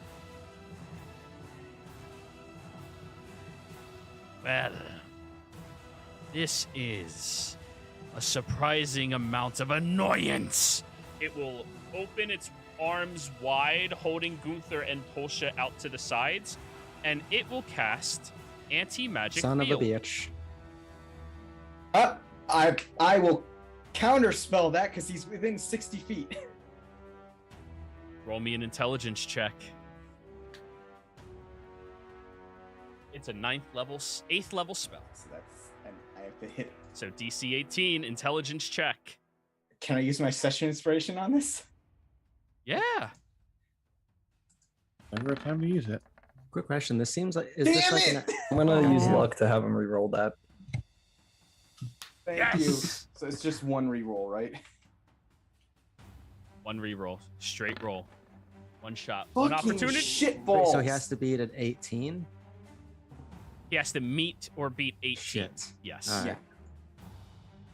Well, this is a surprising amount of annoyance. It will open its arms wide, holding Gunther and Tosha out to the sides, and it will cast anti-magic Son of a field. bitch. I will counterspell that because he's within 60 feet. Roll me an intelligence check. It's a 8th level spell. So that's, and I have to hit. So DC 18, intelligence check. Can I use my session inspiration on this? Yeah. Never a time to use it. Quick question. This seems like... Is Damn this like it! I'm gonna use Oh. luck to have him re-roll that. Thank you. Yes! So it's just one reroll, right? One reroll. Straight roll. One shot. One Fucking opportunity. shit Wait, balls. so he has to beat at 18? He has to meet or beat 18. Shit. Yes. All right. Yeah.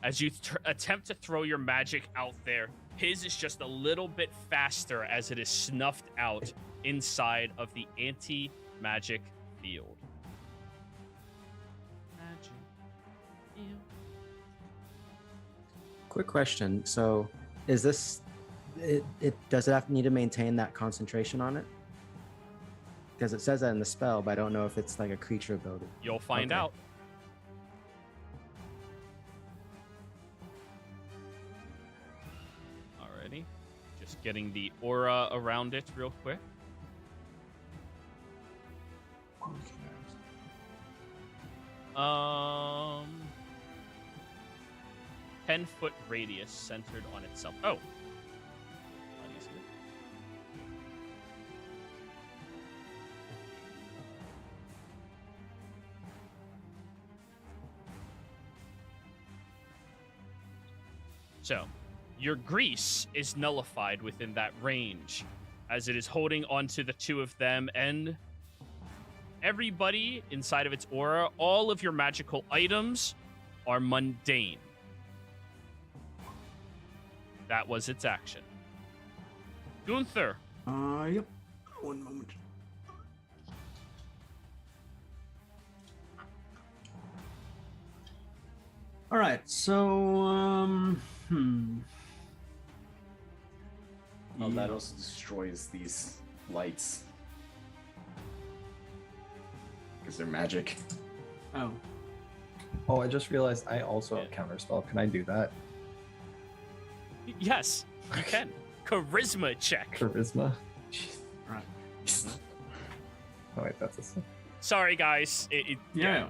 As you attempt to throw your magic out there, his is just a little bit faster as it is snuffed out inside of the anti-magic field. Magic field. Quick question. So, is this it does it need to maintain that concentration on it? Because it says that in the spell, but I don't know if it's like a creature ability. You'll find Okay. out. Alrighty. Just getting the aura around it real quick. Um, 10-foot radius centered on itself. Oh. A lot easier. So, your grease is nullified within that range, as it is holding onto the two of them, and everybody inside of its aura, all of your magical items are mundane. That was its action. Gunther, Yep. One moment. All right. So, Oh, that also destroys these lights. Because they're magic. Oh. Oh, I just realized I also have counterspell. Can I do that? yes, you can. Charisma check. Charisma? Right. Oh, wait, that's a sin. Sorry, guys. Yeah.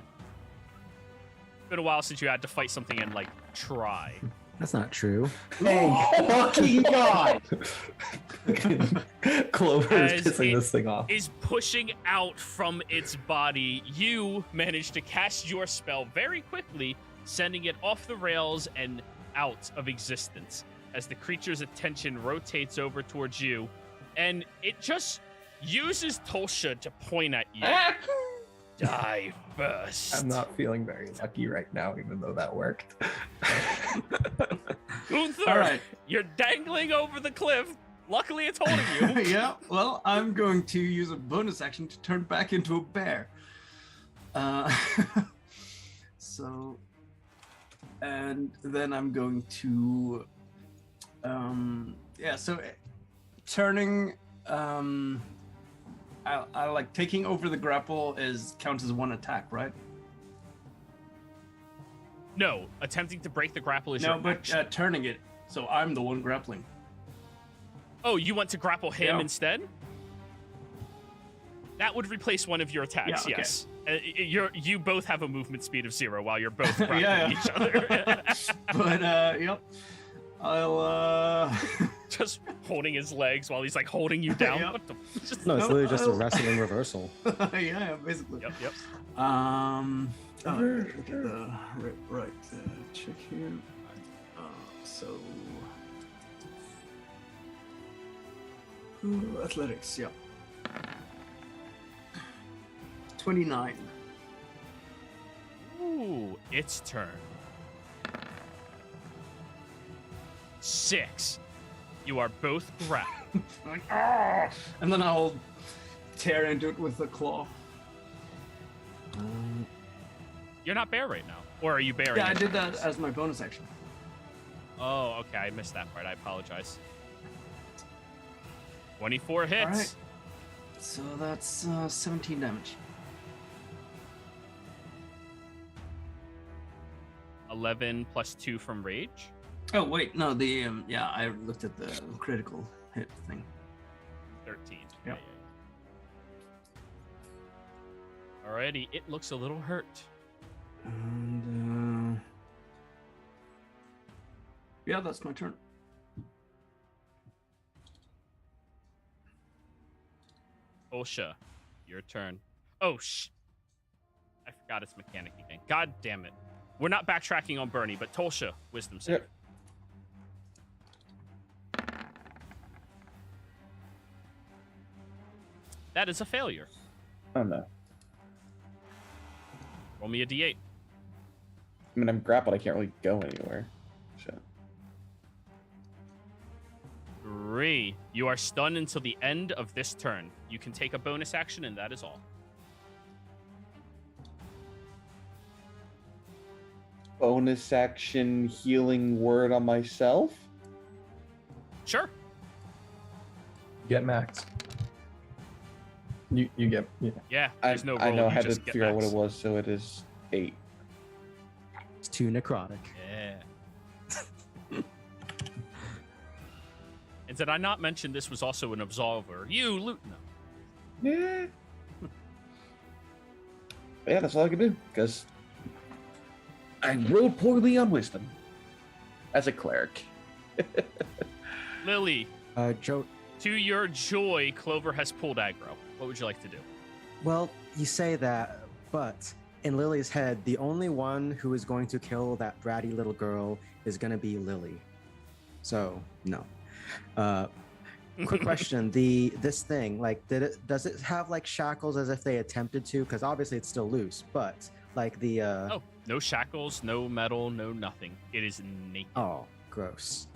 Been a while since you had to fight something and, like, try. That's not true. Oh, fucking god! Clover As is pissing it this thing off. is pushing out from its body. You manage to cast your spell very quickly, sending it off the rails and out of existence as the creature's attention rotates over towards you, and it just uses Tolsha to point at you. Die first. I'm not feeling very lucky right now, even though that worked. Gunther, All right. you're dangling over the cliff. Luckily, it's holding you. Yeah. Well, I'm going to use a bonus action to turn back into a bear. So, and then I'm going to, So turning, I like taking over the grapple counts as one attack, right? No, attempting to break the grapple is No, your but action. turning it, so I'm the one grappling. Oh, you want to grapple him Yeah. instead? That would replace one of your attacks, Yeah, okay. yes. You both have a movement speed of 0 while you're both grappling Yeah. each other. But yep, I'll Just holding his legs while he's like holding you down. Yeah. What the just, No, it's No, literally just a I'll- wrestling reversal. yeah, basically. Yep. Look at the right check here. So athletics, yeah. 29. Ooh, its turn. 6. You are both grappled. Like, "Ah!" And then I'll tear into it with the claw. You're not bear right now. Or are you bearing Yeah, I it? did that as my bonus action. Oh, okay. I missed that part. I apologize. 24 hits. All right. So that's 17 damage. 11 plus 2 from rage. Oh wait, no, the I looked at the critical hit thing. 13. Yeah. Alrighty, it looks a little hurt. And yeah, that's my turn. Osha, your turn. Oh, I forgot its mechanic again. God damn it. We're not backtracking on Bernie, but Tolsha, wisdom save. Yep. That is a failure. Oh no. Roll me a d8. I mean, I'm grappled. I can't really go anywhere. Shit. 3. You are stunned until the end of this turn. You can take a bonus action, and that is all. Bonus action healing word on myself? Sure. Get max. You get Yeah, I, there's no roll. I know I you had to just get figure out what max. it was, so it is 8. It's 2 necrotic. Yeah. And did I not mention this was also an absolver? You loot. No. Yeah. Yeah, that's all I can do, because I rolled poorly on wisdom. As a cleric. Lily, Joe. to your joy, Clover has pulled aggro. What would you like to do? Well, you say that, but in Lily's head, the only one who is going to kill that bratty little girl is going to be Lily. So, no. Quick question: this thing, like, does it have like shackles as if they attempted to? Because obviously it's still loose, but like the Oh, no shackles, no metal, no nothing. It is naked. oh, gross.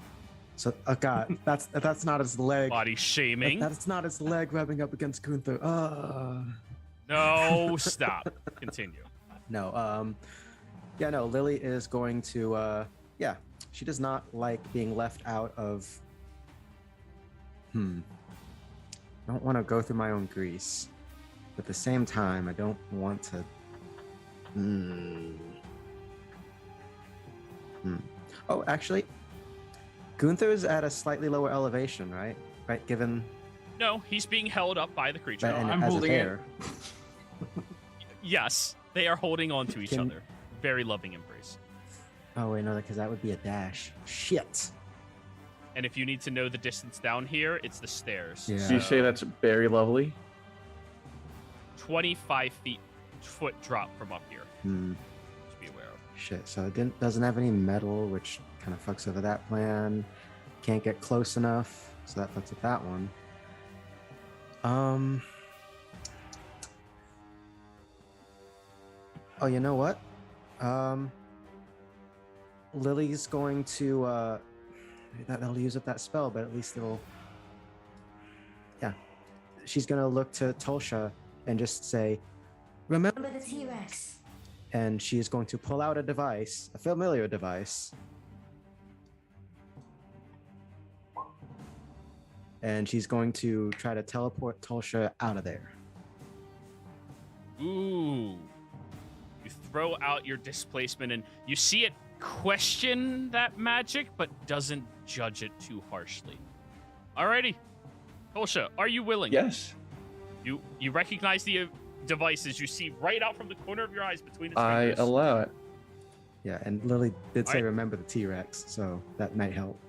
So, God, that's not his leg. Body shaming. That's not his leg rubbing up against Gunther. No, stop. Continue. No, yeah, no, Lily is going to, yeah, she does not like being left out of, I don't want to go through my own grease, but at the same time, I don't want to, Oh, actually, Gunther's at a slightly lower elevation, right? Right, given... No, he's being held up by the creature. and I'm as a holding it. bear. Yes, they are holding on to each Can- other. Very loving embrace. Oh, wait, no, because that would be a dash. Shit. And if you need to know the distance down here, it's the stairs. Yeah. Do you say that's very lovely? 25 foot drop from up here. Just be aware of. Shit, so it doesn't have any metal, which kind of fucks over that plan. Can't get close enough, so that fucks with that one. Oh, you know what? Lily's going to that'll use up that spell, but at least it'll. Yeah, she's gonna look to Tolsha and just say, "Remember." Remember the T-Rex. And she is going to pull out a device, a familiar device. And she's going to try to teleport Tolsha out of there. Ooh. You throw out your displacement and you see it question that magic, but doesn't judge it too harshly. Alrighty. Tolsha, are you willing? Yes. You recognize the devices you see right out from the corner of your eyes between its I fingers. allow it. Yeah, and Lily did say Alright. remember the T-Rex, so that might help.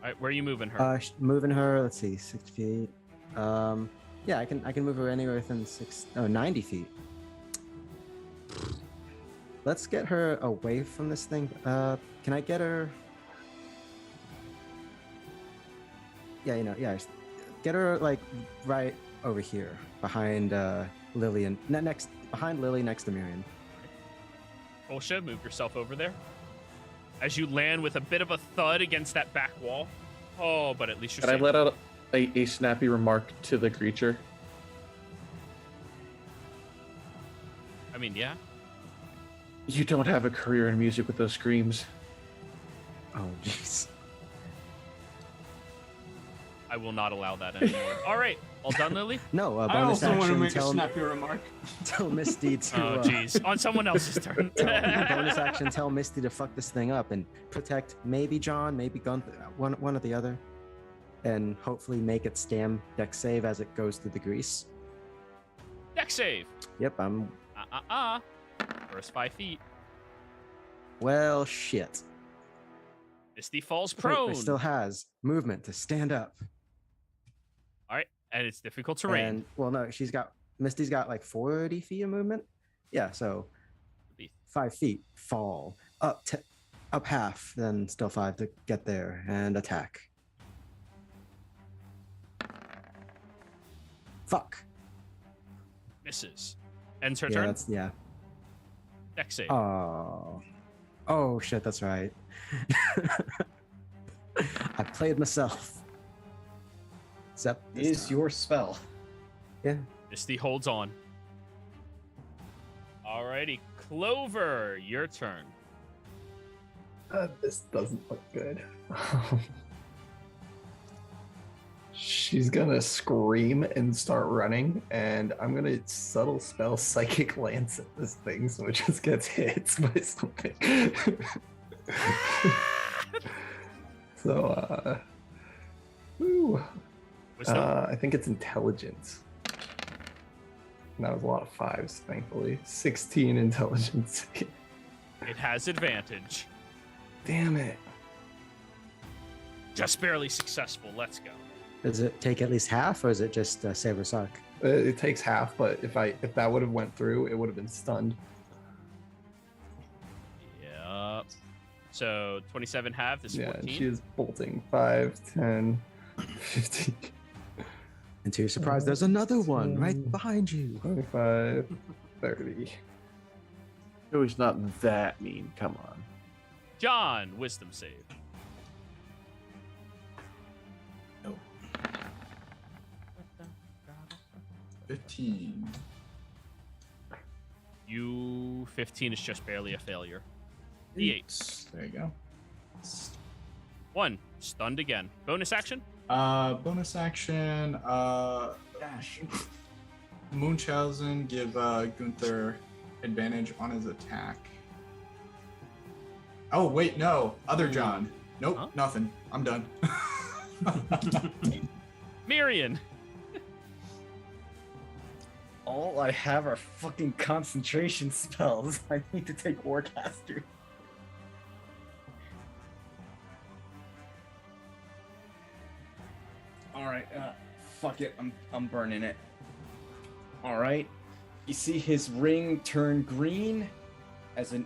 Alright, where are you moving her? Moving her, let's see, 60 feet. Yeah, I can move her anywhere within 90 feet. Let's get her away from this thing. Can I get her? Yeah, get her like right over here behind Lily and behind Lily next to Miriam. Tolsha, move yourself over there. As you land with a bit of a thud against that back wall. Oh, but at least you're Can I safe. let out a snappy remark to the creature? I mean, yeah. You don't have a career in music with those screams. Oh, jeez. I will not allow that anymore. All right. All done, Lily? No, I bonus also want to action. make a snappy remark. Tell Misty to. Oh, jeez. On someone else's turn. bonus action. Tell Misty to fuck this thing up and protect maybe John, maybe Gunther, one or the other, and hopefully make it stam deck save as it goes through the grease. Deck save. Yep, I'm. First 5 feet. Well, shit. Misty falls Wait, prone. it still has movement to stand up. All right. And it's difficult terrain. And well, no, Misty's got like 40 feet of movement. Yeah, so It'll be 5 feet, fall, up half, then still 5 to get there, and attack. Fuck. Misses. Ends her Yeah, turn. that's, yeah. Dex save. Oh shit, that's right. I played myself. Except It is your spell. Yeah. Misty holds on. Alrighty, Clover, your turn. This doesn't look good. She's gonna scream and start running, and I'm gonna subtle spell Psychic Lance at this thing, so it just gets hit by something. So, woo. I think it's intelligence. And that was a lot of 5s, thankfully. 16 intelligence. It has advantage. Damn it. Just barely successful. Let's go. Does it take at least half, or is it just save or suck? It takes half, but if that would have went through, it would have been stunned. Yep. So 27 half is 14. Yeah, she is bolting 5, 10, 15. And to your surprise, there's another one right behind you. 25, 30. Oh, he's not that mean. Come on. John, wisdom save. 15. You 15 is just barely a failure. D8. There you go. 1. Stunned again. Bonus action? Bonus action. Dash. Munchausen give Gunther advantage on his attack. Oh wait, no. Other John. Nope, Huh? nothing. I'm done. Mirian. All I have are fucking concentration spells. I need to take Warcaster. Alright, fuck it. I'm burning it. Alright. You see his ring turn green as a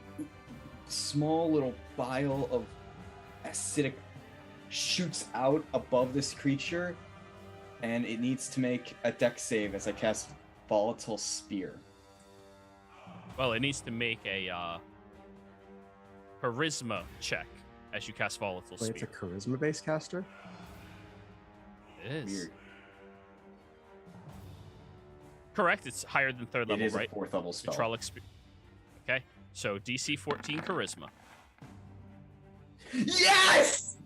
small little vial of acidic shoots out above this creature, and it needs to make a dex save as I cast Volatile Spear. Well, it needs to make a charisma check as you cast Volatile Wait, it's Spear. a charisma-based caster? It is. Weird. Correct, it's higher than 3rd It level, is right? a 4th level spell. Control Okay, so DC 14 charisma. Yes!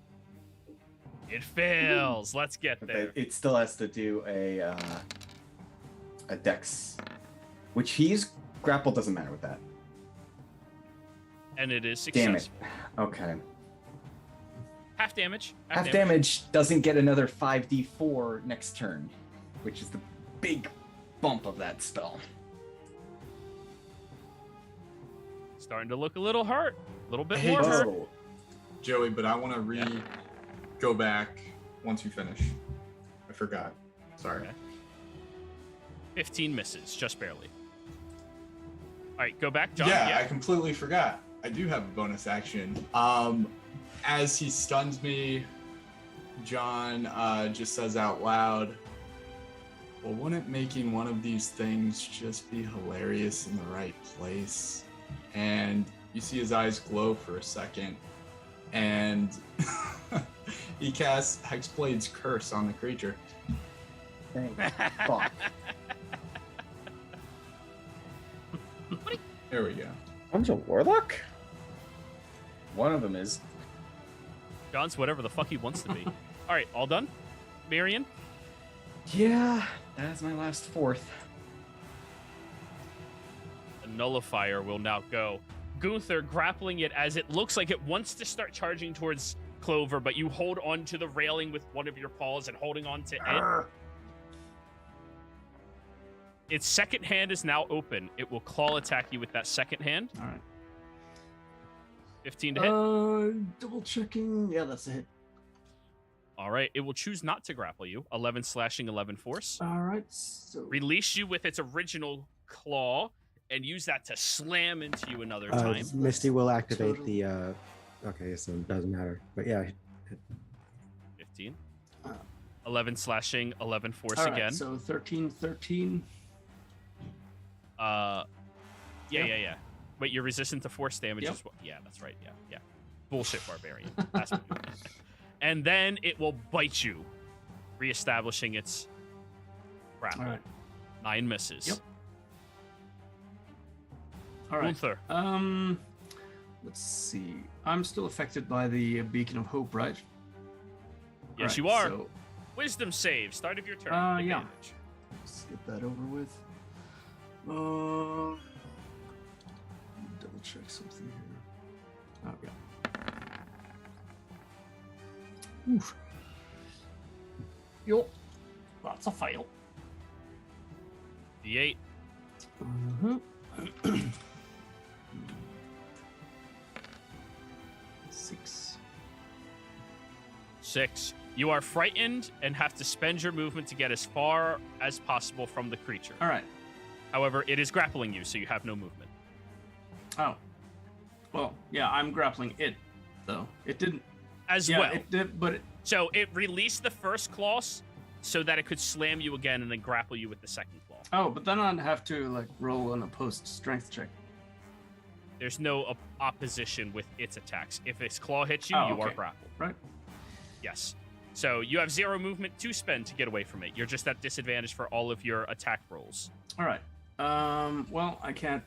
It fails. Let's get there. But it still has to do a dex, which he's grapple doesn't matter with that. And it is Damn it. successful. Okay. Half damage. Half damage doesn't get another 5d4 next turn, which is the big bump of that spell. Starting to look a little hurt. A little bit Hey, more hurt. oh, Joey, but I want to go back once you finish. I forgot. Sorry. Okay. 15 misses, just barely. All right, go back, John. Yeah, I completely forgot. I do have a bonus action. As he stuns me, John just says out loud, well, wouldn't making one of these things just be hilarious in the right place? And you see his eyes glow for a second, and he casts Hexblade's Curse on the creature. Thank fuck. There we go. One's a warlock? One of them is. John's whatever the fuck he wants to be. All right, all done? Marion? Yeah, that's my last 4th. The nullifier will now go. Gunther grappling it as it looks like it wants to start charging towards Clover, but you hold on to the railing with one of your paws and holding on to it. Its second hand is now open. It will claw attack you with that second hand. All right. 15 to hit. Double checking. Yeah, that's a hit. All right, it will choose not to grapple you. 11 slashing, 11 force. All right. So Release you with its original claw. and use that to slam into you another time. Misty will activate the. Okay, so it doesn't matter. But yeah. 15. 11 slashing, 11 force All right, again. so 13. Yeah. Wait, you're resistant to force damage Yep. as well. Yeah, that's right. Yeah. Bullshit, barbarian. That's what you meant. And then it will bite you, reestablishing its grapple. All right. 9 misses. Yep. All right. Gunther. Let's see. I'm still affected by the beacon of hope, right? Yes, Alright, you are. So, Wisdom save. Start of your turn. yeah. Advantage. Let's get that over with. Double check something here. Oh, yeah. Oof. Yo. That's a fail. D8. Mm-hmm. 6. 6. You are frightened and have to spend your movement to get as far as possible from the creature. All right. However, it is grappling you, so you have no movement. Oh. Well, yeah, I'm grappling it, though. It didn't. As Yeah, well. it did, but it, So it released the first claw so that it could slam you again and then grapple you with the second claw. oh, but then I'd have to like roll an opposed strength check. There's no opposition with its attacks. If its claw hits you, Oh, you are okay. grappled. Right. Yes. So you have 0 movement to spend to get away from it. You're just at disadvantage for all of your attack rolls. All right. Well, I can't.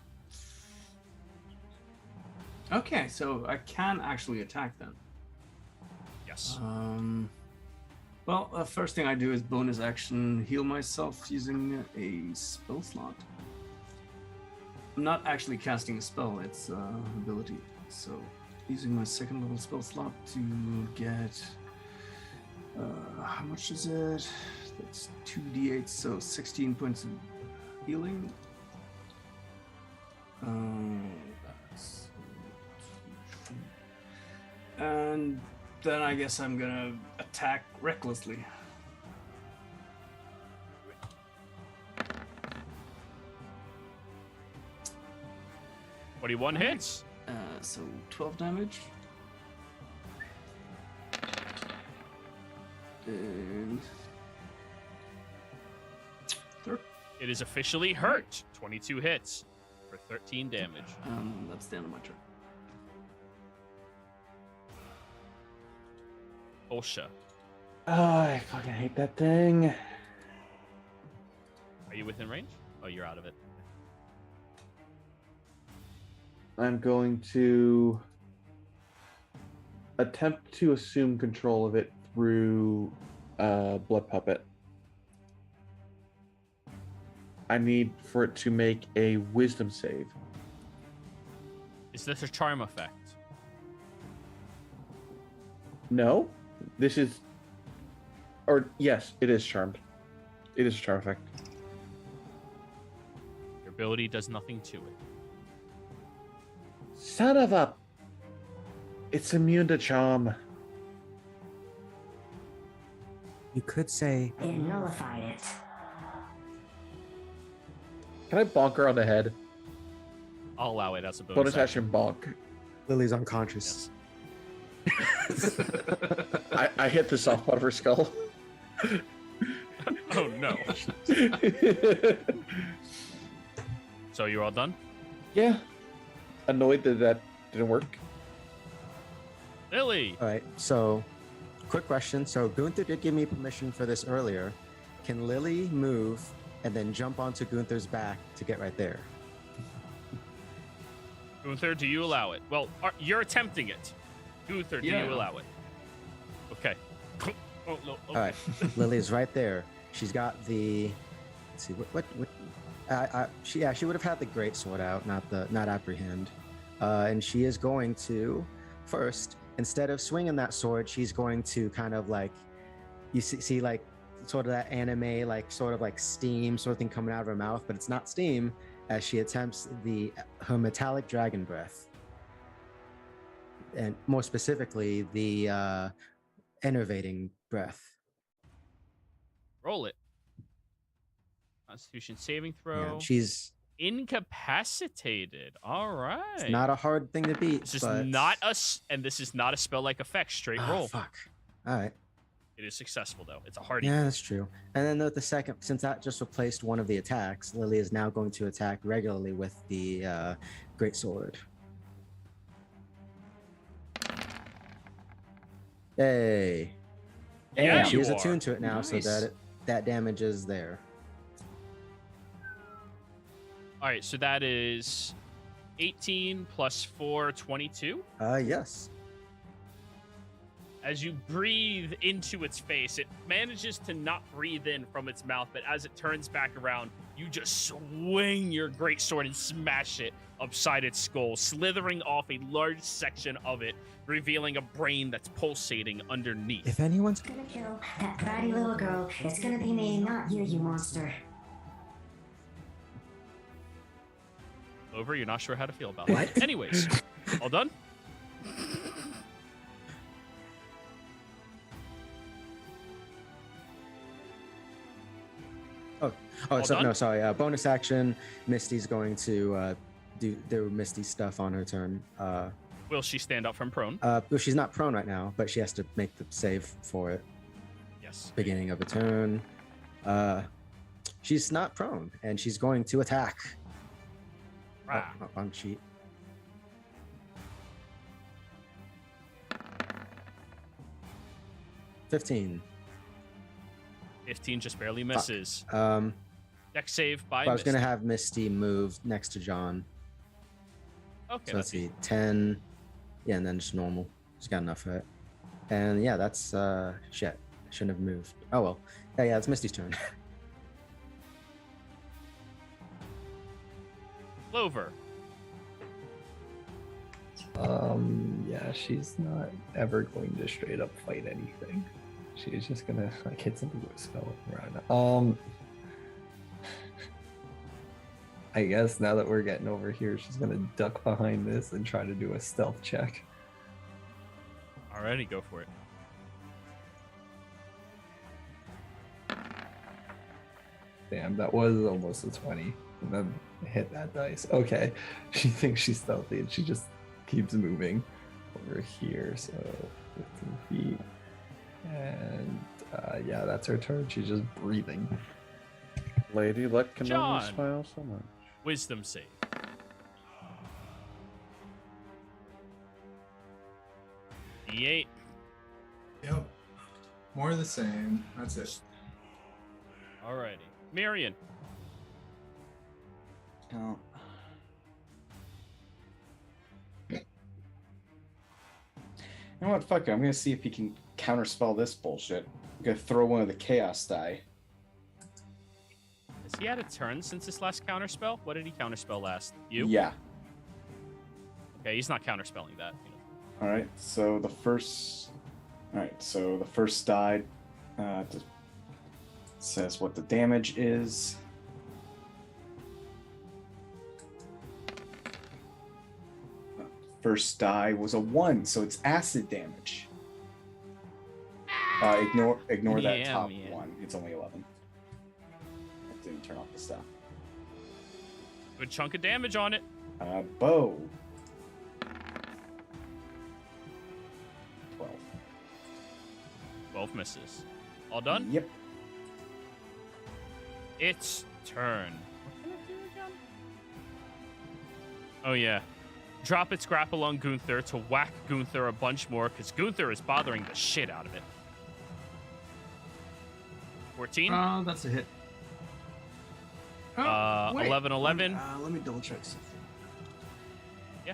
Okay, so I can actually attack then. Yes. Well, the first thing I do is bonus action heal myself using a spell slot. I'm not actually casting a spell, it's ability. So, using my second level spell slot to get. How much is it? That's 2d8, so 16 points of healing. That's... And then I guess I'm gonna attack recklessly. Twenty-one hits. So 12 damage. And... It is officially hurt. 22 hits for 13 damage. That's the end of my turn. Olsha, Oh, I fucking hate that thing. are you within range? Oh, you're out of it. I'm going to attempt to assume control of it through Blood Puppet. I need for it to make a wisdom save. Is this a charm effect? No, this is, or yes, it is charmed. It is a charm effect. Your ability does nothing to it. Son of a! It's immune to charm. You could say. It nullified it. Can I bonk her on the head? I'll allow it as a Bonus bonus action. action bonk. Lily's unconscious. I hit the soft part of her skull. Oh no. So you're all done? Yeah. Annoyed that didn't work. Lily! All right. So, quick question. So Gunther did give me permission for this earlier. Can Lily move and then jump onto Gunther's back to get right there? Gunther, do you allow it? Well, you're attempting it. Gunther, do Yeah. you allow it? Okay. Oh, no. All right. Lily is right there. She's got the. Let's see what. She would have had the great sword out, not apprehend, and she is going to first, instead of swinging that sword, she's going to kind of like, you see like sort of that anime like sort of like steam sort of thing coming out of her mouth, but it's not steam, as she attempts her metallic dragon breath, and more specifically the enervating breath. Roll it. Constitution saving throw. Yeah, she's Incapacitated. All right. It's not a hard thing to beat. This is but... not and this is not a spell-like effect. Straight roll. Fuck. All right. It is successful though. It's a hardy. Yeah, that's true. And then note the second, since that just replaced one of the attacks, Lily is now going to attack regularly with the great sword. Hey. Yeah, she you is are. attuned to it now, Nice. so that damage is there. All right, so that is 18 plus 4, 22. Yes. As you breathe into its face, it manages to not breathe in from its mouth, but as it turns back around, you just swing your great sword and smash it upside its skull, slithering off a large section of it, revealing a brain that's pulsating underneath. If anyone's Gonna kill that bratty little girl. It's gonna be me, not you, you monster. Over, you're not sure how to feel about it. Anyways, all done? All so done? no, sorry. Bonus action. Misty's going to do Misty stuff on her turn. Will she stand up from prone? Well, she's not prone right now, but she has to make the save for it. Yes. Beginning of a turn. She's not prone, and she's going to attack. Rah. Oh, wrong sheet. $15. 15 just barely misses. Um, Dex save by I was Misty. gonna have Misty move next to John. Okay, So let's see, 10. Yeah, and then just normal. She's got enough for it. And yeah, that's shit. I shouldn't have moved. Oh well. Yeah, it's Misty's turn. Clover. Yeah, she's not ever going to straight up fight anything. She's just gonna like hit something with a spell around. I guess now that we're getting over here, she's gonna duck behind this and try to do a stealth check. Alrighty, go for it. Damn, that was almost a 20. And then hit that dice. Okay. She thinks she's stealthy and she just keeps moving over here. So 15 feet. And yeah, that's her turn. She's just breathing. Lady Luck can only John. smile so much. Wisdom save. D8. Yep. More of the same. That's it. Alrighty. Marion. No. You know what? Fuck it. I'm gonna see if he can counterspell this bullshit. I'm gonna throw one of the chaos die. Has he had a turn since his last counterspell? What did he counterspell last? You? Yeah. Okay, he's not counterspelling that. All right. So the first. All right. So the first die says what the damage is. First die was a 1, so it's acid damage. Ignore that Yeah, top man. one. It's only 11. I didn't turn off the stuff. Good chunk of damage on it. Bow. 12. 12 misses. All done? Yep. It's turn. What can it do again? Oh, yeah. Drop its grapple on Gunther to whack Gunther a bunch more, because Gunther is bothering the shit out of it. 14? That's a hit. 11, 11. Let me double check something. Yeah.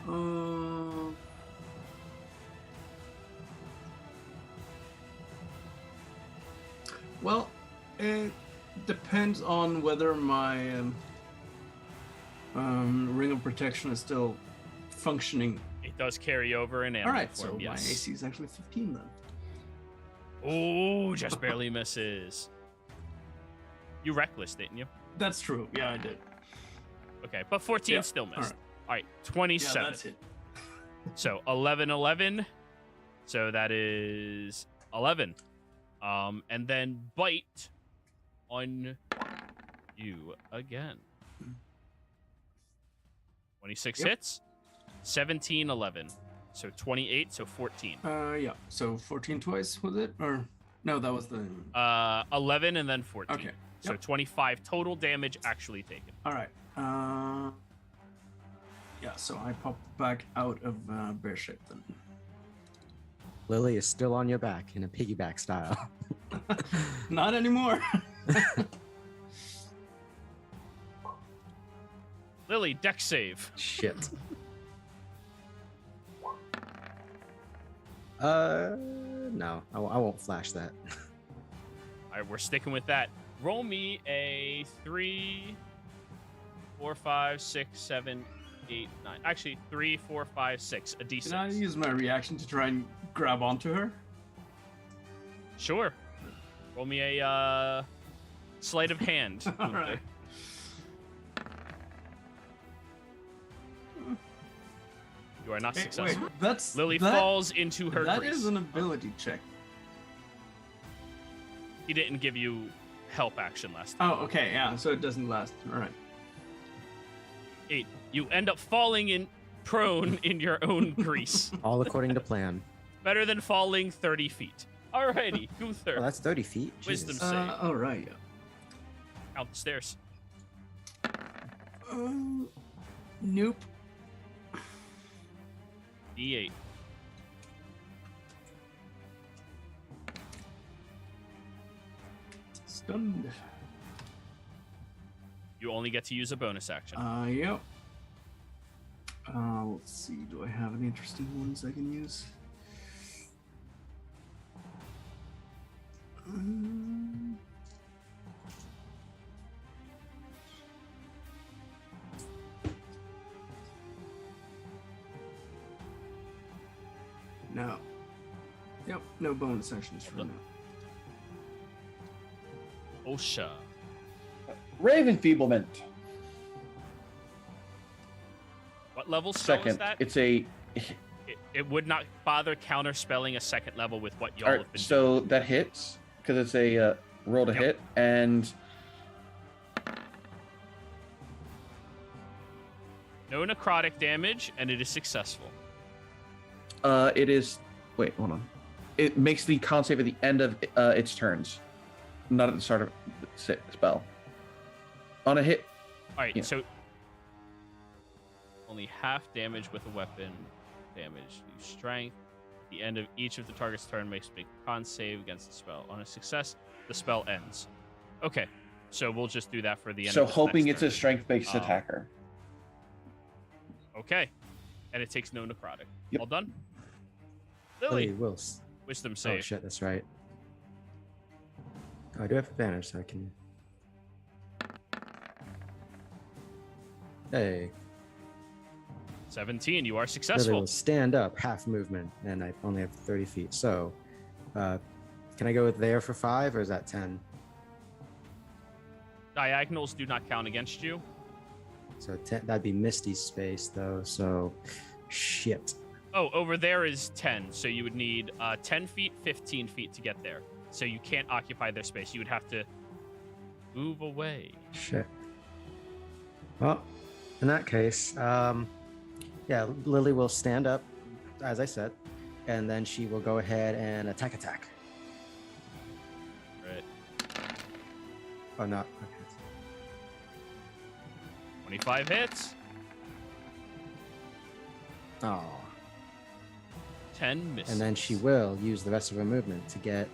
Well, it depends on whether my ring of protection is still functioning. It does carry over in animal All right, form, so my yes. AC is actually 15 then. Oh, just barely misses. You reckless, didn't you? That's true. Yeah, I did. Okay, but 14 Yeah, still missed. all All right, 27. Yeah, that's it. So 11, 11. So that is 11. And then bite on you again. 26 Yep. hits. 17, 11. So 28, so 14. Yeah. So 14 twice, was it? Or no, that was the 11 and then 14. Okay. So Yep. 25 total damage actually taken. All right. Yeah, so I pop back out of bear shape then. Lily is still on your back in a piggyback style. Not anymore. Lily, dex save. Shit. No, I won't flash that. All right, we're sticking with that. Roll me a 3, 4, 5, 6, 7, 8, 9. Actually, 3, 4, 5, 6. A D6. Can I use my reaction to try and grab onto her? Sure. Roll me a sleight of hand. All right. You are not Hey, successful. wait, that's Lily that, falls into her That grease. is an ability check. He didn't give you help action last time. Oh, okay, yeah. So it doesn't last. All right. 8. You end up falling in prone in your own grease. All according to plan. Better than falling 30 feet. Alrighty, Oh, Gunther. that's 30 feet. Wisdom Jesus. save. All right. Yeah. Out the stairs. Nope. D8. Stunned. You only get to use a bonus action. Yep. Let's see. Do I have any interesting ones I can use? No. Yep. No bonus actions for now. Osha. Raven Feeblement. What level spell is Second. that? It's a. It would not bother counter spelling a second level with what y'all Alright, have been so that hits because it's a roll to Yep. hit, and No necrotic damage, and it is successful. it is. Wait, hold on. It makes the con save at the end of its turns, not at the start of the spell. On a hit, All right, Yeah. so only half damage with a weapon. Damage. Use strength. At the end of each of the target's turn makes make a con save against the spell. On a success, the spell ends. Okay, so we'll just do that for the end. so of this hoping next it's a turn. strength-based Um, attacker. Okay, and it takes no necrotic. Yep. All done. Lily Lily, will. wisdom Oh save. shit, that's right. Oh, I do have advantage, so I can. Hey, 17. You are Lily successful. will stand up, half movement, and I only have 30 feet. So, can I go with there for 5, or is that 10? Diagonals do not count against you. So that'd be Misty's space, though. So, shit. Oh, over there is 10. So you would need 10 feet, 15 feet to get there. So you can't occupy their space. You would have to move away. Shit. Well, in that case, yeah, Lily will stand up, as I said, and then she will go ahead and attack. Right. Oh, not. Okay. 25 hits. Oh. 10 misses. And then she will use the rest of her movement to get,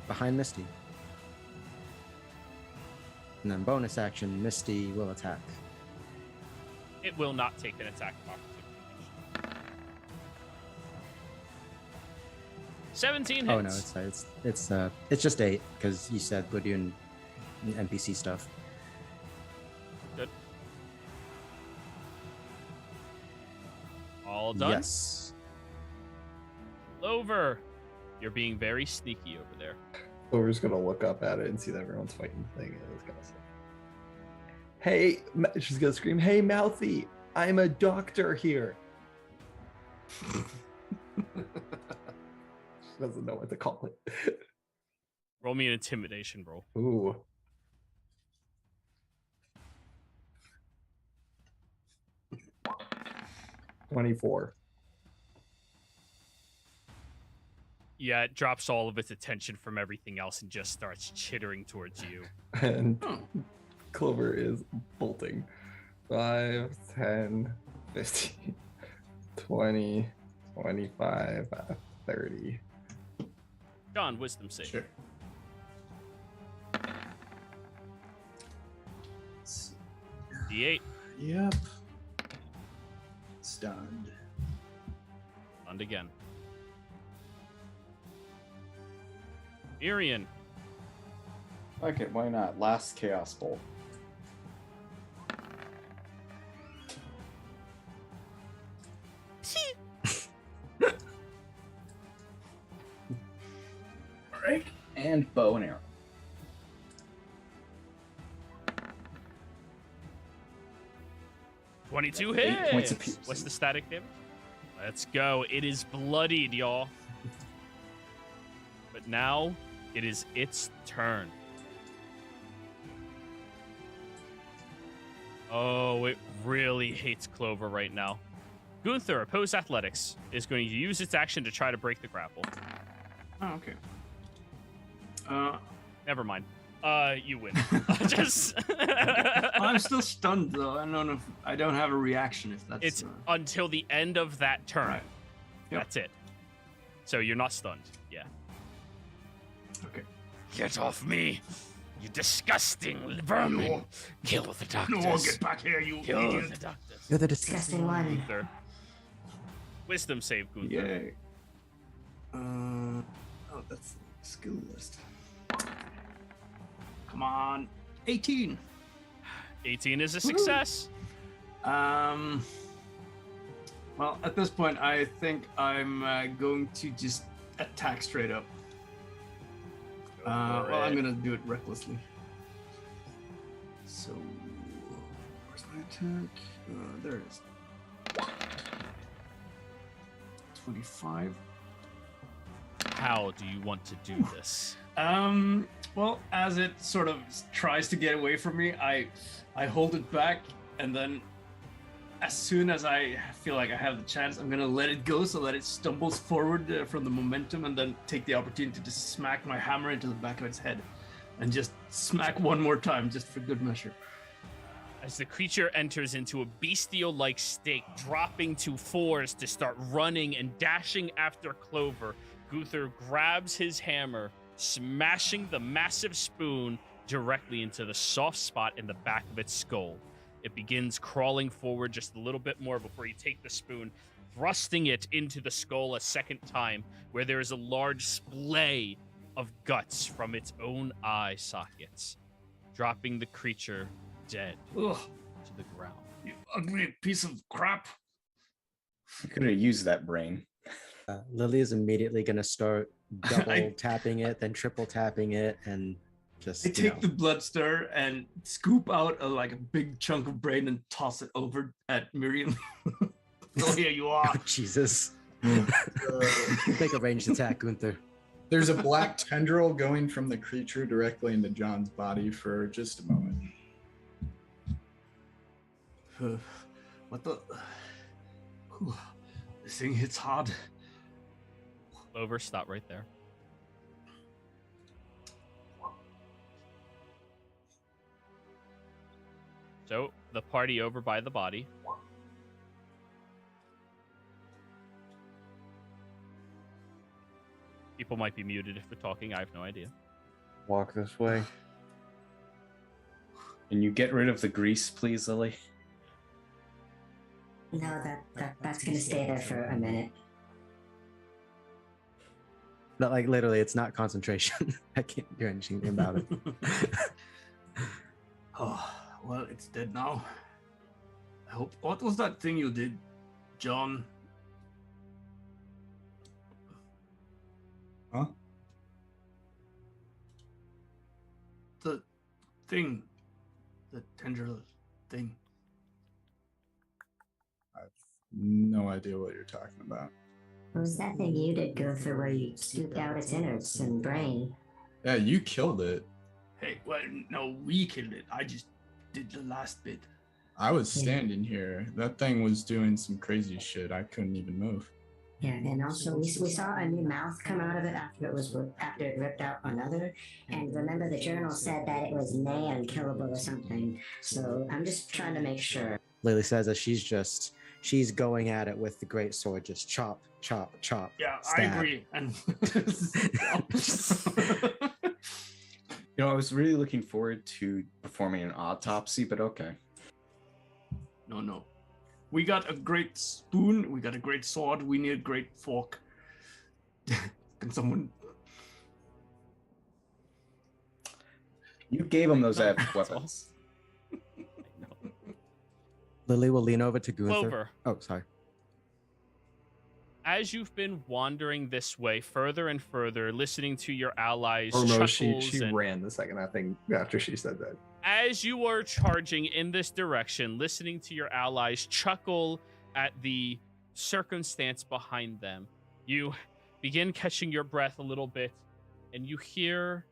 behind Misty. And then bonus action, Misty will attack. It will not take an attack of opportunity. 17 hits. Oh no, it's just 8 because you said we're doing NPC stuff. Good. All done? Yes. Clover. You're being very sneaky over there. Clover's gonna look up at it and see that everyone's fighting the thing, and it's gonna say, "Hey!" She's gonna scream, "Hey, Mouthy! I'm a doctor here." She doesn't know what to call it. Roll me an intimidation roll. Ooh. 24. Yeah, it drops all of its attention from everything else and just starts chittering towards you. And Clover is bolting. 5, 10, 15, 20, 25, 30. John, wisdom save. Sure. D8. Yep. Stunned. Stunned again. Mirian. Okay, why not? Last Chaos Bolt. Alright, and bow and arrow. 22 8 hits. points apiece. What's the static damage? Let's go. It is bloodied, y'all. But now it is its turn. Oh, it really hates Clover right now. Gunther, opposed athletics, is going to use its action to try to break the grapple. Oh, okay. Never mind. You win. Just I'm still stunned though. I don't know if I don't have a reaction. If that's it's until the end of that turn. Right. Yep. That's it. So you're not stunned. Yeah. Okay. Get off me, you disgusting vermin! Kill the doctors. No, get back here, you Kill idiot! the doctors. You're the Disgusting one. Gunther. Wisdom save, Gunther. Yay. Oh, that's the skill list. Come on, 18. 18 is a success. Well, at this point, I think I'm going to just attack straight up. Well, I'm gonna do it recklessly. So, where's my attack? There it is. 25. How do you want to do this? Well, as it sort of tries to get away from me, I hold it back, and then as soon as I feel like I have the chance, I'm gonna let it go so that it stumbles forward from the momentum, and then take the opportunity to smack my hammer into the back of its head, and just smack one more time, just for good measure. As the creature enters into a bestial-like state, dropping to 4s to start running and dashing after Clover, Gunther grabs his hammer, smashing the massive spoon directly into the soft spot in the back of its skull. It begins crawling forward just a little bit more before you take the spoon, thrusting it into the skull a second time, where there is a large splay of guts from its own eye sockets, dropping the creature dead Ugh, to the ground. you ugly piece of crap. You could have used that brain. Lily is immediately going to start double tapping it, then triple tapping it, and just. I take the blood stir and scoop out a big chunk of brain and toss it over at Miriam. Oh, here you are. Jesus. Make a ranged attack, Gunther. There's a black tendril going from the creature directly into John's body for just a moment. What the? Whew. This thing hits hard. Clover, stop right there. So, the party over by the body. People might be muted if they're talking. I have no idea. Walk this way. Can you get rid of the grease, please, Lily? No, that's gonna stay there for a minute. But literally, it's not concentration. I can't do anything about it. Oh, well, it's dead now. I hope. What was that thing you did, John? Huh? The thing. The tendril thing. No idea what you're talking about. What was that thing you did go through where you scooped out its innards and brain? Yeah, you killed it. Hey, well, no, we killed it. I just did the last bit. I was standing here. That thing was doing some crazy shit. I couldn't even move. Yeah, and also we saw a new mouth come out of it after it ripped out another. And remember, the journal said that it was nigh unkillable or something. So I'm just trying to make sure. Lily says that she's going at it with the great sword, just chop, chop, chop. Yeah, stab. I agree. And I was really looking forward to performing an autopsy, but okay. no. We got a great spoon. We got a great sword. We need a great fork. Can someone? You gave him those weapons. Lily will lean over to Gunther. Clover. Oh, sorry. As you've been wandering this way further and further, listening to your allies' Oh no, chuckles she and ran the second I think after she said that. as you are charging in this direction, listening to your allies chuckle at the circumstance behind them, you begin catching your breath a little bit, and you hear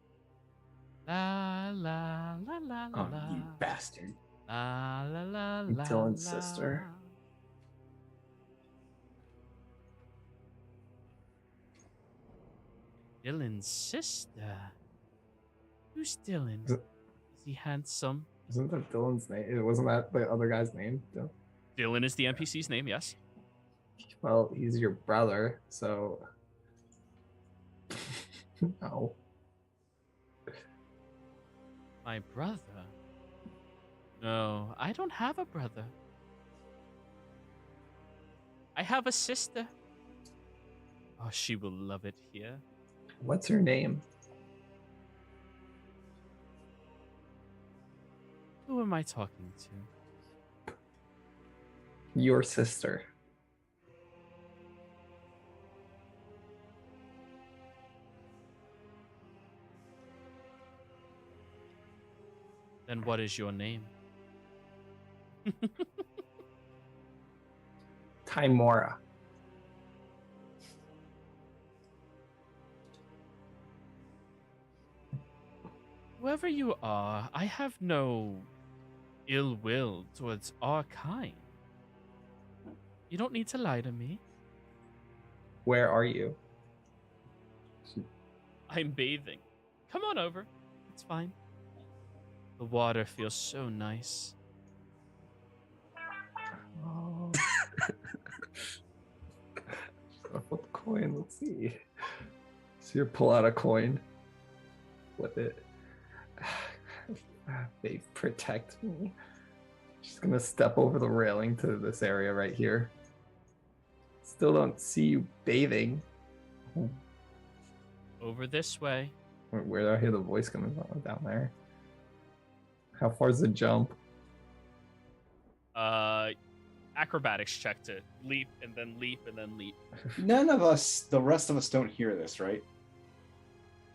la la la la la. Oh, you bastard. La la la la. Dylan's la. sister. Dylan's sister. Who's Dylan? Is it- Is he handsome? Isn't that Dylan's name? Wasn't that the other guy's name? Dylan is the NPC's name, yes. Well, he's your brother, so no. My brother? No, I don't have a brother. I have a sister. Oh, she will love it here. What's her name? Who am I talking to? Your sister. Then what is your name? Timora. Whoever you are, I have no ill will towards our kind. You don't need to lie to me. Where are you? I'm bathing. Come on over. It's fine. The water feels so nice. Oh. Flip a coin. Let's see. So you pull out a coin. Flip it. They protect me. Just gonna step over the railing to this area right here. Still don't see you bathing. Over this way. Where do I hear the voice coming from? Down there. How far is the jump? Acrobatics check to leap and then leap and then leap. None of us, the rest of us, don't hear this, right?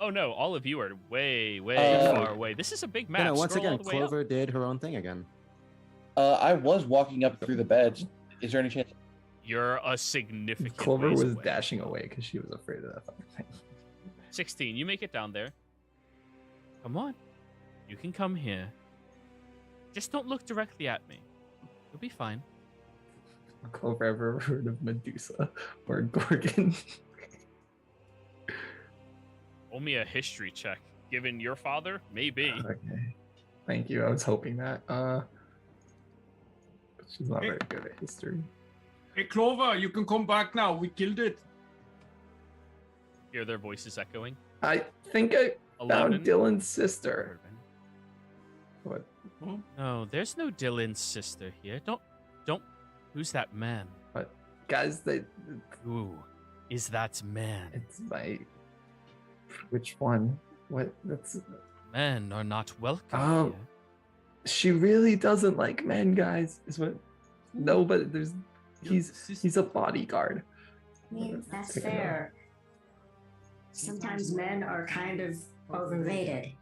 Oh no, all of you are way, way Oh. far away. This is a big map. You know, once Scroll all again, the way up. Clover did her own thing again. I was walking up through the beds. Is there any chance? You're a significant Clover ways was away. dashing away because she was afraid of that fucking thing. 16. You make it down there. Come on. You can come here. Just don't look directly at me. You'll be fine. Clover ever heard of Medusa or Gorgon? Roll me a history check. Given your father, maybe. Okay. Thank you. I was hoping that. She's not very good at history. Hey, Clover, you can come back now. We killed it. Hear their voices echoing. I think I 11. found Dylan's sister. What? No, there's no Dylan's sister here. Don't. Who's that man? Guys, Who is that man? it's my. Which one? What? That's. Men are not welcome Oh. here. She really doesn't like men, guys. Is what? No, but there's. He's a bodyguard. I mean, that's Pick it up. fair. Sometimes men are kind of overrated.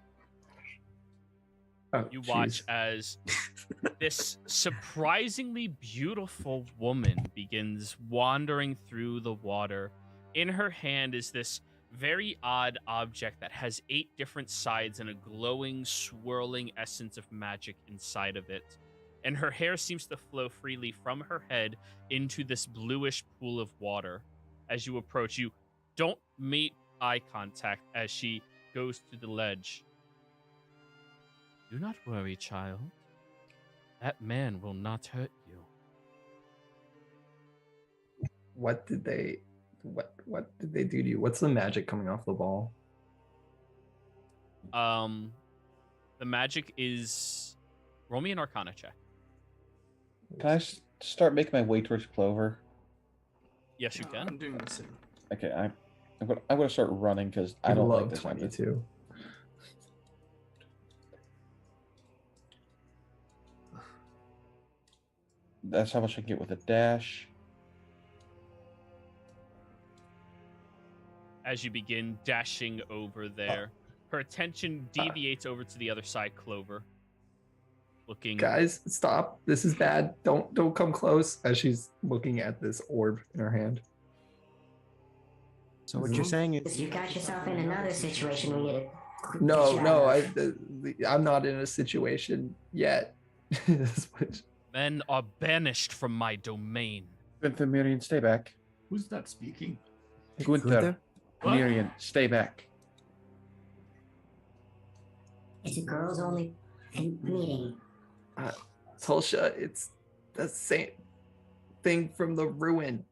Oh, You watch jeez. as this surprisingly beautiful woman begins wandering through the water. In her hand is this very odd object that has 8 different sides and a glowing, swirling essence of magic inside of it. and her hair seems to flow freely from her head into this bluish pool of water. As you approach, you don't meet eye contact as she goes to the ledge. Do not worry, child. That man will not hurt you. What did they do to you? What's the magic coming off the ball? The magic is... Roll me an Arcana check. Can I start making my way towards Clover? Yes, you I'm can. doing the same. Okay, I'm gonna start running because I I don't love like this happens. 22. That's how much I can get with a dash. As you begin dashing over there, her attention deviates over to the other side, Clover. Looking... Guys, stop. This is bad. Don't come close. As she's looking at this orb in her hand. So what you're saying is You got yourself in another situation where you had to No, get no, out of. I'm not in a situation yet. Men are banished from my domain. Gunther, Miriam, stay back. Who's that speaking? Gunther, What? Miriam, stay back. It's a girls only meeting. Tulsha, it's the same thing from the ruin.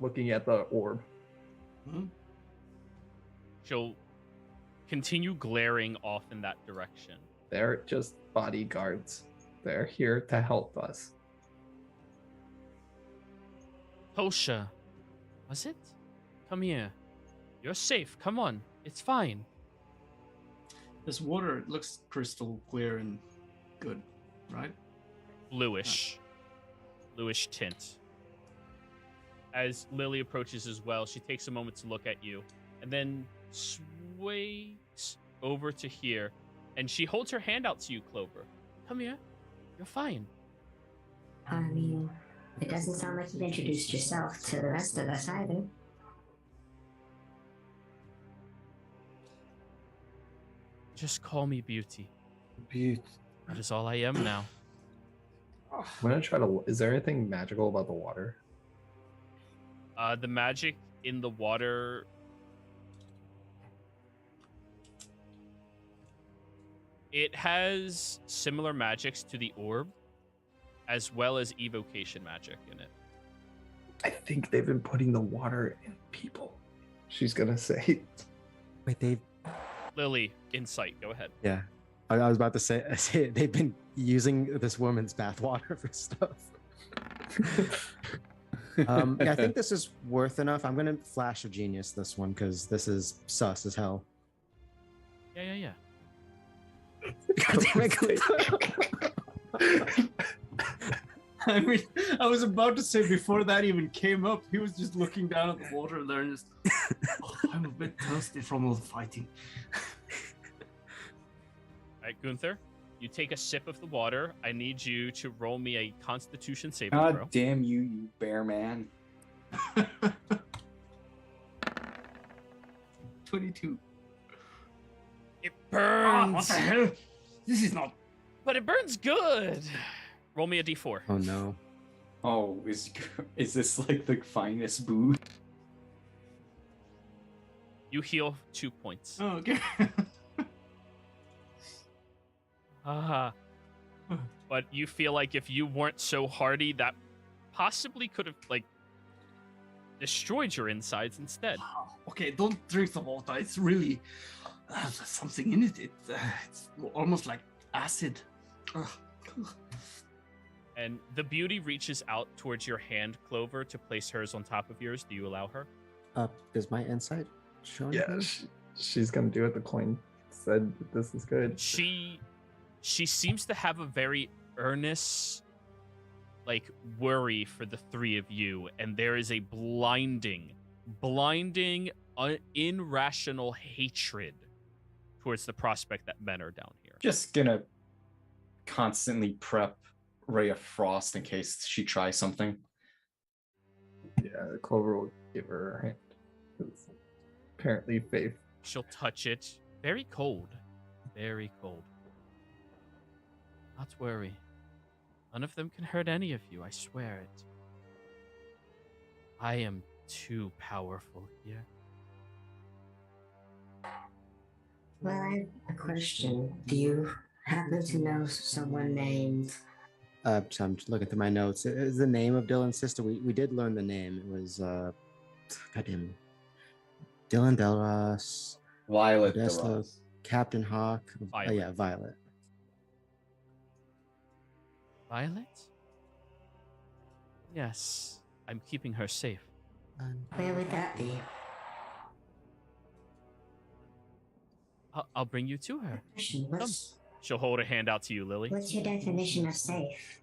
Looking at the orb. Hmm? She'll continue glaring off in that direction. They're just bodyguards. They're here to help us. Tosha, was it? Come here. You're safe. Come on. It's fine. This water looks crystal clear and good, right? Bluish. Bluish tint. As Lily approaches as well, she takes a moment to look at you and then sways over to here. And she holds her hand out to you, Clover. Come here. You're fine. I mean, it doesn't sound like you've introduced yourself to the rest of us either. Just call me Beauty. Beauty. That is all I am now. I'm gonna try to. Is there anything magical about the water? The magic in the water... It has similar magics to the orb, as well as evocation magic in it. I think they've been putting the water in people. She's gonna say. wait, they've Lily, insight, go ahead. yeah. I was about to say they've been using this woman's bathwater for stuff. Yeah, I think this is worth enough. I'm gonna flash of genius this one because this is sus as hell. Yeah. God damn it, I mean, I was about to say before that even came up, he was just looking down at the water there and just, oh, I'm a bit thirsty from all the fighting. All right, Gunther, you take a sip of the water. I need you to roll me a Constitution saving God throw. damn you, you bear man. 22. It Ah, burns, what the hell? This is not. but it burns good. Roll me a d4. Oh no. Oh, is this like the finest booze? You heal 2 points. Oh, okay. But you feel like if you weren't so hardy, that possibly could have, like, destroyed your insides instead. Okay, don't drink the water. It's really there's something in it. It's almost like acid. Ugh. And the beauty reaches out towards your hand, Clover, to place hers on top of yours. Do you allow her? Does my insight show Yeah, anything? she's gonna do it. The coin said that this is good. She seems to have a very earnest, like, worry for the three of you, and there is a blinding, irrational hatred towards the prospect that men are down here. Just gonna constantly prep Ray of Frost in case she tries something. Yeah, Clover will give her her hand. It's apparently Faith. She'll touch it. Very cold. Very cold. Not worry. None of them can hurt any of you, I swear it. I am too powerful here. Well, I have a question. Do you happen to know someone named... So I'm just looking through my notes. It was the name of Dylan's sister. We did learn the name. It was, goddamn, Dylan Delros, Violet Odeslo, DeRoss. Captain Hawk. Oh, Violet. yeah, Violet. Violet? Yes, I'm keeping her safe. Where would that be? I'll bring you to her. Question, what's She'll hold a hand out to you, Lily. your definition of safe?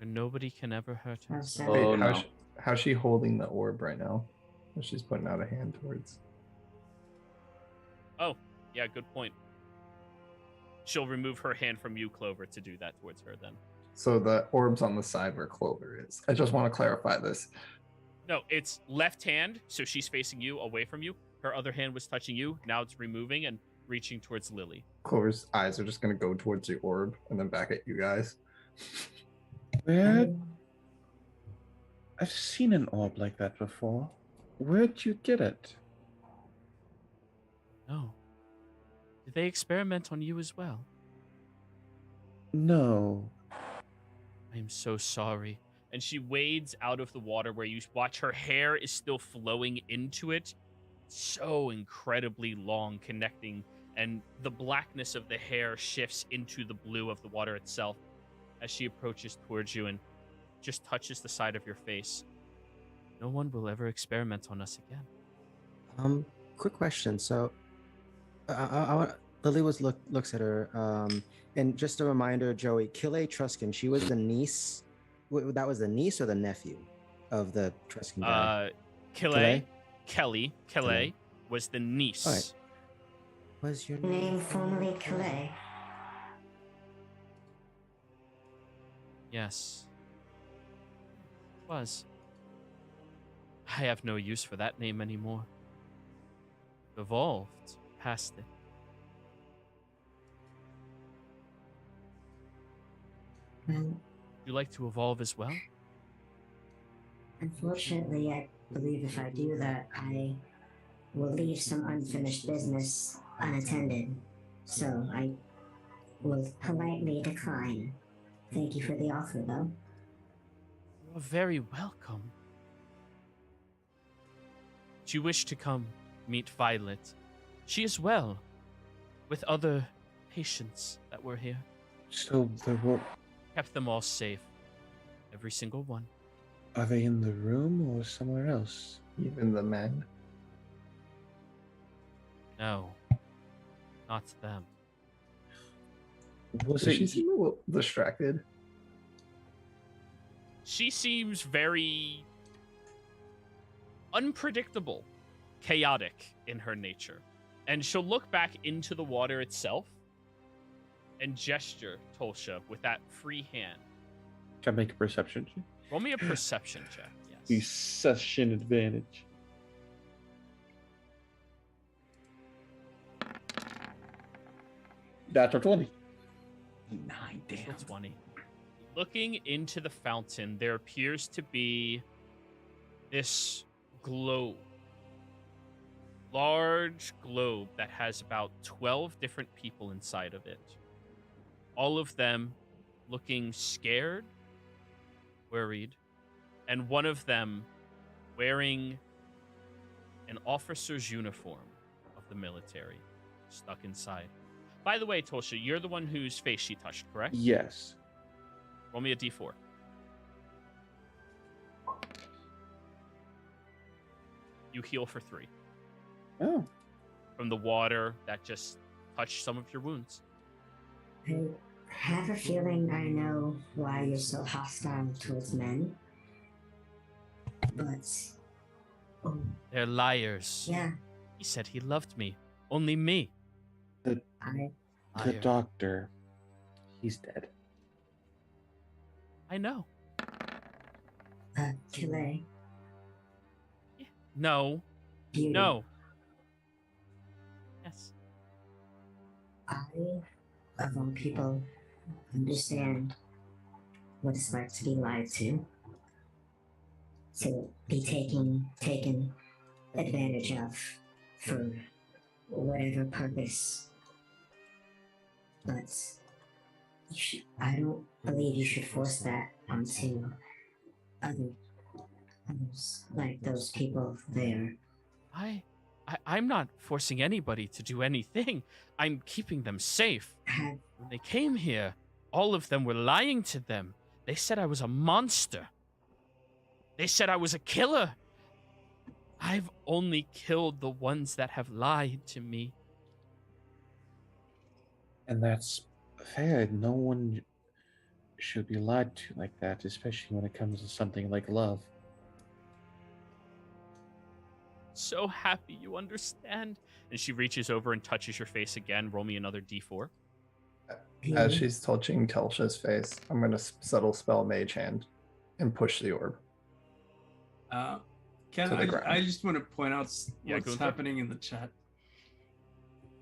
And nobody can ever hurt her. Oh, so Oh, Wait, no. how's she holding the orb right now? She's putting out a hand towards. Oh, yeah, good point. She'll remove her hand from you, Clover, to do that towards her then. So the orb's on the side where Clover is. I just want to clarify this. No, it's left hand, so she's facing you, away from you. Her other hand was touching you. Now it's removing and reaching towards Lily. Clover's eyes are just going to go towards the orb and then back at you guys. Where? I've seen an orb like that before. Where'd you get it? No. Did they experiment on you as well? No. I am so sorry. And she wades out of the water where you watch her hair is still flowing into it. So incredibly long, connecting, and the blackness of the hair shifts into the blue of the water itself as she approaches towards you and just touches the side of your face. No one will ever experiment on us again. Quick question. So, Lily looks at her, and just a reminder, Joey, Kille Truskin, she was the niece. That was the niece or the nephew of the Truskin guy? Kelly was the niece. All right. Was your name formerly Calais? Yes. Was. I have no use for that name anymore. Evolved past it. Well, Would you like to evolve as well? unfortunately, I believe if I do that, I will leave some unfinished business unattended. So I will politely decline. Thank you for the offer, though. You are very welcome. Do you wish to come meet Violet? She is well, with other patients that were here. So there were. Kept them all safe. Every single one. Are they in the room or somewhere else? Even the men. No. Not them. Was Does it? she seem a little distracted? She seems very unpredictable, chaotic in her nature. And she'll look back into the water itself and gesture Tolsha with that free hand. Can I make a perception check? Roll me a perception check, yes. Perception advantage. That's a 20. 9, damn. Natural 20. Looking into the fountain, there appears to be this globe. Large globe that has about 12 different people inside of it. All of them looking scared, worried, and one of them wearing an officer's uniform of the military, stuck inside. By the way, Tolsha, you're the one whose face she touched, correct? Yes. Roll me a d4. You heal for 3 Oh. from the water that just touched some of your wounds. I have a feeling I know why you're so hostile towards men. But... Oh, They're liars. yeah, He said he loved me. Only me. I... The Liar. doctor. He's dead. I know. Calais. No. Beauty. No. Yes. I, of all people, understand what it's like to be lied to be taken advantage of for whatever purpose. But I don't believe you should force that onto others, like those people there. I'm not forcing anybody to do anything. I'm keeping them safe. When they came here, all of them were lying to them. They said I was a monster. They said I was a killer. I've only killed the ones that have lied to me. And that's fair. No one should be lied to like that, especially when it comes to something like love. So happy you understand. And she reaches over and touches your face again. Roll me another d4. As she's touching Telsha's face, I'm going to subtle spell Mage Hand and push the orb. I ground. just want to point out what's Gunther? happening in the chat.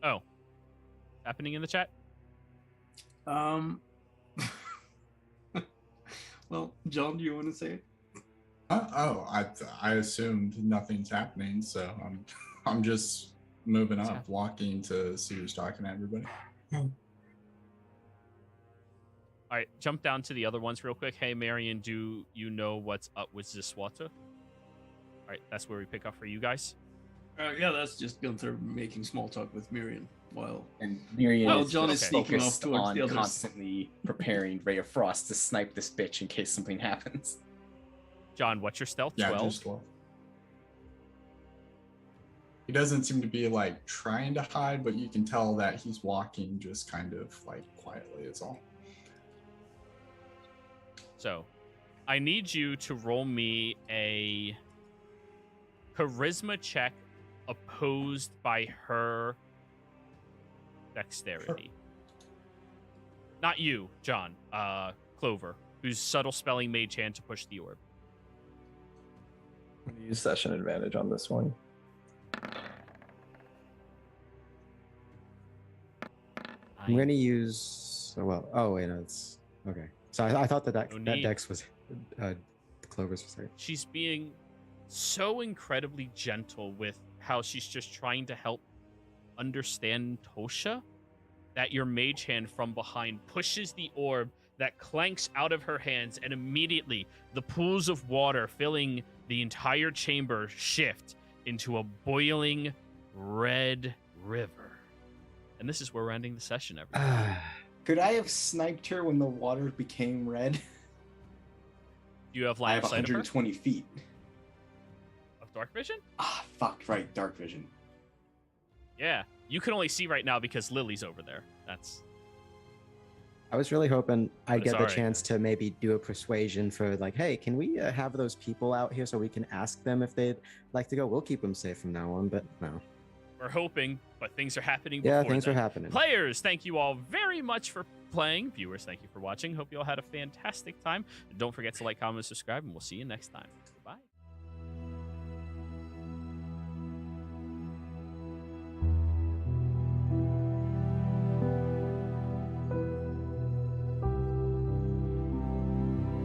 Oh. Happening in the chat? Well, John, do you want to say it? I assumed nothing's happening, so I'm just moving up, walking to see who's talking to everybody. All right, jump down to the other ones real quick. Hey, Marion, do you know what's up with this water? All right, that's where we pick up for you guys. Yeah, that's just Gunther making small talk with Miriam while Miriam is John just is sneaking off focused towards on the others. constantly preparing Ray of Frost to snipe this bitch in case something happens. John, what's your stealth? Yeah, 12? just 12. He doesn't seem to be like trying to hide, but you can tell that he's walking just kind of like quietly is all. So, I need you to roll me a charisma check opposed by her dexterity. Not you, John. Clover, who's subtle spelling Mage Hand to push the orb. I'm going to use session advantage on this one. I'm going to use. Oh, wait, no, it's. Okay. So I thought that dex was Clover's for a second. She's being so incredibly gentle with how she's just trying to help understand Tosha that your Mage Hand from behind pushes the orb that clanks out of her hands, and immediately the pools of water filling the entire chamber shift into a boiling red river. And this is where we're ending the session, everybody. Could I have sniped her when the water became red? Do you have I line have of sight of her? 120 feet. Of dark vision? Fuck, right, dark vision. Yeah. You can only see right now because Lily's over there. I was really hoping I'd it's get the alright. chance to maybe do a persuasion for like, hey, can we have those people out here so we can ask them if they'd like to go? We'll keep them safe from now on, but no. We're hoping, but things are happening Yeah, before things then. are happening. Players, thank you all very much for playing. Viewers, thank you for watching. Hope you all had a fantastic time. And don't forget to like, comment, and subscribe, and we'll see you next time. Goodbye.